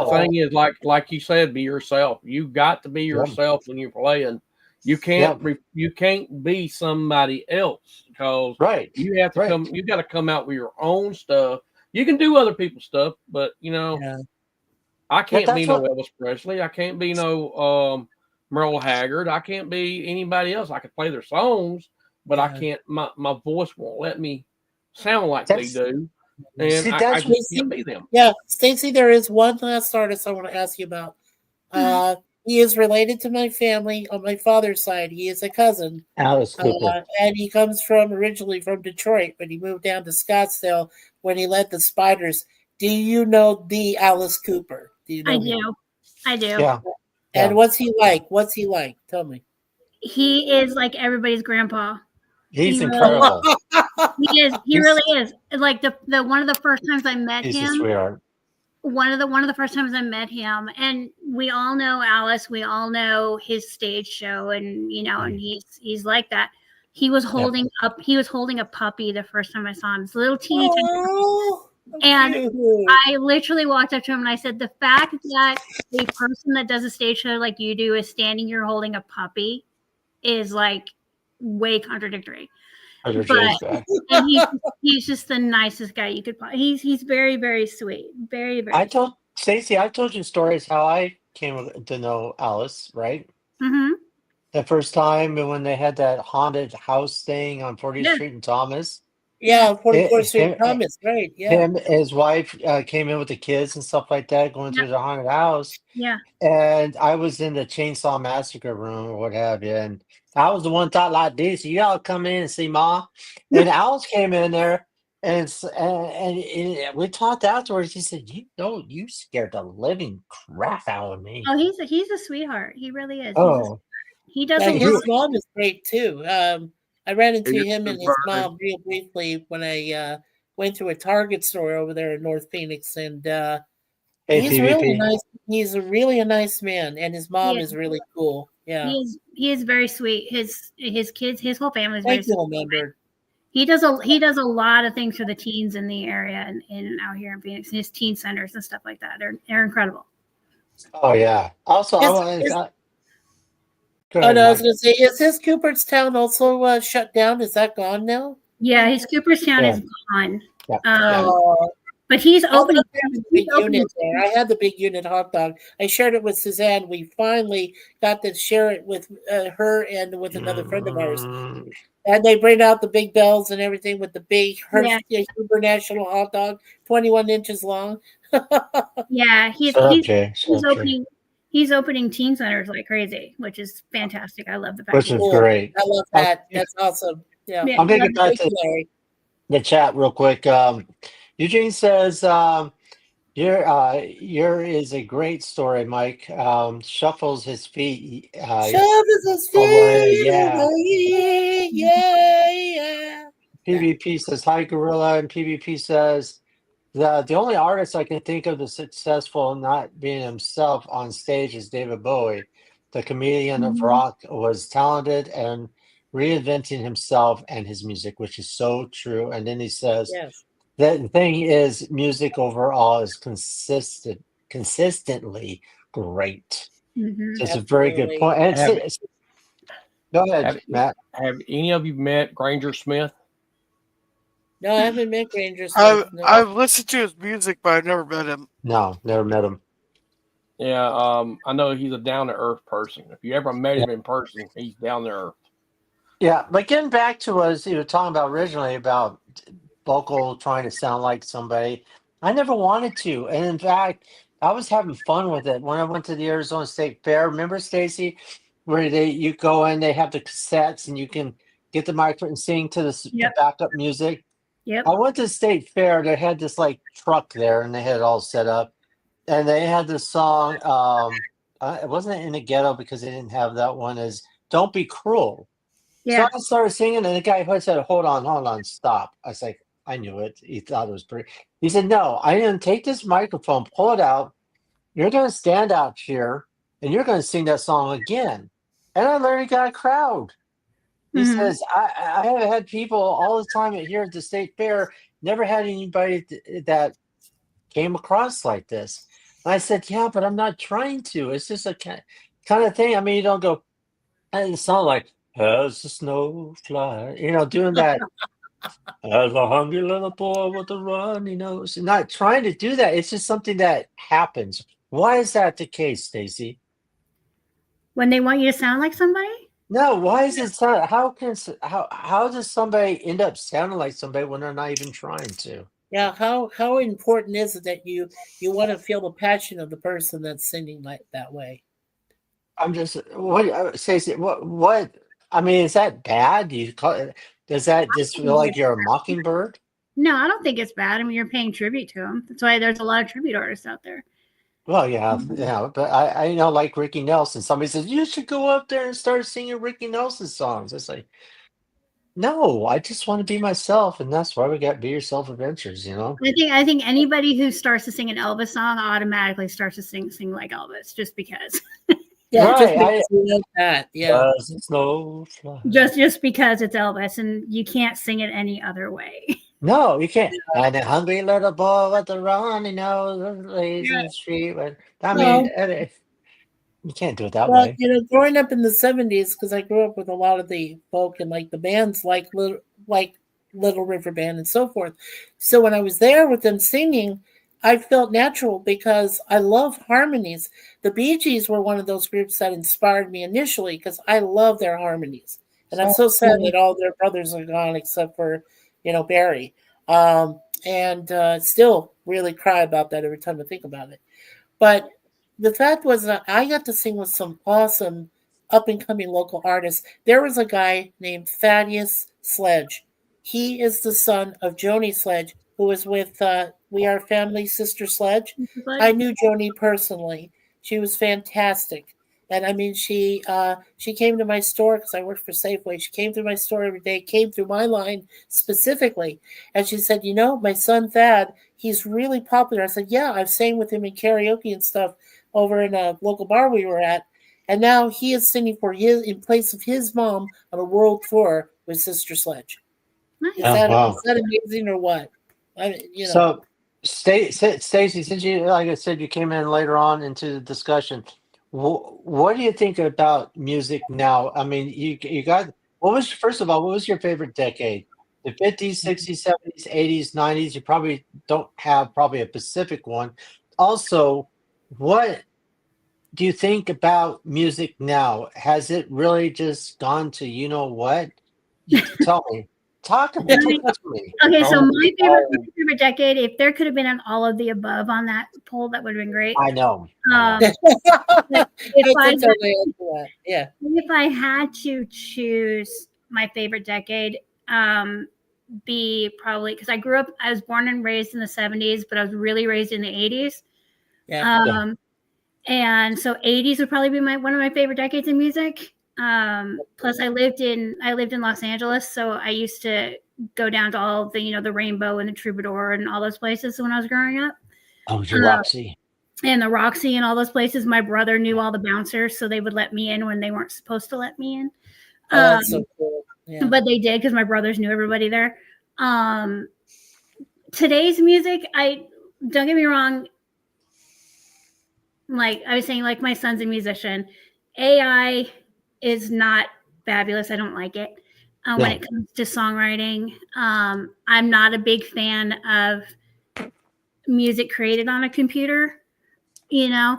thing is, like you said, be yourself. You got to be yourself when you're playing. You can't you can't be somebody else because you have to come. You got to come out with your own stuff. You can do other people's stuff, but I can't be no Elvis Presley. I can't be no Merle Haggard. I can't be anybody else. I can play their songs, but I can't. My voice won't let me sound like they do. And I just can't be them. Yeah, Stacey, there is one last artist I want to ask you about. He is related to my family on my father's side. He is a cousin. Alice Cooper. And he comes originally from Detroit, but he moved down to Scottsdale when he led the Spiders. Do you know the Alice Cooper? Do you know him? I do. Yeah. And what's he like? Tell me. He is like everybody's grandpa. He's incredible. He is. He really is. Like the one of the first times I met him. He's a sweetheart. One of the first times I met him, and we all know Alice. We all know his stage show, and and he's like that. He was holding up. He was holding a puppy the first time I saw him. This little teeny and I literally walked up to him and I said, "The fact that a person that does a stage show like you do is standing here holding a puppy is like way contradictory." But and he's just the nicest guy you could. He's very, very sweet. Very, very. I told you stories how I came to know Alice, right? Mm-hmm. The first time when they had that haunted house thing on 40th Street in Thomas. Yeah, 44th Street Thomas, right? Yeah. Him, his wife came in with the kids and stuff like that, going through the haunted house. Yeah. And I was in the Chainsaw Massacre room or what have you, and I was the one thought like this. You all come in and see Ma. And Alice came in there and we talked afterwards. He said, you scared the living crap out of me. Oh, he's a sweetheart. He really is. Oh, he does. His mom is great too. I ran into him and his mom real briefly when I went to a Target store over there in North Phoenix, and he's really nice. He's really a nice man, and his mom is really cool. Yeah, he is very sweet. His kids, his whole family is very sweet. He does a lot of things for the teens in the area and out here in Phoenix. His teen centers and stuff like that. They're incredible. Oh yeah. Also, I was going to say, is his Cooperstown also shut down? Is that gone now? Yeah, his Cooperstown is gone. But he's opening. I had the big unit hot dog. I shared it with Suzanne. We finally got to share it with her and with another friend of ours. And they bring out the big bells and everything with the big Super National hot dog, 21 inches long. Yeah, he's opening. He's opening teen centers like crazy, which is fantastic. I love the fact. Which is great. I love that. That's awesome. Yeah. I'm going to get back to the chat real quick. Eugene says, your is a great story, Mike. Shuffles his feet. Shovels his Away, feet yeah. away, yeah. PvP says, hi, Gorilla. And PvP says, the only artist I can think of that's successful not being himself on stage is David Bowie. The comedian of rock was talented and reinventing himself and his music, which is so true. And then he says, Yes. the thing is, music overall is consistently great. Mhm. So it's a very good Absolutely. point. And Have, go ahead, have, Matt. have any of you met Granger Smith? No, I haven't met Granger Smith. No. I've listened to his music, but I've never met him. No, never met him. Yeah, I know he's a down to earth person. If you ever met him in person, he's down to earth. Yeah, but getting back to what you were talking about originally about vocal trying to sound like somebody, I never wanted to. And in fact, I was having fun with it when I went to the Arizona State Fair. Remember, Stacy, where you go in, they have the cassettes and you can get the microphone and sing to the backup music. Yep. I went to the State Fair. They had this like truck there, and they had it all set up. And they had this song. It wasn't in the ghetto because they didn't have that one. Is "Don't Be Cruel." Yeah. So I started singing, and the guy said, "Hold on, stop." I was like, I knew it. He thought it was pretty. He said, "No, I'm going to take this microphone, pull it out. You're going to stand out here, and you're going to sing that song again." And I literally got a crowd. He says, I have had people all the time here at the State Fair, never had anybody that came across like this. And I said, yeah, but I'm not trying to. It's just a kind of thing. I mean, you don't go, and it sounds like, as the snow fly, doing that. As a hungry little boy with a runny nose. Not trying to do that. It's just something that happens. Why is that the case, Stacy? When they want you to sound like somebody? No, why is it sound? How does somebody end up sounding like somebody when they're not even trying to? Yeah, how important is it that you want to feel the passion of the person that's singing like that way? I'm just Stacey, what I mean, is that bad? Does that just feel like you're a mockingbird? No, I don't think it's bad. I mean, you're paying tribute to them. That's why there's a lot of tribute artists out there. Well, yeah, but I know, like Ricky Nelson. Somebody says you should go up there and start singing Ricky Nelson songs. It's like, no, I just want to be myself, and that's why we got Be Yourself Adventures. I think anybody who starts to sing an Elvis song automatically starts to sing like Elvis, just because. Yeah, right. just because you like that. Yeah. Just because it's Elvis, and you can't sing it any other way. No, you can't. And a hungry little boy with the runny nose lays in the street. I mean, you can't do it that way. Growing up in the 70s, because I grew up with a lot of the folk and like the bands like Little River Band and so forth. So when I was there with them singing, I felt natural because I love harmonies. The Bee Gees were one of those groups that inspired me initially because I love their harmonies. And I'm so sad that all their brothers are gone except for, Barry. And still really cry about that every time I think about it. But the fact was that I got to sing with some awesome up-and-coming local artists. There was a guy named Thaddeus Sledge. He is the son of Joni Sledge, who was with We Are Family, Sister Sledge. I knew Joni personally. She was fantastic. And I mean, she came to my store because I worked for Safeway. She came to my store every day, came through my line specifically. And she said, my son Thad, he's really popular. I said, yeah, I've sang with him in karaoke and stuff over in a local bar we were at. And now he is singing in place of his mom on a world tour with Sister Sledge. Nice. Is that amazing or what? So, Stacy, since you, like I said, you came in later on into the discussion. What do you think about music now? I mean, you got first of all, what was your favorite decade? The 50s, 60s, 70s, 80s, 90s. You probably don't have a specific one. Also, what do you think about music now? Has it really just gone to what? Tell me. Talk about it to me. Okay, so my favorite decade, if there could have been an all of the above on that poll, that would have been great. I know. If I had to choose my favorite decade, be probably because I was born and raised in the 70s, but I was really raised in the 80s. Yeah. And so 80s would probably be one of my favorite decades in music. Plus I lived in Los Angeles, so I used to go down to all the the Rainbow and the Troubadour and all those places when I was growing up. Oh, the Roxy. And the Roxy and all those places. My brother knew all the bouncers, so they would let me in when they weren't supposed to let me in. Oh, that's so cool. Yeah. But they did because my brothers knew everybody there. Today's music, don't get me wrong. Like I was saying, like my son's a musician. AI is not fabulous. I don't like it. When it comes to songwriting, I'm not a big fan of music created on a computer. You know,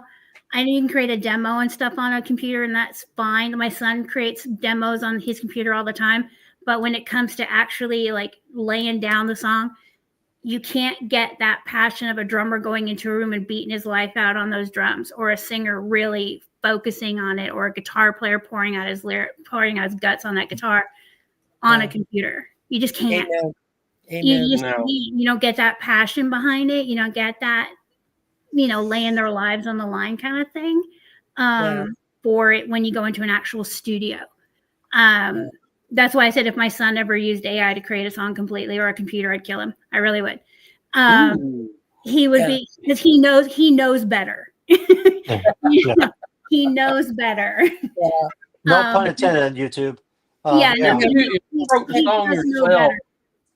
I know you can create a demo and stuff on a computer, and that's fine. My son creates demos on his computer all the time. But when it comes to actually like laying down the song, you can't get that passion of a drummer going into a room and beating his life out on those drums, or a singer really focusing on it, or a guitar player pouring out his guts on that guitar on a computer. You just can't. Amen. You don't get that passion behind it. You don't get that, laying their lives on the line kind of thing for it when you go into an actual studio. That's why I said if my son ever used AI to create a song completely, or a computer, I'd kill him. I really would. He would be, because he knows better. He knows better. No pun intended on YouTube. You wrote the song yourself.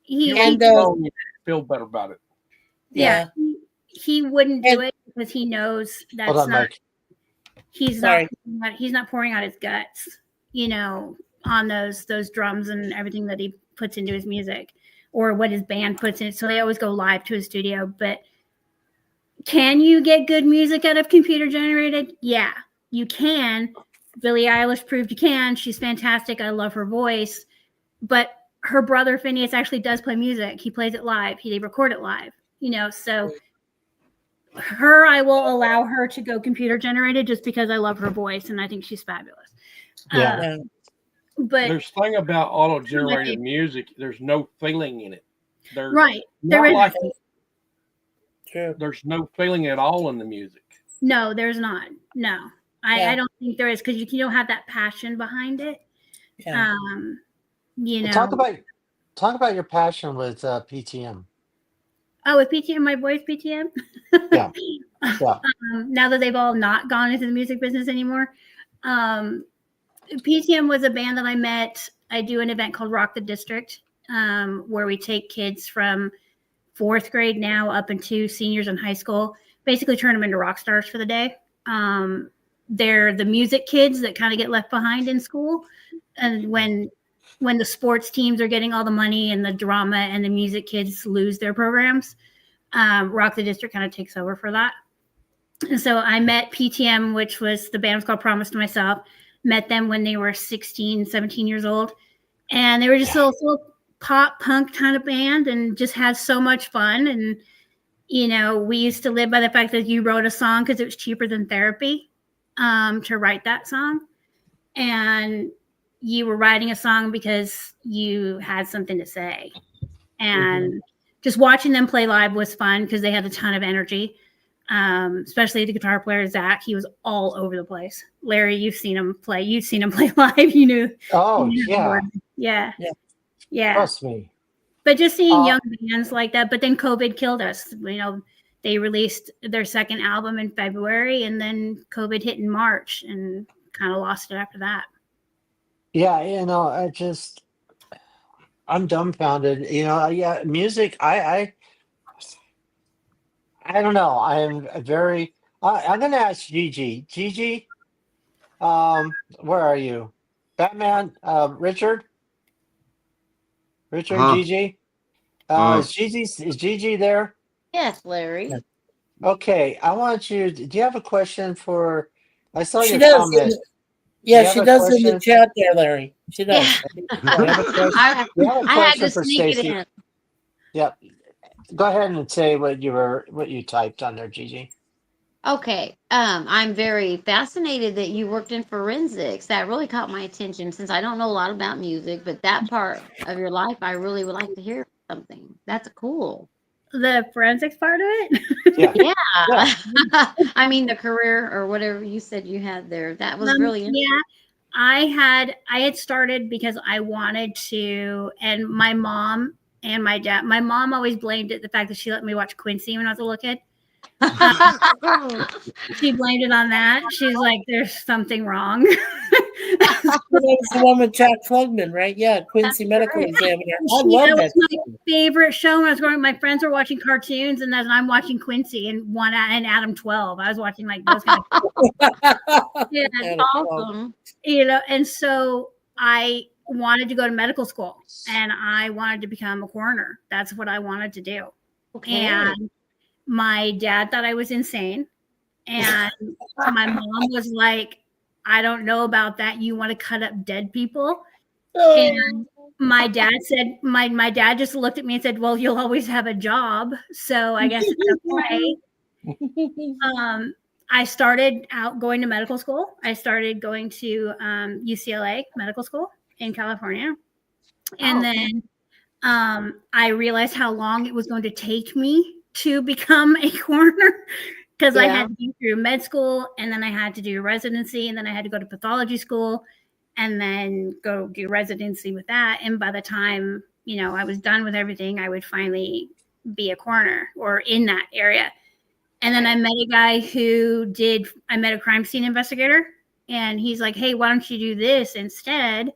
You feel better about it. Yeah. He wouldn't do it because he knows that's not. He's not pouring out his guts, on those drums and everything that he puts into his music, or what his band puts in. So they always go live to a studio. But can you get good music out of computer generated? Yeah, you can. Billie Eilish proved you can. She's fantastic. I love her voice. But her brother Phineas actually does play music. He plays it live. They record it live. So I will allow her to go computer generated just because I love her voice and I think she's fabulous. But there's thing about auto-generated music. There's no feeling in it. There's no feeling at all in the music. No, there's not. No, I don't think there is, because you don't have that passion behind it. Talk about your passion with PTM. Oh, with PTM, my boys PTM. Yeah. Now that they've all not gone into the music business anymore. PTM was a band that I met. I do an event called Rock the District, where we take kids from 4th grade now up into seniors in high school, basically turn them into rock stars for the day. They're the music kids that kind of get left behind in school. And when the sports teams are getting all the money and the drama, and the music kids lose their programs, Rock the District kind of takes over for that. And so I met PTM, which was, the band was called Promise to Myself. Met them when they were 16, 17 years old. And they were just a little pop punk kind of band, and just had so much fun. And, we used to live by the fact that you wrote a song because it was cheaper than therapy to write that song. And you were writing a song because you had something to say. And just watching them play live was fun because they had a ton of energy. Especially the guitar player, Zach. He was all over the place. Larry, you've seen him play. You've seen him play live. You knew. Oh, yeah. Trust me. But just seeing young bands like that. But then COVID killed us. They released their second album in February, and then COVID hit in March, and kind of lost it after that. Yeah, I'm dumbfounded. Music. I don't know. I'm very. I'm going to ask Gigi. Gigi, where are you? Batman, Richard. Gigi. Is Gigi there? Yes, Larry. Okay, I want you. Do you have a question for? I saw She your does. comment. She does in the chat there, Larry. She does. I had to sneak it in. Yeah. Go ahead and say what you typed on there, Gigi. Okay. I'm very fascinated that you worked in forensics. That really caught my attention since I don't know a lot about music, but that part of your life, I really would like to hear something. That's cool. The forensics part of it? Yeah. Yeah. I mean, the career or whatever you said you had there. That was really interesting. Yeah. I had started because I wanted to, and my mom and my dad. My mom always blamed it the fact that she let me watch Quincy when I was a little kid. She blamed it on that. She's like, "There's something wrong." That was the one with Jack Klugman, right? Yeah, Quincy Medical Examiner. I love That that. was my favorite show when I was growing up. My friends were watching cartoons, and then I'm watching Quincy and Adam 12. I was watching like those kind of. Yeah, Awesome. you know, and so I wanted to go to medical school, and I wanted to become a coroner. That's what I wanted to do. Okay. And my dad thought I was insane, and my mom was like, "I don't know about that. You want to cut up dead people?" And my dad said, my dad just looked at me and said, "Well, you'll always have a job, so I guess it's okay." I started out going to medical school. I started going to UCLA medical school in California, and then I realized how long it was going to take me to become a coroner because I had to go through med school, and then I had to do residency, and then I had to go to pathology school, and then go do residency with that. And by the time, you know, I was done with everything, I would finally be a coroner or in that area. And then I met a guy I met a crime scene investigator, and he's like, "Hey, why don't you do this instead?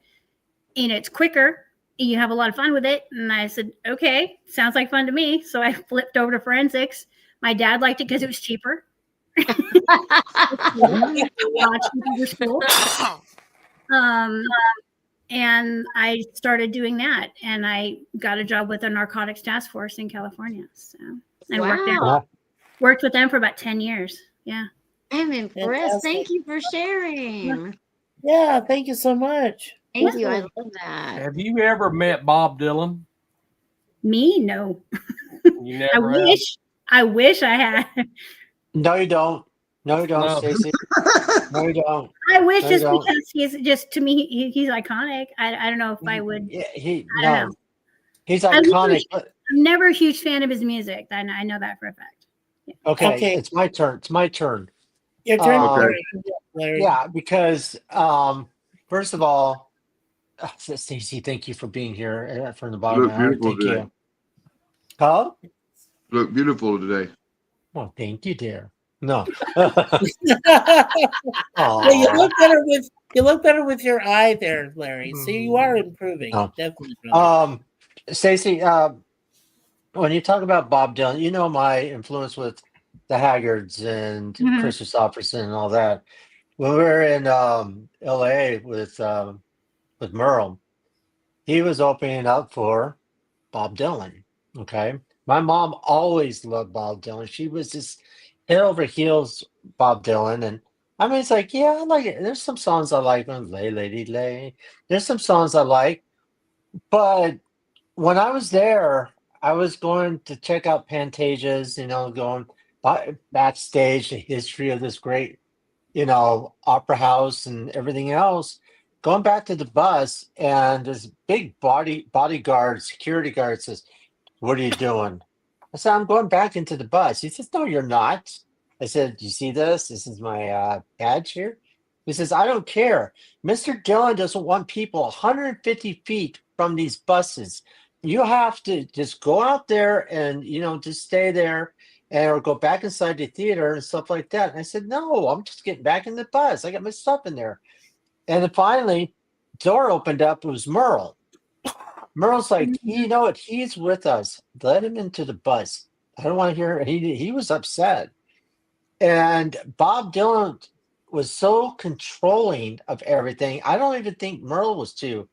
You know, it's quicker. You have a lot of fun with it." And I said, "Okay, sounds like fun to me." So I flipped over to forensics. My dad liked it because it was cheaper. And I started doing that, and I got a job with a narcotics task force in California. So and worked with them for about 10 years. Yeah. I'm impressed. Thank you for sharing. Yeah, thank you so much. Thank you. I love that. Have you ever met Bob Dylan? Me? No. You never I wish I had. No, you don't. No, you don't, No. Stacey. No, you don't. I wish No, just you don't. because he's just, to me, he's iconic. I don't know if I would. Yeah, I don't know. He's iconic. I'm never a huge fan of his music. I know that for a fact. Yeah. Okay, it's my turn. It's my turn. Your turn, Larry. Yeah, because first of all, Stacey, thank you for being here from the bottom of Look my heart. beautiful Thank today. you. Huh? Look beautiful today. Well, thank you, dear. No. Well, you look better with your eye there, Larry. So you are improving. Oh. Definitely. Stacey, when you talk about Bob Dylan, you know my influence with the Haggards and Chris Christopherson and all that. When we were in LA with Merle, he was opening up for Bob Dylan. Okay. My mom always loved Bob Dylan. She was just head over heels Bob Dylan. And I mean, it's like, yeah, I like it. There's some songs I like. Lay, Lady, Lay. There's some songs I like. But when I was there, I was going to check out Pantages, you know, going backstage, the history of this great, you know, opera house and everything else. Going back to the bus, and this big bodyguard, security guard says, "What are you doing?" I said, "I'm going back into the bus." He says, "No, you're not." I said, "You see this? This is my badge here." He says, "I don't care. Mr. Dillon doesn't want people 150 feet from these buses. You have to just go out there and, you know, just stay there or go back inside the theater and stuff like that." And I said, "No, I'm just getting back in the bus. I got my stuff in there." And then finally, door opened up. It was Merle. Merle's like, "You know what? He's with us. Let him into the bus. I don't want to hear." He was upset. And Bob Dylan was so controlling of everything. I don't even think Merle was too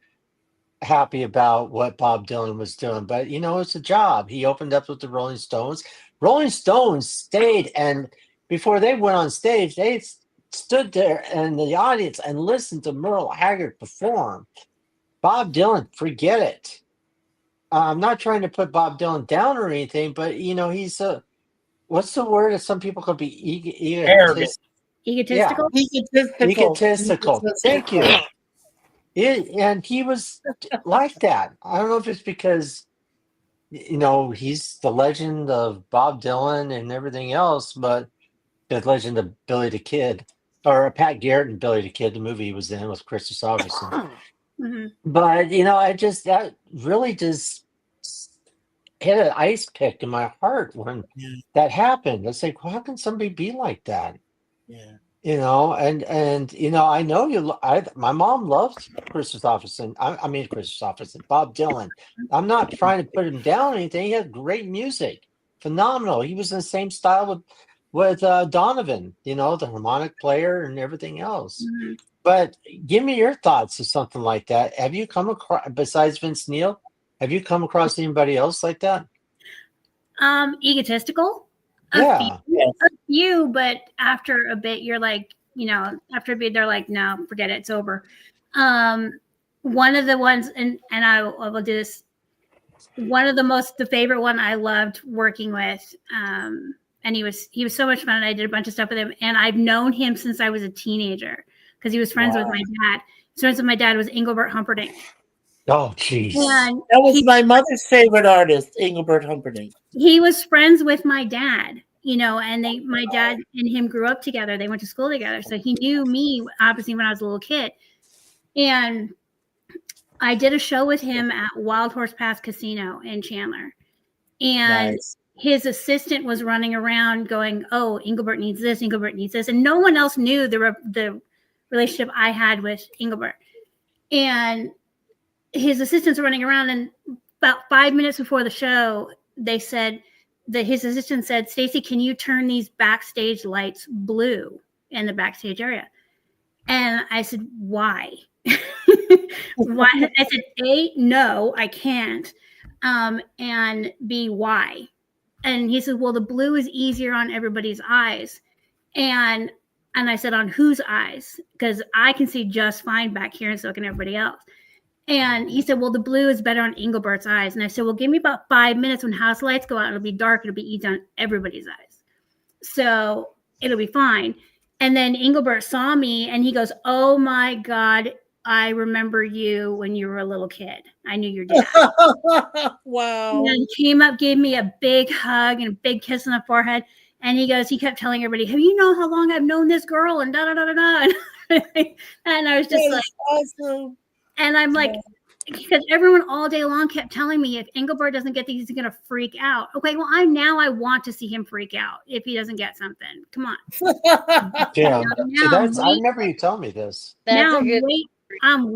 happy about what Bob Dylan was doing. But, you know, it's a job. He opened up with the Rolling Stones. Rolling Stones stayed, and before they went on stage, they stood there in the audience and listened to Merle Haggard perform. Bob Dylan, forget it. I'm not trying to put Bob Dylan down or anything, but, you know, he's a what's the word that some people could be Arrogant. Egotistical. Egotistical. Thank you. And he was like that. I don't know if it's because, he's the legend of Bob Dylan and everything else, but the legend of Billy the Kid, or Pat Garrett and Billy the Kid, the movie he was in with Christopher Robinson. But that really just hit an ice pick in my heart when that happened. It's like, how can somebody be like that? Yeah. And I know my mom loves Christopher Robinson, Bob Dylan. I'm not trying to put him down or anything. He had great music, phenomenal. He was in the same style with Donovan, the harmonic player and everything else. But give me your thoughts of something like that. Have you come across, besides Vince Neil, have you come across anybody else like that? Egotistical. Yeah. A few, but after a bit, you're like, after a bit, they're like, no, forget it, it's over. One of the ones, and I will do this. One of the favorite one I loved working with, and he was so much fun. And I did a bunch of stuff with him, and I've known him since I was a teenager because he was friends with my dad. Friends with my dad was Engelbert Humperdinck. Oh, jeez. That was my mother's favorite artist, Engelbert Humperdinck. He was friends with my dad, and my dad and him grew up together. They went to school together. So he knew me, obviously, when I was a little kid. And I did a show with him at Wild Horse Pass Casino in Chandler. And his assistant was running around going, oh, Engelbert needs this, Engelbert needs this. And no one else knew the relationship I had with Engelbert. And his assistants were running around, and about 5 minutes before the show, they said that his assistant said, Stacy, can you turn these backstage lights blue in the backstage area? And I said, why? Why? I said, A, no, I can't. And B, why? And he said, well, the blue is easier on everybody's eyes. And I said, on whose eyes? Because I can see just fine back here, and so can everybody else. And he said, well, the blue is better on Engelbert's eyes. And I said, well, give me about 5 minutes when house lights go out. It'll be dark. It'll be easy on everybody's eyes. So it'll be fine. And then Engelbert saw me and he goes, oh my God, I remember you when you were a little kid. I knew your dad. Wow. And he came up, gave me a big hug and a big kiss on the forehead. And he kept telling everybody, have you know how long I've known this girl? And da da da da da. And I was just like, awesome. And I'm like, because everyone all day long kept telling me if Engelbert doesn't get these, he's going to freak out. Okay, well, I want to see him freak out if he doesn't get something. Come on. Yeah, I remember you telling me this. Now I'm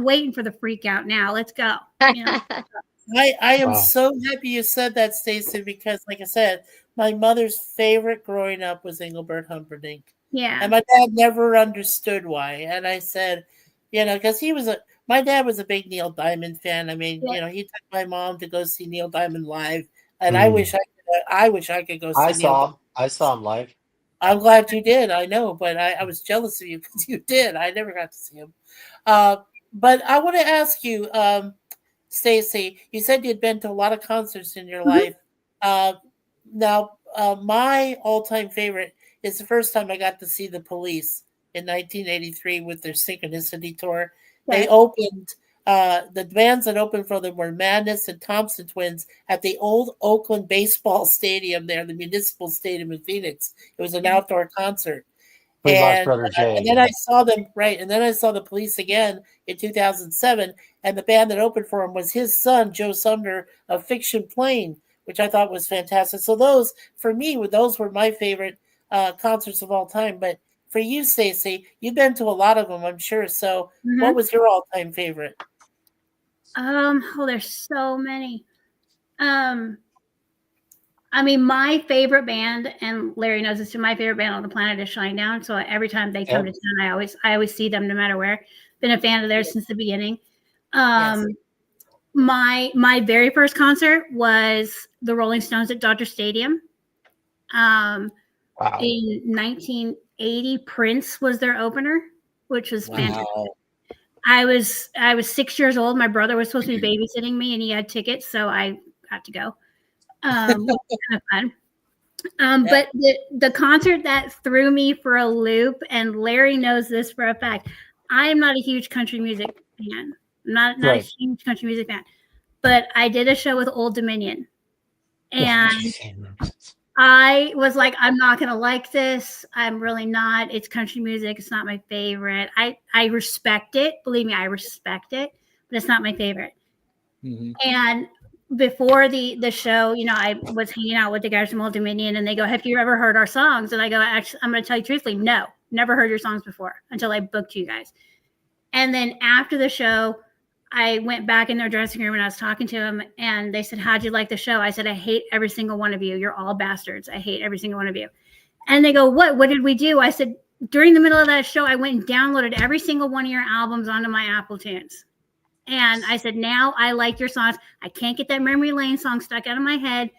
waiting for the freak out now. Let's go. I am so happy you said that, Stacey, because like I said, my mother's favorite growing up was Engelbert Humperdinck. Yeah. And my dad never understood why. And I said, because my dad was a big Neil Diamond fan. I mean, he took my mom to go see Neil Diamond live, and I wish I could go see. I saw him live. I'm glad you did. I know, but I was jealous of you because you did. I never got to see him. But I want to ask you, Stacey. You said you'd been to a lot of concerts in your life. Now, my all-time favorite is the first time I got to see the Police in 1983 with their Synchronicity tour. They opened, the bands that opened for them were Madness and Thompson Twins at the old Oakland baseball stadium there, the Municipal Stadium in Phoenix. It was an outdoor concert. And then I saw them, and then I saw the Police again in 2007, and the band that opened for him was his son, Joe Sumner of Fiction Plane, which I thought was fantastic. So those were my favorite concerts of all time. But for you, Stacey, you've been to a lot of them, I'm sure. So what was your all-time favorite? There's so many. I mean, my favorite band, and Larry knows this too, my favorite band on the planet is Shinedown. So every time they come to town, I always see them no matter where. Been a fan of theirs since the beginning. My very first concert was the Rolling Stones at Dodger Stadium. In 1980, Prince was their opener, which was fantastic. I was 6 years old. My brother was supposed to be babysitting me, and he had tickets, so I got to go. Kind of fun. But the concert that threw me for a loop, and Larry knows this for a fact, I am not a huge country music fan. I'm not a huge country music fan. But I did a show with Old Dominion. And I was like, I'm not going to like this. I'm really not. It's country music. It's not my favorite. I respect it. Believe me, I respect it. But it's not my favorite. Mm-hmm. And before the show, I was hanging out with the guys from Old Dominion, and they go, "Have you ever heard our songs?" And I go, "Actually, I'm going to tell you truthfully, no, never heard your songs before until I booked you guys." And then after the show, I went back in their dressing room and I was talking to them, and they said, "How'd you like the show?" I said, "I hate every single one of you. You're all bastards. I hate every single one of you." And they go, What did we do?" I said, "During the middle of that show, I went and downloaded every single one of your albums onto my Apple Tunes. And I said, now I like your songs. I can't get that Memory Lane song stuck out of my head.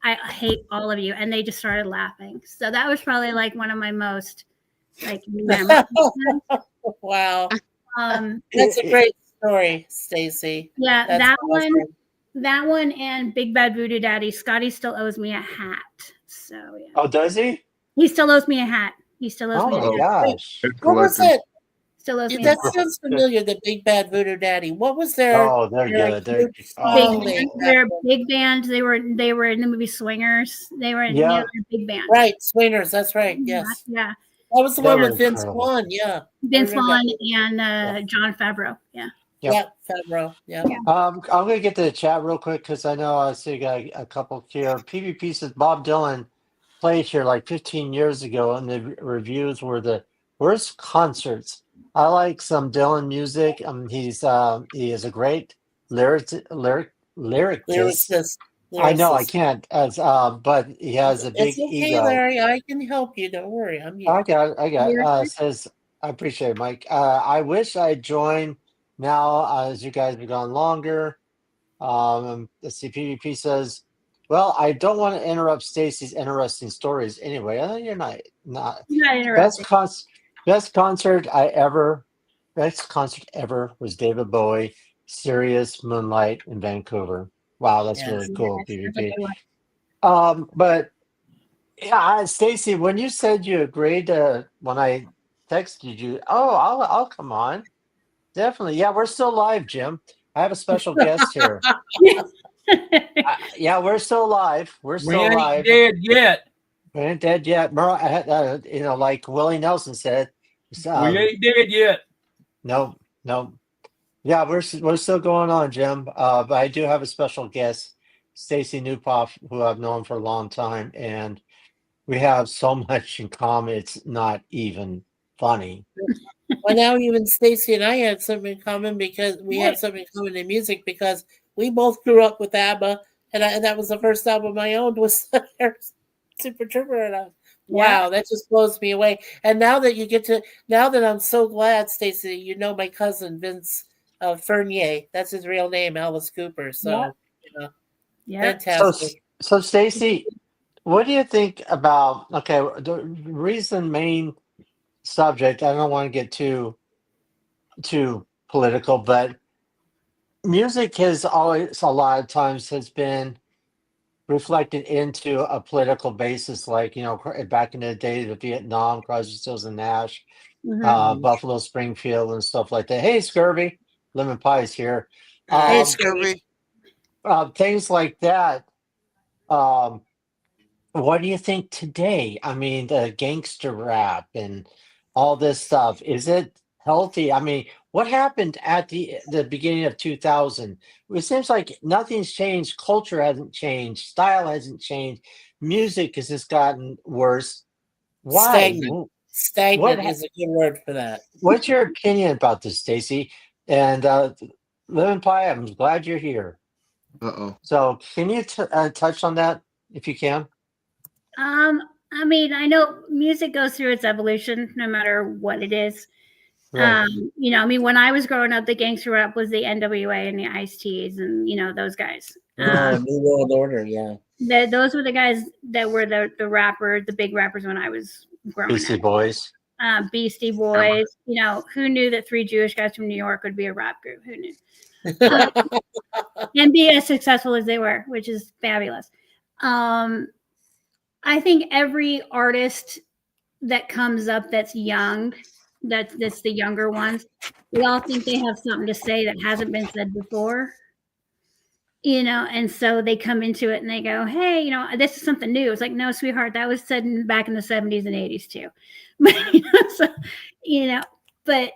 I hate all of you." And they just started laughing. So that was probably like one of my most memorable. Wow. That's a great story, Stacy. Yeah, that's awesome. That one and Big Bad Voodoo Daddy. Scotty still owes me a hat. So yeah. Oh, does he? He still owes me a hat. He still owes me a hat. Oh gosh. What was it? Still owes me that sounds familiar, the Big Bad Voodoo Daddy. What was their they're good. They're big band. They were in the movie Swingers. They were in a big band. Right, Swingers, that's right. Yes. Yeah. That was the one with Vince Vaughn, yeah. Vince Vaughn and John Favreau. Yeah. Yeah, Favreau. Yeah. I'm gonna get to the chat real quick because I know I see got a couple here. PvP says Bob Dylan played here like 15 years ago, and the reviews were the worst concerts. I like some Dylan music. He is a great lyricist. I know I can't, but he has a big ego. Larry, I can help you. Don't worry, I'm here. I got it. Says I appreciate it, Mike. I wish I had joined now as you guys have gone longer. Let's see. PvP says, "Well, I don't want to interrupt Stacy's interesting stories anyway." You're not interrupting. Best concert ever was David Bowie, Sirius Moonlight in Vancouver. Wow, that's really cool, PvP. But yeah, Stacy, when you said you agreed when I texted you, I'll come on. Definitely. Yeah, we're still live, Jim. I have a special guest here. Yeah, we're still live. We're still live. We ain't dead yet. We ain't dead yet. Like Willie Nelson said. We ain't dead yet. No. Yeah, we're still going on, Jim. But I do have a special guest, Stacy Newpoff, who I've known for a long time, and we have so much in common. It's not even funny. Well, now even Stacy and I had something in common because we have something in common in music because we both grew up with ABBA, and that was the first album I owned was Super Trooper, and wow, that just blows me away. And now that I'm so glad, Stacy, you know my cousin Vince Fernier. That's his real name, Alice Cooper. So, fantastic. So Stacy, what do you think about? Okay, the main subject. I don't want to get too political, but music has always a lot of times has been reflected into a political basis, like back in the day of Vietnam, Crosby, Stills and Nash, Buffalo Springfield, and stuff like that. Hey, Scurvy, Lemon Pie's here. Hey, Scurvy. Things like that. What do you think today? I mean, the gangster rap and all this stuff, is it healthy? I mean, what happened at the beginning of 2000? It seems like nothing's changed. Culture hasn't changed. Style hasn't changed. Music has just gotten worse. Why? Stagnant is a good word for that. What's your opinion about this, Stacy? And Lemon Pie, I'm glad you're here. So can you touch on that if you can? I mean, I know music goes through its evolution no matter what it is. Right. I mean, when I was growing up, the gangster rap was the NWA and the Ice-T's and, New those guys. World Order, yeah. Those were the guys that were the big rappers when I was growing up. Beastie Boys. Beastie Boys. Who knew that 3 Jewish guys from New York would be a rap group? Who knew? And be as successful as they were, which is fabulous. I think every artist that comes up that's young, that's the younger ones, they all think they have something to say that hasn't been said before. And so they come into it and they go, hey, this is something new. It's like, no, sweetheart, that was said back in the 70s and 80s too. But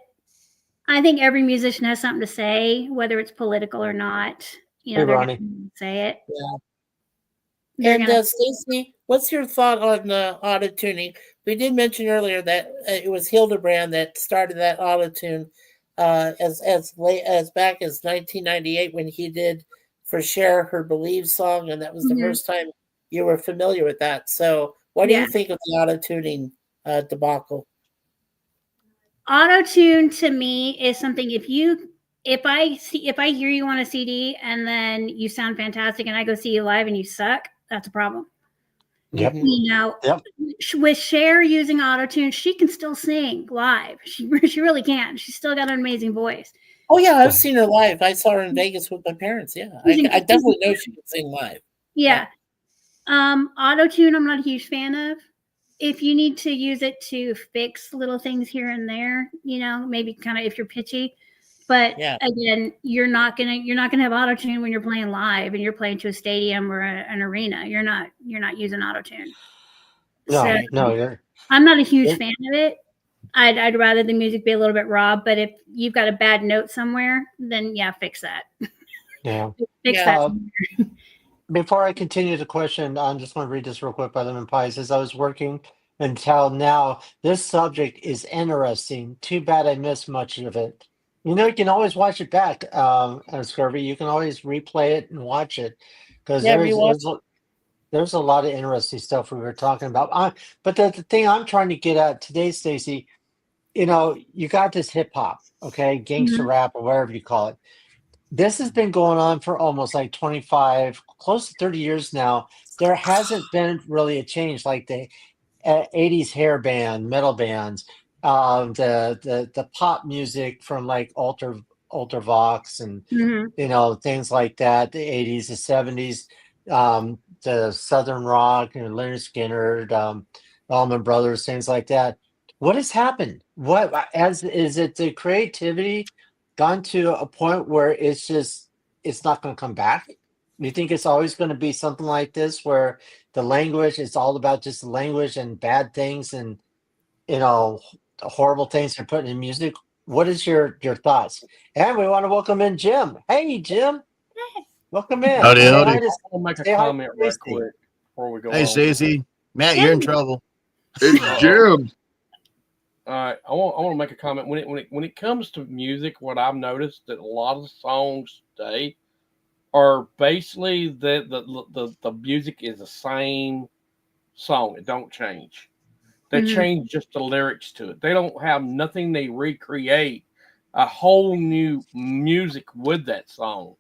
I think every musician has something to say, whether it's political or not. Hey, They're Ronnie. going to say it. Yeah. And Stacey, what's your thought on auto-tuning? We did mention earlier that it was Hildebrand that started that auto-tune as late as back as 1998 when he did For Cher her Believe song, and that was the first time you were familiar with that. So what do you think of the auto-tuning debacle? Auto-tune to me is something if I hear you on a CD and then you sound fantastic and I go see you live and you suck, that's a problem. Yep. With Cher using auto-tune, she can still sing live. She really can. She's still got an amazing voice. Oh yeah, I've seen her live. I saw her in Vegas with my parents. Yeah, I definitely know she can sing live. Yeah. Auto-tune, I'm not a huge fan of. If you need to use it to fix little things here and there, maybe kind of if you're pitchy. But again, you're not gonna have auto-tune when you're playing live and you're playing to a stadium or an arena. You're not using auto-tune. No, I'm not a huge fan of it. I'd rather the music be a little bit raw. But if you've got a bad note somewhere, then fix that. Yeah. Fix that. Before I continue the question, I'm just going to read this real quick by Lemon Pies. As I was working until now, this subject is interesting. Too bad I missed much of it. You can always watch it back, Scurvy. You can always replay it and watch it because there's a lot of interesting stuff we were talking about. But the thing I'm trying to get at today, Stacey, you got this hip hop, okay, gangster rap or whatever you call it. This has been going on for almost like 25, close to 30 years now. There hasn't been really a change like the 80s hair band, metal bands, the pop music from like Ultravox and things like that, the 80s, the 70s, the Southern rock and Leonard Skinner, Allman Brothers, things like that. What has happened? Is it the creativity gone to a point where it's not going to come back? You think it's always going to be something like this where the language is all about just the language and bad things and horrible things they're putting in music? What is your thoughts? And we want to welcome in Jim. Hey, Jim. Welcome in. Howdy. I'll make a comment right quick before we go on. Hey, Stacey. Matt, you're in trouble. It's Jim. All right, I want to make a comment. When it comes to music, what I've noticed that a lot of the songs today are basically the music is the same song. It don't change. They change just the lyrics to it. They don't have nothing. They recreate a whole new music with that song,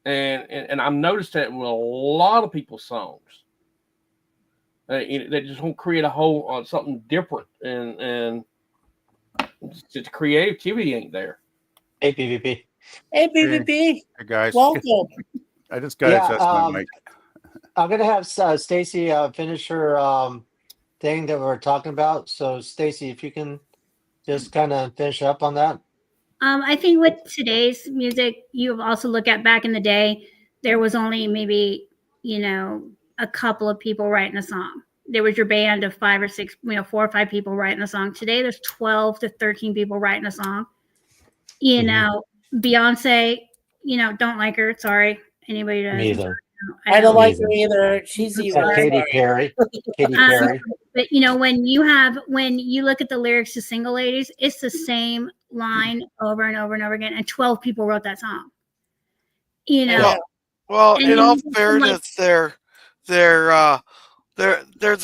and I've noticed that with a lot of people's songs. They just want to create a whole something different, and the creativity ain't there. Hey, PvP. Hey, PvP. Hey, guys. Welcome. I just got to test my mic. I'm going to have Stacey finish her thing that we were talking about. So, Stacey, if you can just kind of finish up on that. I think with today's music, you also look at back in the day, there was only maybe, a couple of people writing a song. There was your band of 5 or 6, 4 or 5 people writing a song. Today, there's 12 to 13 people writing a song. Beyonce, don't like her. Sorry. Anybody does. Me either. I don't like her either. She's evil. Katy Perry. Katy Perry. But when you look at the lyrics to Single Ladies, it's the same line over and over and over again. And 12 people wrote that song. Well, in all fairness, there's a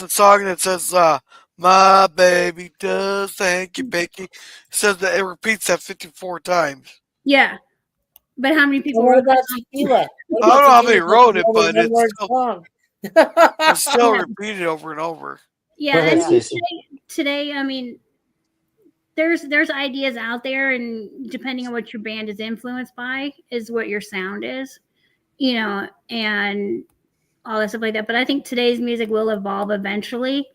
song that says, my baby does thank you, Becky. It says that it repeats that 54 times. Yeah. But how many people wrote about Tequila? I don't know how many wrote it, but it's still repeated over and over. Yeah, and today, I mean, there's ideas out there, and depending on what your band is influenced by is what your sound is, and all that stuff like that. But I think today's music will evolve eventually.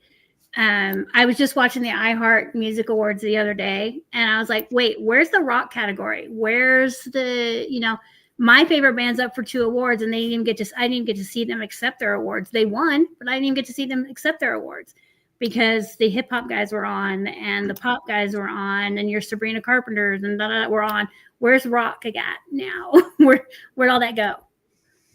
I was just watching the iHeart Music Awards the other day, and I was like, wait, where's the rock category? Where's the, my favorite band's up for 2 awards, and I didn't even get to see them accept their awards. They won, but I didn't even get to see them accept their awards because the hip hop guys were on and the pop guys were on and your Sabrina Carpenters and were on. Where's rock at now? Where'd all that go?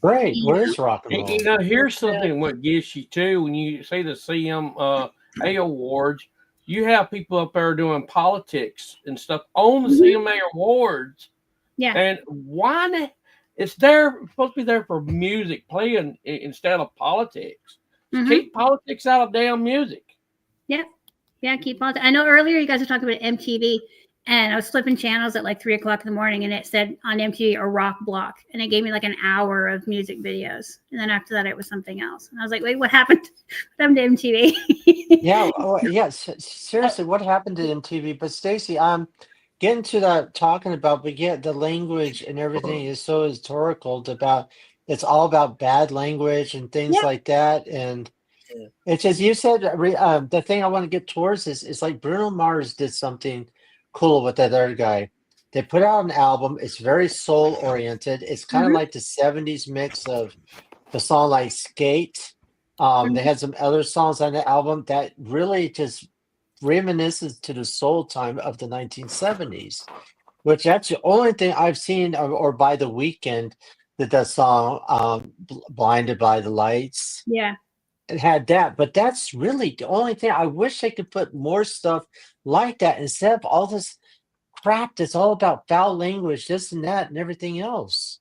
Right. Where's rock and roll? Here's something what gets you too when you say the CMA awards. You have people up there doing politics and stuff on the CMA awards. Yeah. And why not? It's supposed to be there for music playing instead of politics. Keep politics out of damn music. Yeah. Yeah, keep politics. I know earlier you guys were talking about MTV, and I was flipping channels at like 3 o'clock in the morning, and it said on MTV a rock block, and it gave me like an hour of music videos, and then after that it was something else, and I was like, wait, what happened? What happened to MTV? Yeah, seriously, what happened to MTV? But Stacy, getting to that, talking about, but yeah, the language and everything is so historical about. It's all about bad language and things like that, and it's just you said. The thing I want to get towards is like Bruno Mars did something cool with that other guy. They put out an album. It's very soul oriented. It's kind of like the 70s mix of the song like Skate. They had some other songs on the album that really just reminisces to the soul time of the 1970s, which that's the only thing I've seen, or by The Weeknd, that song Blinded by the Lights. Yeah. It had that, but that's really the only thing. I wish they could put more stuff like that instead of all this crap that's all about foul language, this and that, and everything else.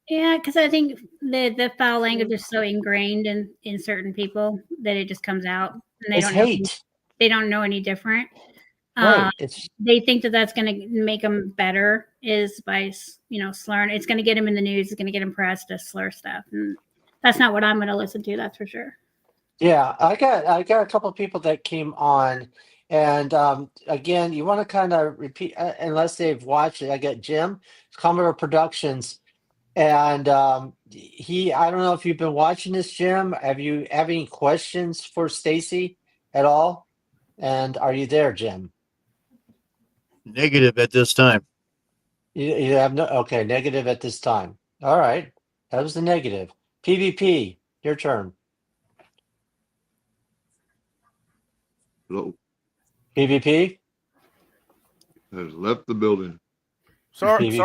Yeah, because I think the foul language is so ingrained in certain people that it just comes out, and they It's hate. They don't know any different. Right. They think that that's going to make them better is by slurring. It's going to get them in the news. It's going to get them press to slur stuff, and that's not what I'm going to listen to. That's for sure. Yeah, I got a couple of people that came on, and again, you want to kind of repeat unless they've watched it. I got Jim, Commodore Productions, and I don't know if you've been watching this, Jim. Have any questions for Stacy at all? And are you there, Jim? Negative at this time. You have negative at this time. All right, that was the negative. PvP, your turn. Hello. PvP has left the building. Sorry.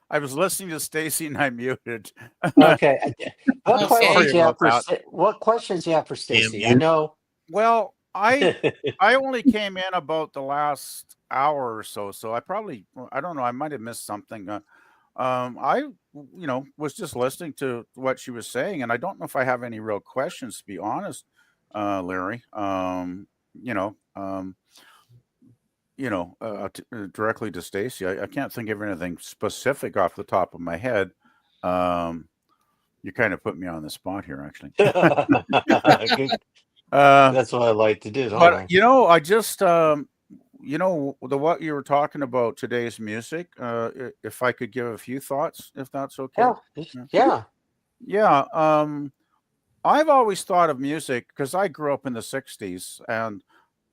I was listening to Stacy and I muted. Okay. What questions do you have for Stacy? I know. Well, I only came in about the last hour or so I don't know, I might have missed something. I was just listening to what she was saying, and I don't know if I have any real questions, to be honest, Larry. Directly to Stacy, I can't think of anything specific off the top of my head. You kind of put me on the spot here, actually. That's what I like to do. But I just what you were talking about, today's music. If I could give a few thoughts, if that's okay. Yeah. I've always thought of music because I grew up in the 60s, and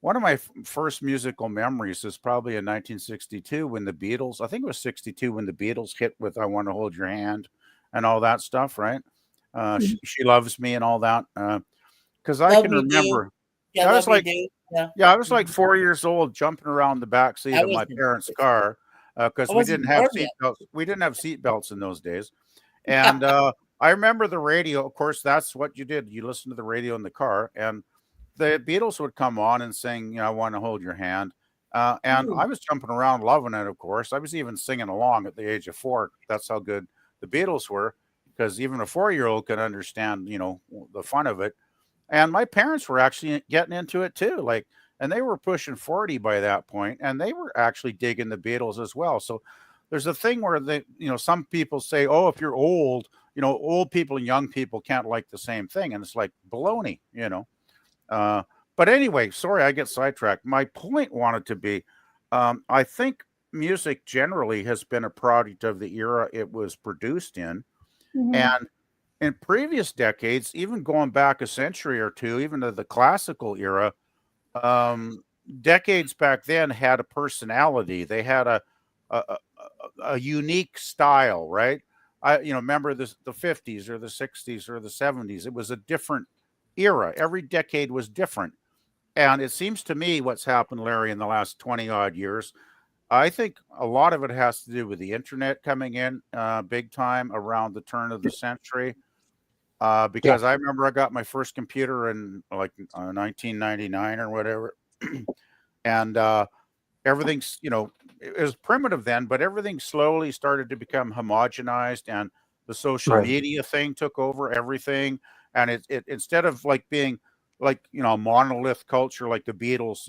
one of my first musical memories is probably in 1962 when the Beatles, I think it was 62, when the Beatles hit with "I Want to Hold Your Hand" and all that stuff, right? She Loves Me and all that. Because I can remember, I was like 4 years old, jumping around the back seat of my parents' car because we didn't have seatbelts. We didn't have seatbelts in those days, and I remember the radio. Of course, that's what you did. You listened to the radio in the car, and the Beatles would come on and sing, "I Want to Hold Your Hand," and I was jumping around, loving it. Of course, I was even singing along at the age of 4. That's how good the Beatles were, because even a 4-year-old could understand, the fun of it. And my parents were actually getting into it too, and they were pushing 40 by that point, and they were actually digging the Beatles as well. So there's a thing where some people say, "Oh, if you're old, old people and young people can't like the same thing," and it's like baloney, But anyway, sorry, I get sidetracked. My point wanted to be, I think music generally has been a product of the era it was produced in, and in previous decades, even going back a century or two, even to the classical era, decades back then had a personality. They had a unique style, right? Remember the 50s or the 60s or the 70s. It was a different era. Every decade was different. And it seems to me what's happened, Larry, in the last 20 odd years, I think a lot of it has to do with the internet coming in big time around the turn of the century. Because I remember I got my first computer in like 1999 or whatever. And everything's, it was primitive then, but everything slowly started to become homogenized, and the social media thing took over everything. And it instead of like being like, a monolith culture like the Beatles,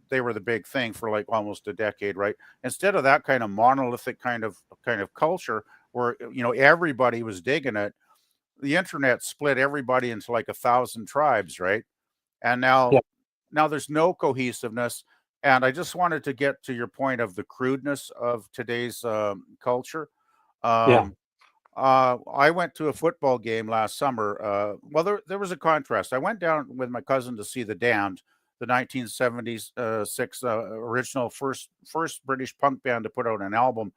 they were the big thing for like almost a decade, right? Instead of that kind of monolithic kind of culture where, everybody was digging it, the internet split everybody into like 1,000 tribes, right? And now there's no cohesiveness. And I just wanted to get to your point of the crudeness of today's culture. I went to a football game last summer. Well, there was a contrast. I went down with my cousin to see The Damned, the 1976 original first British punk band to put out an album.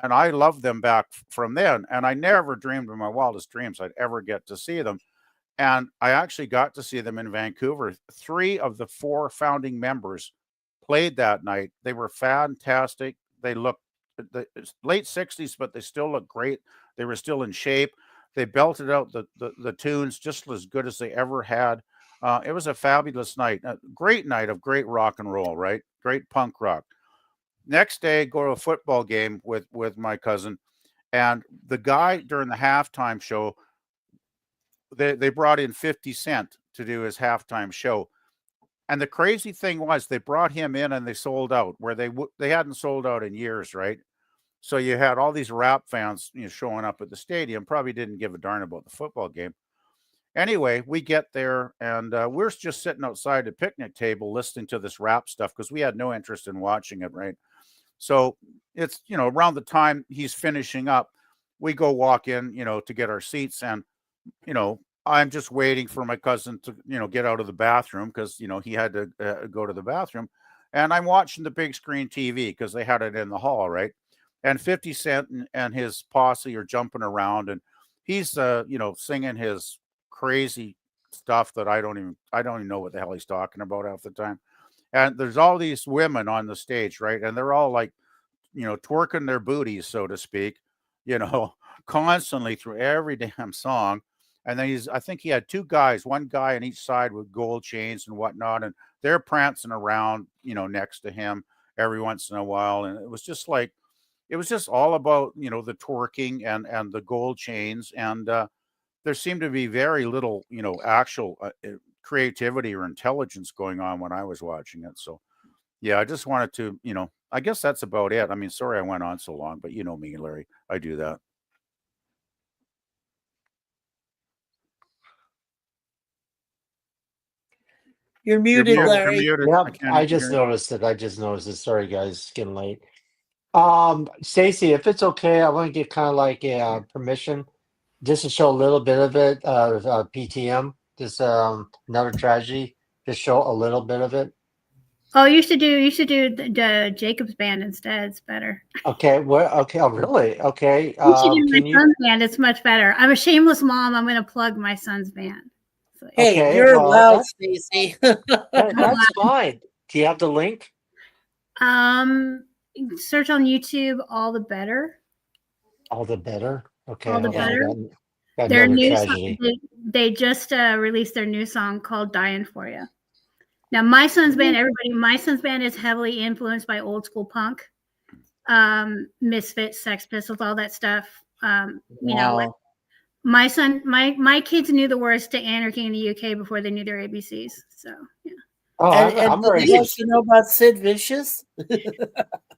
And I loved them back from then. And I never dreamed in my wildest dreams I'd ever get to see them. And I actually got to see them in Vancouver. 3 of the 4 founding members played that night. They were fantastic. They looked the late 60s, but they still look great. They were still in shape. They belted out the tunes just as good as they ever had. It was a fabulous night. A great night of great rock and roll, right? Great punk rock. Next day, go to a football game with my cousin, and the guy during the halftime show, they brought in 50 Cent to do his halftime show. And the crazy thing was they brought him in and they sold out where they hadn't sold out in years, right? So you had all these rap fans, showing up at the stadium, probably didn't give a darn about the football game. Anyway, we get there and we're just sitting outside the picnic table listening to this rap stuff because we had no interest in watching it, right? So it's, around the time he's finishing up, we go walk in, to get our seats. And, I'm just waiting for my cousin to, get out of the bathroom because, he had to go to the bathroom. And I'm watching the big screen TV because they had it in the hall, right? And 50 Cent and his posse are jumping around, and he's, singing his crazy stuff that I don't even know what the hell he's talking about half the time. And there's all these women on the stage, right? And they're all like, twerking their booties, so to speak, constantly through every damn song. And then I think he had 2 guys, one guy on each side with gold chains and whatnot. And they're prancing around, next to him every once in a while. And it was just all about, the twerking and the gold chains. And there seemed to be very little, actual creativity or intelligence going on when I was watching it. So, yeah, I just wanted to, I guess that's about it. I mean, sorry I went on so long, but you know me, Larry, I do that. You're muted, Larry. You're muted. Yep, I just noticed it. Sorry, guys, it's getting late. Stacy, if it's okay, I want to get kind of like a permission just to show a little bit of it, PTM, this another tragedy, just show a little bit of it. Oh, you should do the Jacob's band instead. It's better. Okay, okay, oh really? Okay. You should do my son's band. It's much better. I'm a shameless mom. I'm going to plug my son's band. So, hey, okay, you're loud, Stacy. That's fine. Do you have the link? Search on YouTube. All the better. All the better. Okay. All the better. Got their new tragedy. song, they just released their new song called "Dying for You." Now, my son's band. My son's band is heavily influenced by old school punk, Misfits, Sex Pistols, all that stuff. Like my son, my kids knew the words to Anarchy in the UK before they knew their ABCs. So yeah. Oh, and did they also know about Sid Vicious?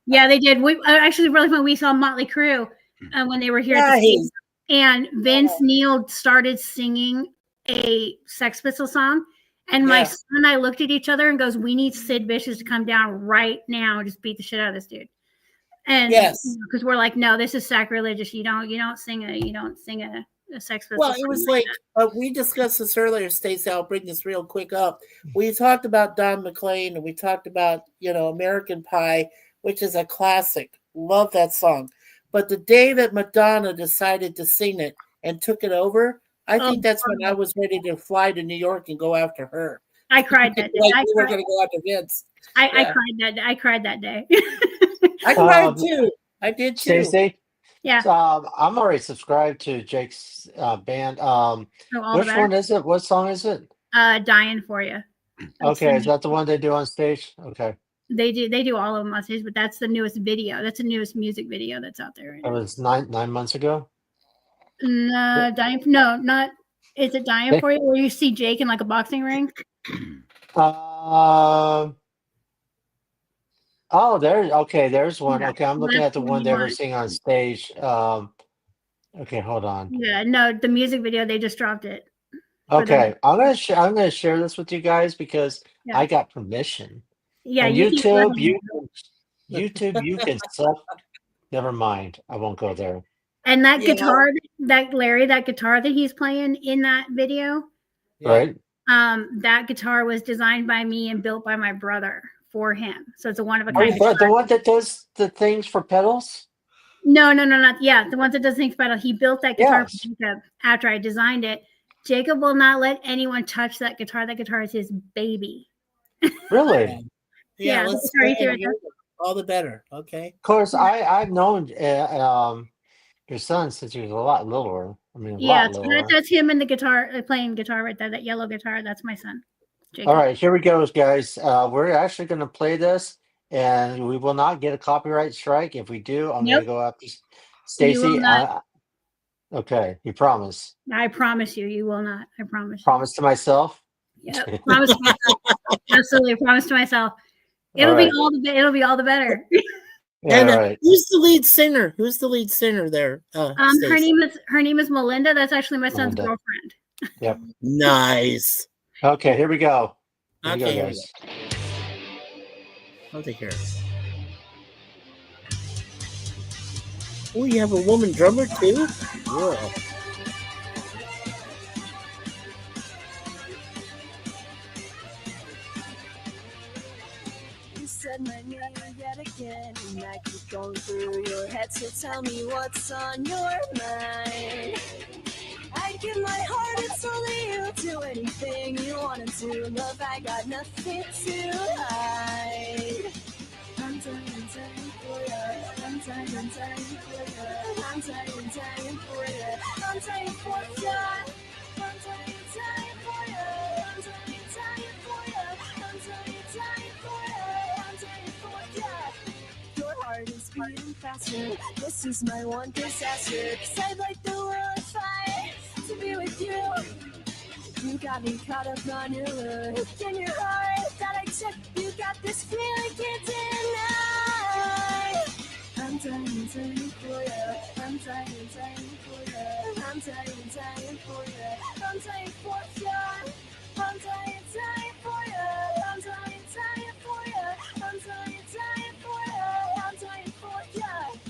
Yeah, they did. We actually really fun. We saw Motley Crue when they were here. Nice. And Vince Neil started singing a Sex Pistols song. And my son and I looked at each other and goes, "We need Sid Vicious to come down right now and just beat the shit out of this dude." And because we're like, no, this is sacrilegious. You don't sing a Sex Pistols. Well, it was like we discussed this earlier, Stacey. I'll bring this real quick up. We talked about Don McLean, and we talked about American Pie, which is a classic. Love that song. But the day that Madonna decided to sing it and took it over, I think that's when I was ready to fly to New York and go after her. I cried that day. Like we were going to go after Vince. I cried that day. I cried too. I did too. Stacey? Yeah. I'm already subscribed to Jake's band. Which one is it? What song is it? Dying for You. Okay, is that the one they do on stage? Okay. They do all of them on stage, but that's the newest video. That's the newest music video that's out there right That now. was nine months ago? No, not. Is it Dying for You? Where you see Jake in like a boxing ring? There's one. Yeah, Okay, I'm looking that's at the the one they were one. seeing on stage. Okay, hold on. Yeah, no, the music video they just dropped it. Okay, I'm gonna share this with you guys because Yeah. I got permission. Yeah, and you can YouTube, you can suck. Never mind, I won't go there. And that guitar, that guitar that he's playing in that video, Right? that guitar was designed by me and built by my brother for him. So it's a one of a kind. The one that does the things for pedals? No, not the one that does things pedal. He built that guitar for Jacob after I designed it. Jacob will not let anyone touch that guitar. That guitar is his baby. Really? Yeah. Let's all the better. Okay. Of course, I've known your son since he was a lot littler. I mean, that's him and the guitar, playing guitar right there. That yellow guitar. That's my son. Jacob. All right, here we go, guys. We're actually going to play this, and we will not get a copyright strike. If we do, I'm going to go after Stacey. Okay, you promise? I promise you, you will not. I promise. Promise to myself. Yep. Promise to myself. Absolutely, promise to myself. It'll be all the better. And who's the lead singer? Who's the lead singer there? Her name is Melinda. That's actually my son's girlfriend. Yep. Nice. Okay, here we go. Here we go, guys. Over here. Oh, you have a woman drummer too? Whoa. You said my name yet again, and I keep going through your head, so tell me what's on your mind. I'd give my heart and soul to you, do anything you wanted to. Love, I got nothing to hide. I'm dying for you. I'm dying for you. I'm dying for you. I'm dying for you. I'm dying for you. I'm dying for you. I'm dying for you. I'm dying for you. Your heart is beating faster. This is my one disaster. 'Cause I'd like the world if I to be with you. You got me caught up on your look in your heart that I took. You got this feeling can't deny. I'm dying for you. I'm dying for you. I'm dying for you. I'm dying for you. I'm dying for you. I'm dying for you. I'm dying for you. I'm dying for you.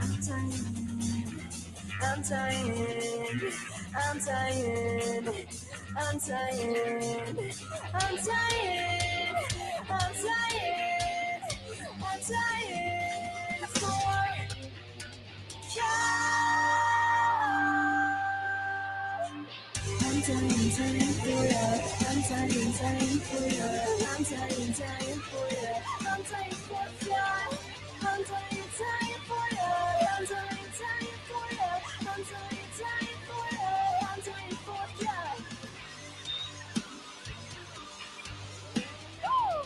I'm dying, I'm dying, I'm dying, I'm dying, I'm dying, I'm dying for dying for ya. I'm dying for ya. I'm dying for ya. I'm dying for ya. I'm dying for ya. I'm dying for ya. I'm dying for ya. Woo!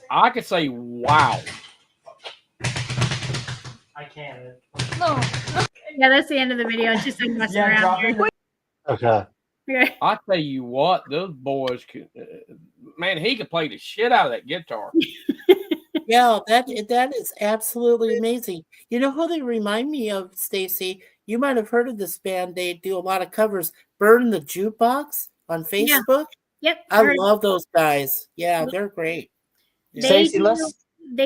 I could say wow. I can't. No. Yeah, that's the end of the video. It's just like messing around here. Okay. Okay. I tell you what, those boys could, man, he could play the shit out of that guitar. Yeah, that is absolutely amazing. You know who they remind me of, Stacy? You might have heard of this band. They do a lot of covers. Burn the Jukebox on Yeah. Facebook. Yep. I love those guys. Yeah, they're great. They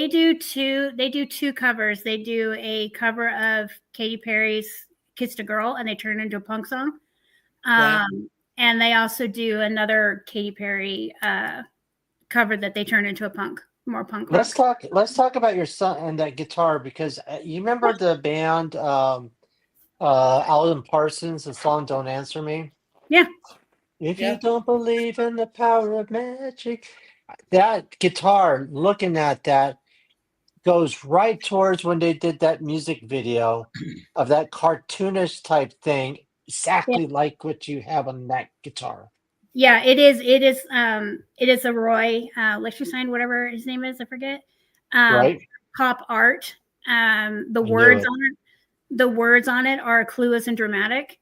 do two covers. They do a cover of Katy Perry's "Kissed a Girl" and they turn it into a punk song. Yeah. And they also do another Katy Perry cover that they turn into a more punk rock. Let's talk about your son and that guitar, because you remember the band Alan Parsons, the song "Don't Answer Me." Yeah. If you don't believe in the power of magic, that guitar, looking at that, goes right towards when they did that music video of that cartoonish type thing, exactly like what you have on that guitar. Yeah, it is. It is a Roy Lichtenstein, whatever his name is, I forget. Right. Pop art. The knew words it. on it. The words on it are clueless and dramatic.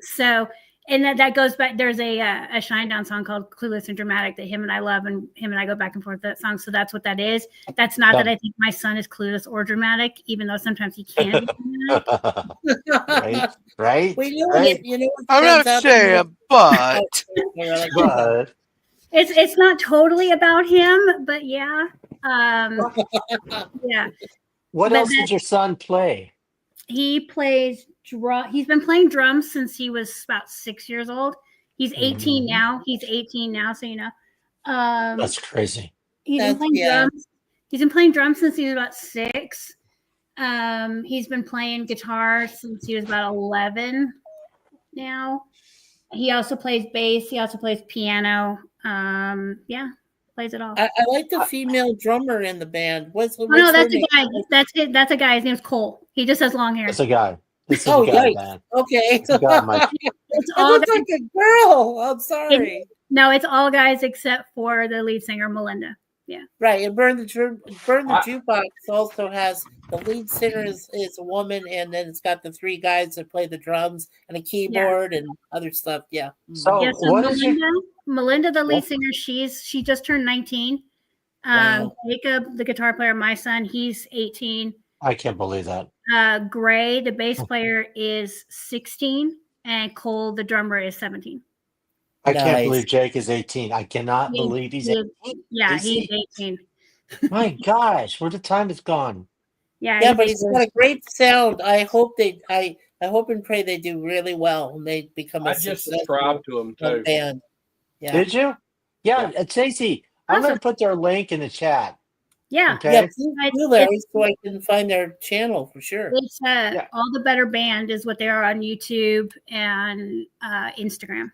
So, and that goes back. There's a Shinedown song called "Clueless and Dramatic" that him and I love, and him and I go back and forth that song. So that's what that is. That's not that I think my son is clueless or dramatic, even though sometimes he can be dramatic. Right. We know right. it. You know, I'm not saying, but But It's not totally about him, but yeah. Yeah. what But else did your son play? He plays drum. He's been playing drums since he was about 6 years old. He's 18 now. He's 18 now, so you know. That's crazy. He's been playing drums. He's been playing drums since he was about 6. He's been playing guitar since he was about 11 now. He also plays bass. He also plays piano. Yeah, plays it all. I like the female drummer in the band. What's no, that's her a guy. name? That's it. That's a guy. His name's Cole. He just has long hair. That's a guy. This is Oh, a guy, yikes. man. Okay. It's a guy, Mike. It's It all looks guys. like a girl. I'm sorry. No, it's all guys except for the lead singer, Melinda. Yeah. Right, and Burn the Jukebox also has the lead singer is a woman, and then it's got the 3 guys that play the drums and a keyboard and other stuff. Yeah. So, Yeah, so what is your Melinda, the lead singer, she just turned 19. Wow. Jacob, the guitar player, my son, he's 18. I can't believe that. Gray, the bass player, is 16, and Cole, the drummer, is 17. I can't Nice. believe Jake is 18. I cannot believe he's 18. Yeah, Is he's he? 18. My gosh, where the time has gone. Yeah, But he's got a great sound. I hope and pray they do really well and they become a I just successful subscribed to him too. band. Yeah. Did you? Yeah, Stacey, I'm going to put their link in the chat. Yeah. Okay. Yeah, please do, Larry, so I can find their channel for sure. It's All the Better Band is what they are on YouTube and Instagram.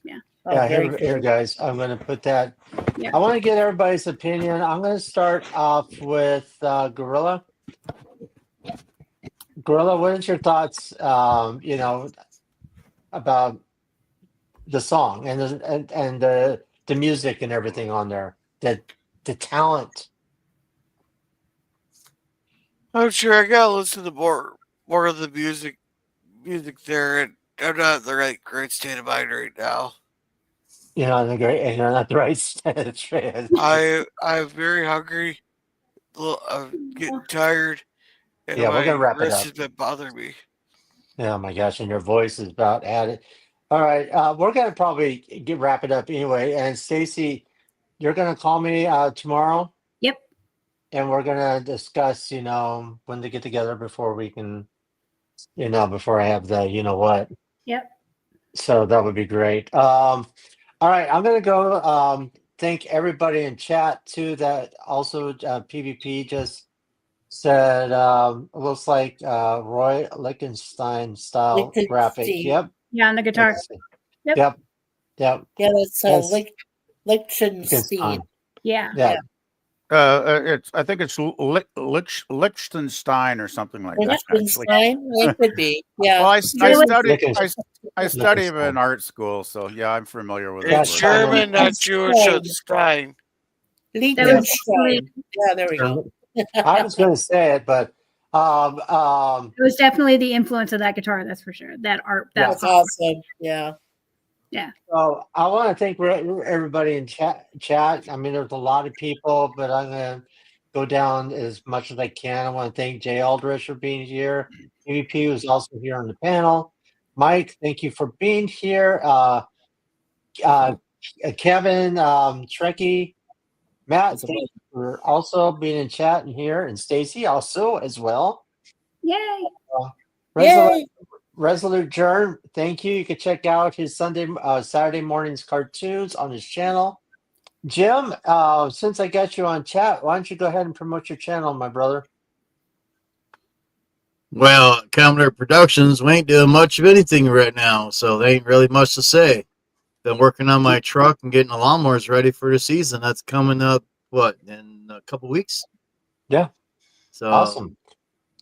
Yeah. Yeah, here, guys. I'm going to put that. Yeah. I want to get everybody's opinion. I'm going to start off with Gorilla. Gorilla, what is your thoughts? About the song and the music and everything on there. The talent. I'm sure I gotta listen to more of the music there, and I'm not in the great state of mind right now. You're not the right state. I'm very hungry. I'm getting tired, and Yeah, we're gonna my wrap it wrist up. has been bothering me. Oh my gosh, and your voice is about at it. All right, we're gonna probably wrap it up anyway. And Stacy, you're gonna call me tomorrow. Yep. And we're gonna discuss, when to get together before we can before I have the what. Yep. So that would be great. All right, I'm gonna go. Thank everybody in chat too. That also PvP just said looks like Roy Lichtenstein style graphic. Yep. Yeah, on the guitar. Yep. Yep. Yep. Yeah, that's Yes. Lichtenstein. Yeah. Yeah. I think it's Liechtenstein or something like that. Liechtenstein, it could be. Yeah. Well, I Liechtenstein. study in art school, so yeah, I'm familiar with it. It's German, not Jewish. It's Stein. Liechtenstein. Yeah, there we go. I was going to say it, but it was definitely the influence of that guitar. That's for sure. That art. That's awesome. Yeah. Yeah. So I want to thank everybody in chat. I mean, there's a lot of people, but I'm going to go down as much as I can. I want to thank Jay Aldrich for being here. EVP was also here on the panel. Mike, thank you for being here. Kevin, Trekkie, Matt, thank you for also being in chat and here, and Stacy also as well. Yay! Resolute Jern, thank you. You can check out his Saturday mornings cartoons on his channel. Jim, since I got you on chat, why don't you go ahead and promote your channel, my brother? Well, Commodore Productions, we ain't doing much of anything right now, so there ain't really much to say. Been working on my truck and getting the lawnmowers ready for the season. That's coming up, in a couple weeks? Yeah. So awesome.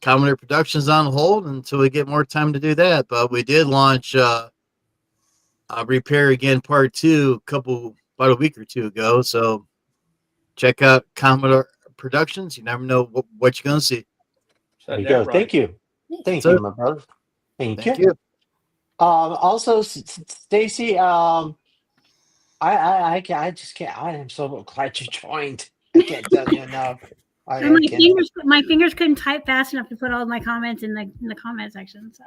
Commodore Productions on hold until we get more time to do that. But we did launch Repair Again Part 2 about a week or two ago. So check out Commodore Productions. You never know what you're going to see. There you go. Right. Thank you. Thank you, my brother. Thank you. Also, Stacy, I just can't. I am so glad you joined. I can't tell you enough. My fingers couldn't type fast enough to put all of my comments in the comment section. So.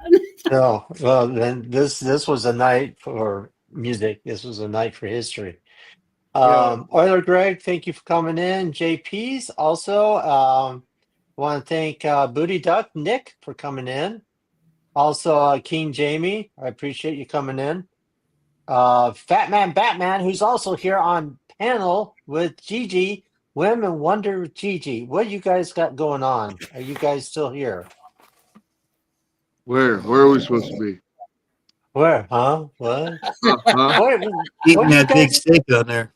No, well, then this was a night for music. This was a night for history. Euler Greg, thank you for coming in. JP's also. Want to thank Booty Duck Nick for coming in. Also, King Jamie, I appreciate you coming in. Fat Man Batman, who's also here on panel with Gigi. Women Wonder with Gigi. What you guys got going on? Are you guys still here? Where are we supposed to be? Where? Huh? What? Eating that big steak on there.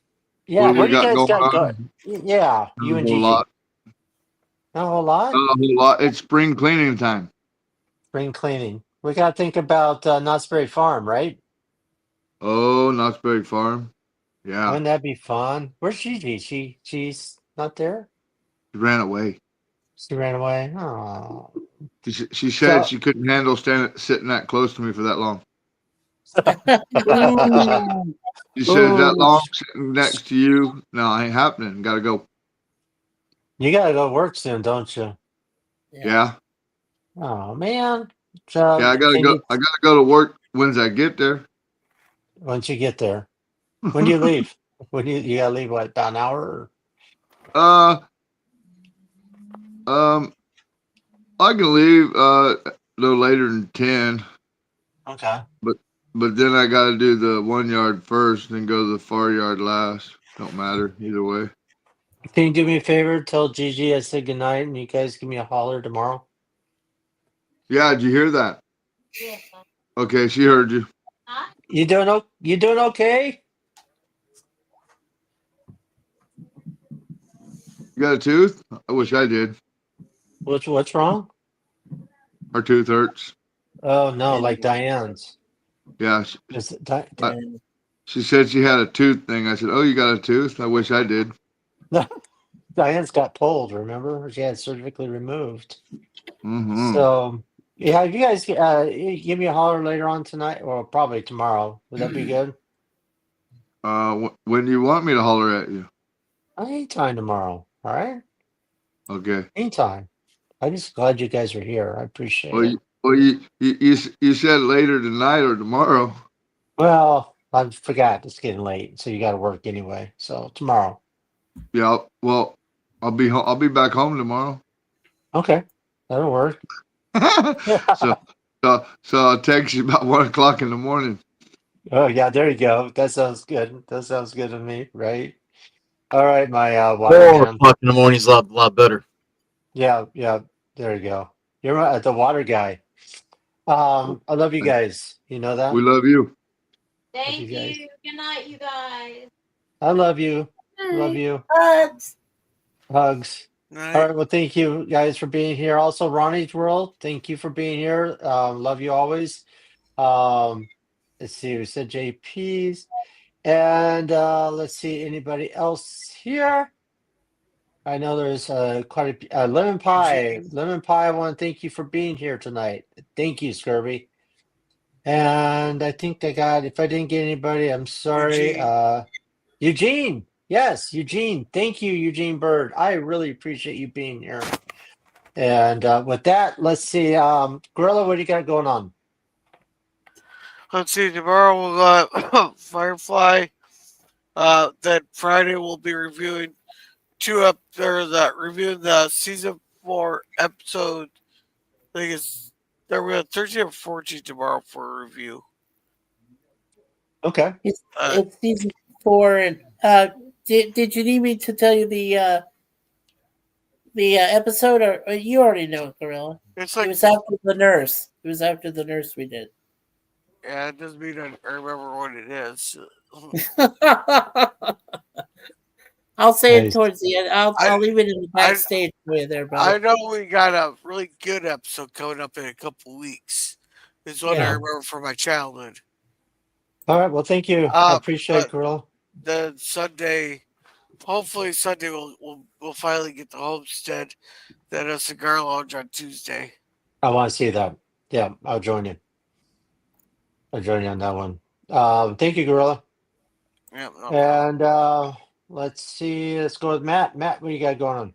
Yeah, what do you guys got going? Yeah, you and Gigi. Not a whole lot? Not a whole lot. It's spring cleaning time. Spring cleaning. We got to think about Knott's Berry Farm, right? Oh, Knott's Berry Farm. Yeah. Wouldn't that be fun? Where's Gigi? She's not there? She ran away. She ran away? Oh. She said she couldn't handle sitting that close to me for that long. She said that long sitting next to you. No, ain't happening. Gotta go. You gotta go work soon, don't you? Yeah. Oh man. Yeah, I gotta go. I gotta go to work once I get there. Once you get there. When do you leave? When you gotta leave? What, about an hour? I can leave a little later than 10. Okay. But then I gotta do the 1 yard first, then go to the far yard last. Don't matter either way. Can you do me a favor? Tell Gigi I said goodnight, and you guys give me a holler tomorrow. Yeah, did you hear that? Yeah. Okay, she heard you. You doing okay? You got a tooth? I wish I did. What's wrong? Her tooth hurts. Oh no, like Diane's. Yeah. She said she had a tooth thing. I said, "Oh, you got a tooth? I wish I did." Diane's got pulled. Remember, she had surgically removed. Mm-hmm. So yeah, if you guys give me a holler later on tonight, or probably tomorrow, would that be good? When do you want me to holler at you? Anytime tomorrow. All right. Okay. Anytime. I'm just glad you guys are here. I appreciate it. You said later tonight or tomorrow. Well, I forgot. It's getting late, so you got to work anyway. So tomorrow. Yeah. Well, I'll be back home tomorrow. Okay, that'll work. So So I'll text you about 1 o'clock in the morning. Oh yeah, there you go. That sounds good. That sounds good to me, right? All right, my 4 waterman. o'clock in the morning is a lot better. Yeah, yeah. There you go. You're the water guy. I love you guys. You know that. We love you. Love you Thank guys. you. Good night, you guys. I love you. Love you. Hugs. Hugs. All Night. right. Well, thank you guys for being here. Also, Ronnie's World, thank you for being here. Love you always. Um, let's see. We said JP's. And let's see. Anybody else here? I know there's quite a lemon pie. Eugene. Lemon pie. I want to thank you for being here tonight. Thank you, Scurvy. And I think I got. If I didn't get anybody, I'm sorry. Eugene. Eugene. Yes, Eugene. Thank you, Eugene Bird. I really appreciate you being here. And with that, let's see. Gorilla, what do you got going on? Let's see. Tomorrow we'll got Firefly. Then Friday we'll be reviewing reviewing the season 4 episode. I think it's there. We have 13 or 14 tomorrow for a review. Okay. It's season 4, and did you need me to tell you the episode, or you already know it, Gorilla? It's like it was after the nurse. It was after the nurse we did. Yeah, it doesn't mean I remember what it is. I'll say it Nice. towards the end. I'll leave it in the backstage for you there, brother. I know we got a really good episode coming up in a couple weeks. It's one I remember from my childhood. All right. Well, thank you. I appreciate it, Gorilla. Then Sunday, hopefully Sunday we'll finally get the Homestead. Then a cigar lounge on Tuesday. I want to see that. Yeah, I'll join you. I'll join you on that one. Thank you, Gorilla. Yeah, no and let's see. Let's go with Matt. Matt, what do you got going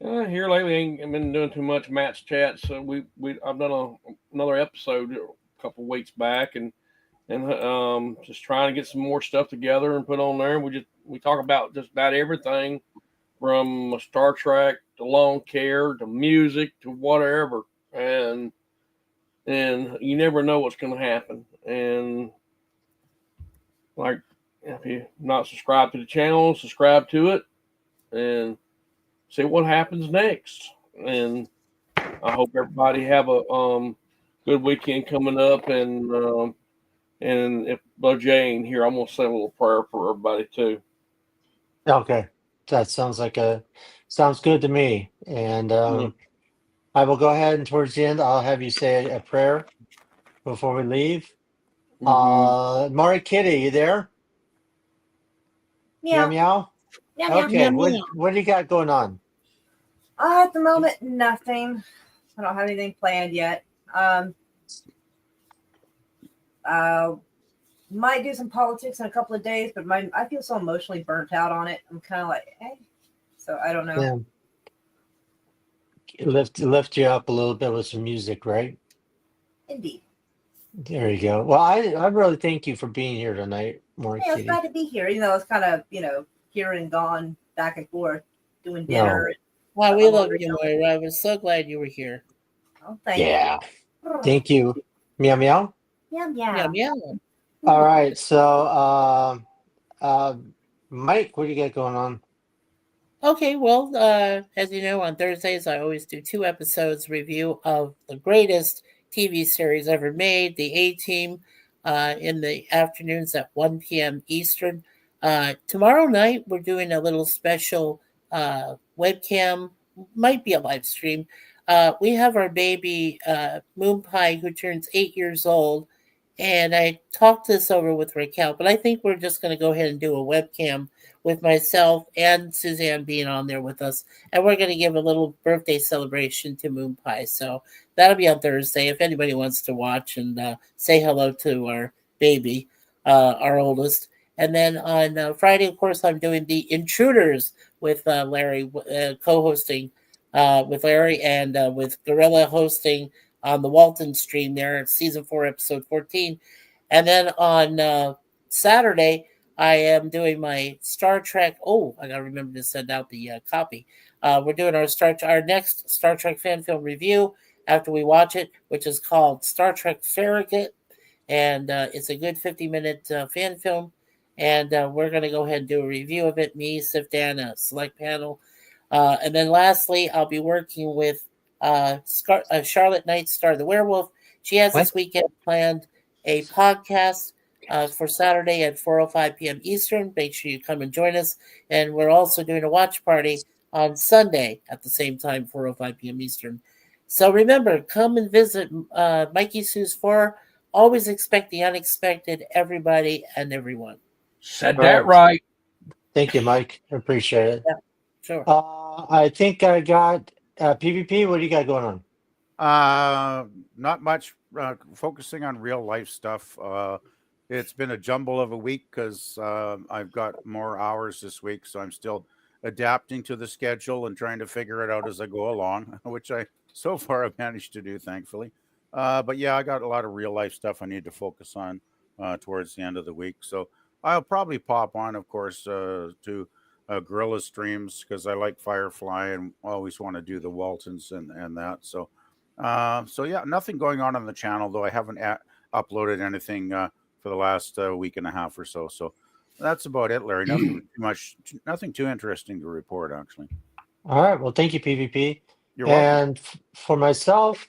on? Here lately, ain't been doing too much Matt's chat. So I've done another episode a couple weeks back, and just trying to get some more stuff together and put on there. We talk about just about everything from Star Trek to lawn care to music to whatever, and you never know what's going to happen. And like, if you're not subscribed to the channel, subscribe to it and see what happens next. And I hope everybody have a good weekend coming up. And if Bo Jay ain't here, I'm gonna say a little prayer for everybody too. Okay, that sounds good to me. And I will go ahead and towards the end, I'll have you say a prayer before we leave. Mari Kitty, you there? Meow. Meow. Meow, Okay, meow, meow. what do you got going on? At the moment, nothing. I don't have anything planned yet. Might do some politics in a couple of days, but I feel so emotionally burnt out on it. I'm kind of like, so I don't know. Yeah. Lift you up a little bit with some music, right? Indeed. There you go. Well, I really thank you for being here tonight, Mari Yeah, it's Kitty. glad to be here. Even though it's kind of here and gone, back and forth, doing dinner. Wow, we love you, Moira. I was so glad you were here. Oh, thank Yeah. you. Thank you. Meow meow. Meow meow. Meow meow. All right. So Mike, what do you got going on? Okay, well, as you know, on Thursdays I always do 2 episodes review of the greatest TV series ever made, The A-Team, in the afternoons at 1 p.m. Eastern. Tomorrow night we're doing a little special webcam, might be a live stream. We have our baby Moon Pie, who turns 8 years old, and I talked this over with Raquel, but I think we're just going to go ahead and do a webcam with myself and Suzanne being on there with us. And we're going to give a little birthday celebration to Moon Pie. So that'll be on Thursday if anybody wants to watch and say hello to our baby, our oldest. And then on Friday, of course, I'm doing the Intruders with Larry, co-hosting with Larry, and with Gorilla hosting on the Walton stream there, season 4, episode 14. And then on Saturday, I am doing my Star Trek. Oh, I gotta remember to send out the copy. We're doing our next Star Trek fan film review after we watch it, which is called Star Trek Farragut. And it's a good 50-minute fan film. And we're going to go ahead and do a review of it. Me, Sif Dan, a select panel. And then lastly, I'll be working with Charlotte Knight, Star the Werewolf. She has this weekend planned a podcast for Saturday at 4:05 p.m. Eastern. Make sure you come and join us. And we're also doing a watch party on Sunday at the same time, 4:05 p.m. Eastern. So remember, come and visit Mikey Sue's 4. Always expect the unexpected, everybody and everyone. Said that right. Thank you, Mike. I appreciate it. Yeah, sure. I think I got PvP. What do you got going on? Not much. Focusing on real life stuff. It's been a jumble of a week because I've got more hours this week, so I'm still adapting to the schedule and trying to figure it out as I go along, which I so far have managed to do, thankfully. But yeah, I got a lot of real life stuff I need to focus on towards the end of the week. So I'll probably pop on, of course, to Gorilla streams because I like Firefly and always want to do the Waltons and that. So yeah, nothing going on the channel, though I haven't uploaded anything for the last week and a half or so. So that's about it, Larry. Nothing too interesting to report, actually. All right. Well, thank you, PvP. You're welcome. And for myself,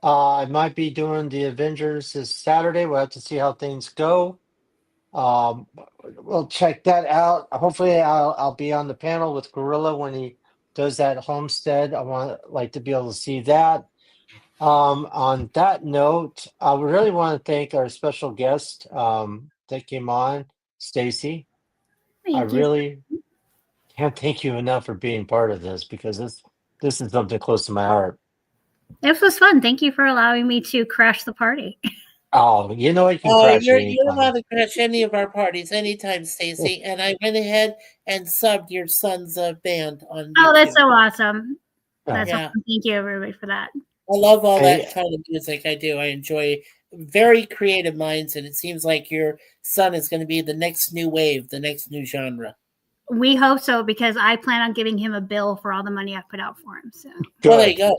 I might be doing the Avengers this Saturday. We'll have to see how things go. We'll check that out. Hopefully, I'll be on the panel with Gorilla when he does that homestead. I like to be able to see that. On that note, I really want to thank our special guest that came on, Stacy. I really can't thank you enough for being part of this because this is something close to my heart. This was fun. Thank you for allowing me to crash the party. Oh, you know, you can crash you're anytime. allowed to crash any of our parties anytime, Stacy. And I went ahead and subbed your son's band on YouTube. Oh, that's so awesome. That's Yeah. awesome. Thank you, everybody, for that. I love all that kind of music. I do. I enjoy very creative minds, and it seems like your son is going to be the next new wave, the next new genre. We hope so because I plan on giving him a bill for all the money I've put out for him. So well, there you go.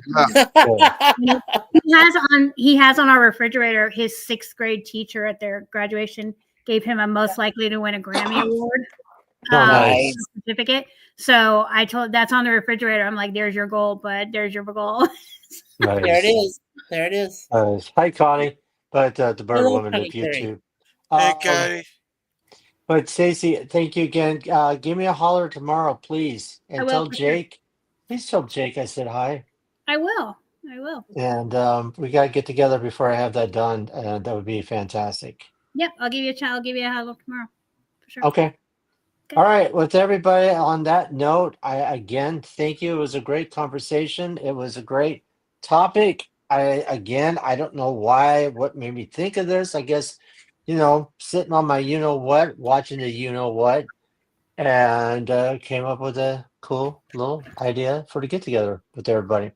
he has on our refrigerator. His 6th grade teacher at their graduation gave him a most likely to win a Grammy award certificate. So I told that's on the refrigerator. I'm like, "There's your goal, bud. There's your goal." Nice. There it is. There it is. Hi, Connie. But the bird Hello, woman Connie of YouTube. Hey, Connie. But Stacey, thank you again. Give me a holler tomorrow, please, I and will, tell for sure. Jake. Please tell Jake I said hi. I will. And we gotta get together before I have that done. That would be fantastic. Yep, I'll give you a I'll give you a holler tomorrow, for sure. Okay. All right. With everybody on that note, I again thank you. It was a great conversation. It was a great topic. I don't know what made me think of this. I guess, sitting on my you-know-what, watching the you-know-what, and came up with a cool little idea for the get-together with everybody.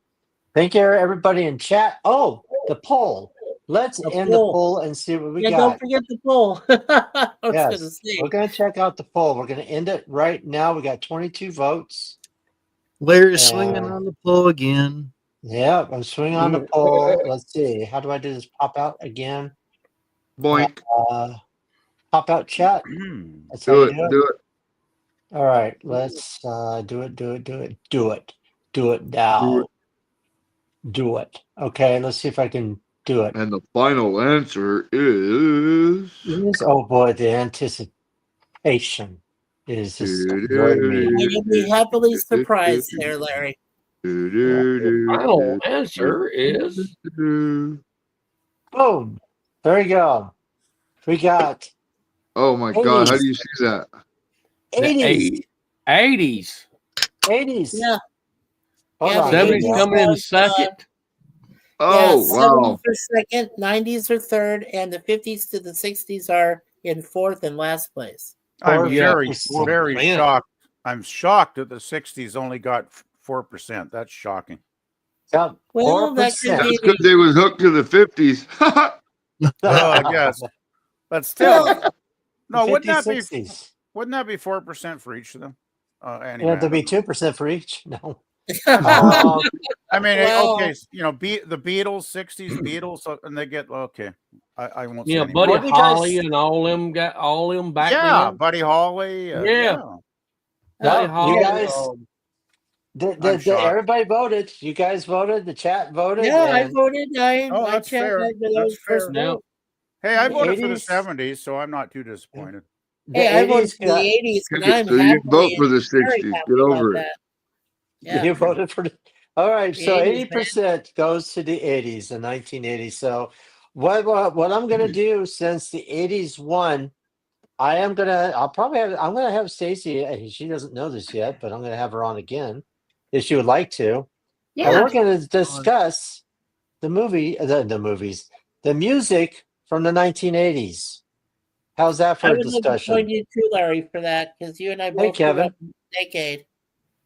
Thank you, everybody in chat. Oh, the poll. Let's end the poll and see what we got. Don't forget the poll. Yes, we're going to check out the poll. We're going to end it right now. We got 22 votes. Larry's swinging on the poll again. Yeah, I'm swinging on the poll. Let's see. How do I do this? Pop out again. Boink. Pop out chat. That's how Do you it. Do it. All right, let's do it now. Do it. Okay, let's see if I can do it. And the final answer is. Oh boy, the anticipation is just very me. You'll be happily surprised there, Larry. The final answer is. Boom. There you go. We got. Oh my God! How do you see that? 80s. 80s. 80s. Yeah. Hold on. 70s coming in second. Oh, wow. 70s are second, 90s are third, and the 50s to the 60s are in fourth and last place. I'm very shocked. I'm shocked that the 60s only got 4%. That's shocking. Yeah, well, that's because they was hooked to the 50s. Oh, yes. But still, no, 50s, wouldn't that 60s. be 4% for each of them? Yeah, there'd be 2% for each. No. I mean, Well- okay, you know, the Beatles, 60s Beatles, and they get okay. I won't say Yeah, anymore. Buddy Holly and all them back then. Buddy Holly. Yeah. No, Holly, you guys. I'm shocked. Everybody voted. You guys voted. The chat voted. Yeah, I and voted. Oh, I that's checked. fair. That was That's fair. first vote. Hey, I The voted for the 80s 70s, so I'm not too disappointed. Hey, I voted for the 80s, and I'm So you happily vote for the very 60s. happy Get over about it. that. Yeah. You voted for the. All right, The so 80s, 80% goes to the 80s, the 1980s. So what I'm gonna do, since the 80s won, I'm gonna have Stacy. She doesn't know this yet, but I'm gonna have her on again if she would like to. Yeah. And we're gonna discuss the music from the 1980s. How's that for I a would like to discussion? join you too, Larry, for that, because you and I Hey, both grew Kevin. up in the decade.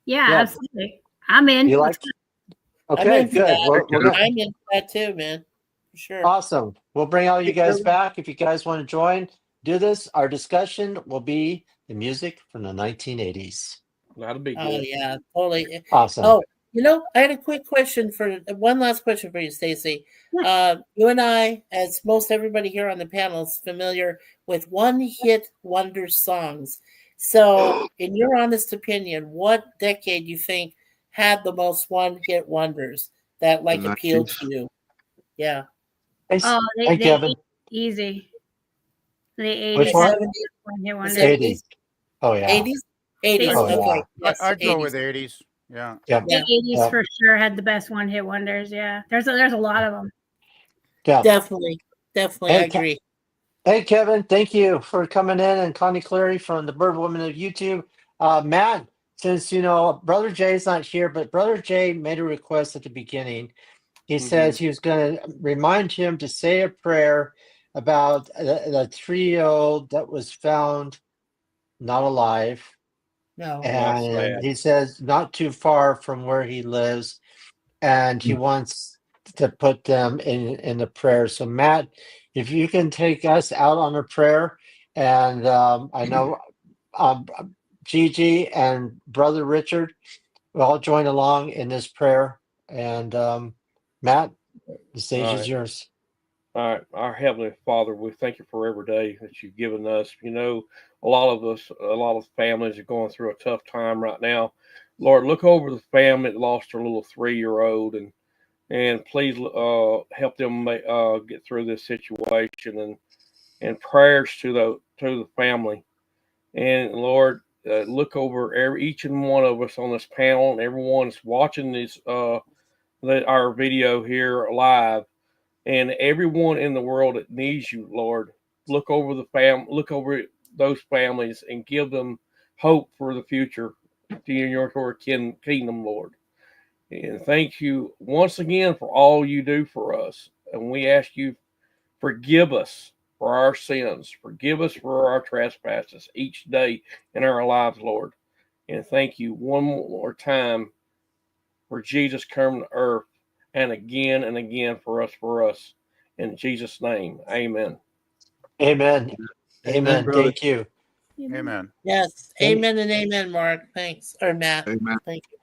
Yeah, Yeah. absolutely. I'm in. You Let's like? go. I'm Okay, in for good. that. We're gonna, I'm in for that too, man. For sure. awesome. We'll bring all you Hey, guys Kevin. back if you guys want to join. Do this. Our discussion will be the music from the 1980s. That'll be Oh good. yeah, totally. Awesome. Oh, I had a quick question one last question for you, Stacy. You and I, as most everybody here on the panel, is familiar with one-hit wonder songs. So, in your honest opinion, what decade you think had the most one-hit wonders that The appealed 90s. to you? Yeah. Oh, Hey, Kevin. easy. The 80s. Which one? One-hit wonder. 80s. Oh yeah. 80s? 80s. Oh, Okay. yeah. Yes, I'd go 80s. with 80s. Yeah. Yep. The 80s Yep. for sure had the best one-hit wonders. Yeah, there's a lot of them. Yeah. Definitely. I Hey, agree. Hey, Kevin, thank you for coming in, and Connie Cleary from the Bird Woman of YouTube. Matt, since Brother Jay's not here, but Brother Jay made a request at the beginning. He says he was going to remind him to say a prayer about the 3-year-old that was found not alive. No. And he says not too far from where he lives, and he wants to put them in the prayer. So Matt, if you can take us out on a prayer, and I know Gigi and Brother Richard will all join along in this prayer. And Matt, the stage All is right. yours. All right, our Heavenly Father, we thank you for every day that you've given us. A lot of families are going through a tough time right now. Lord, look over the family that lost their little 3-year-old, and please help them get through this situation, and prayers to the family. And Lord, look over each and one of us on this panel, and everyone that's watching this our video here live. And everyone in the world that needs you, Lord, look over those families and give them hope for the future to your kingdom, Lord. And thank you once again for all you do for us. And we ask you, forgive us for our sins, forgive us for our trespasses each day in our lives, Lord. And thank you one more time for Jesus coming to earth and again for us. In Jesus' name, amen. Amen. Amen. brother. Thank you. Amen. Yes. Amen and amen, Mark. Thanks. Or Matt. Amen. Thank you.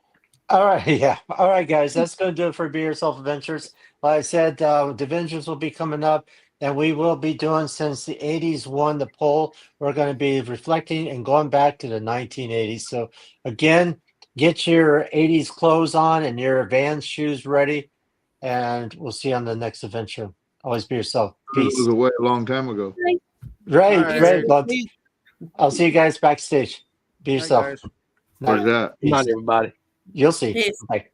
All right, yeah. All right, guys, that's going to do it for Be Yourself Adventures. Like I said, the Avengers will be coming up, and we will be doing, since the 80s won the poll, we're going to be reflecting and going back to the 1980s. So, again, get your 80s clothes on and your Vans shoes ready, and we'll see you on the next adventure. Always be yourself. It was Peace. away a long time ago. Right. Well, I'll see you guys backstage. Be Hi, yourself. guys. Where's that? Peace. Not everybody. You'll see. Peace. Bye.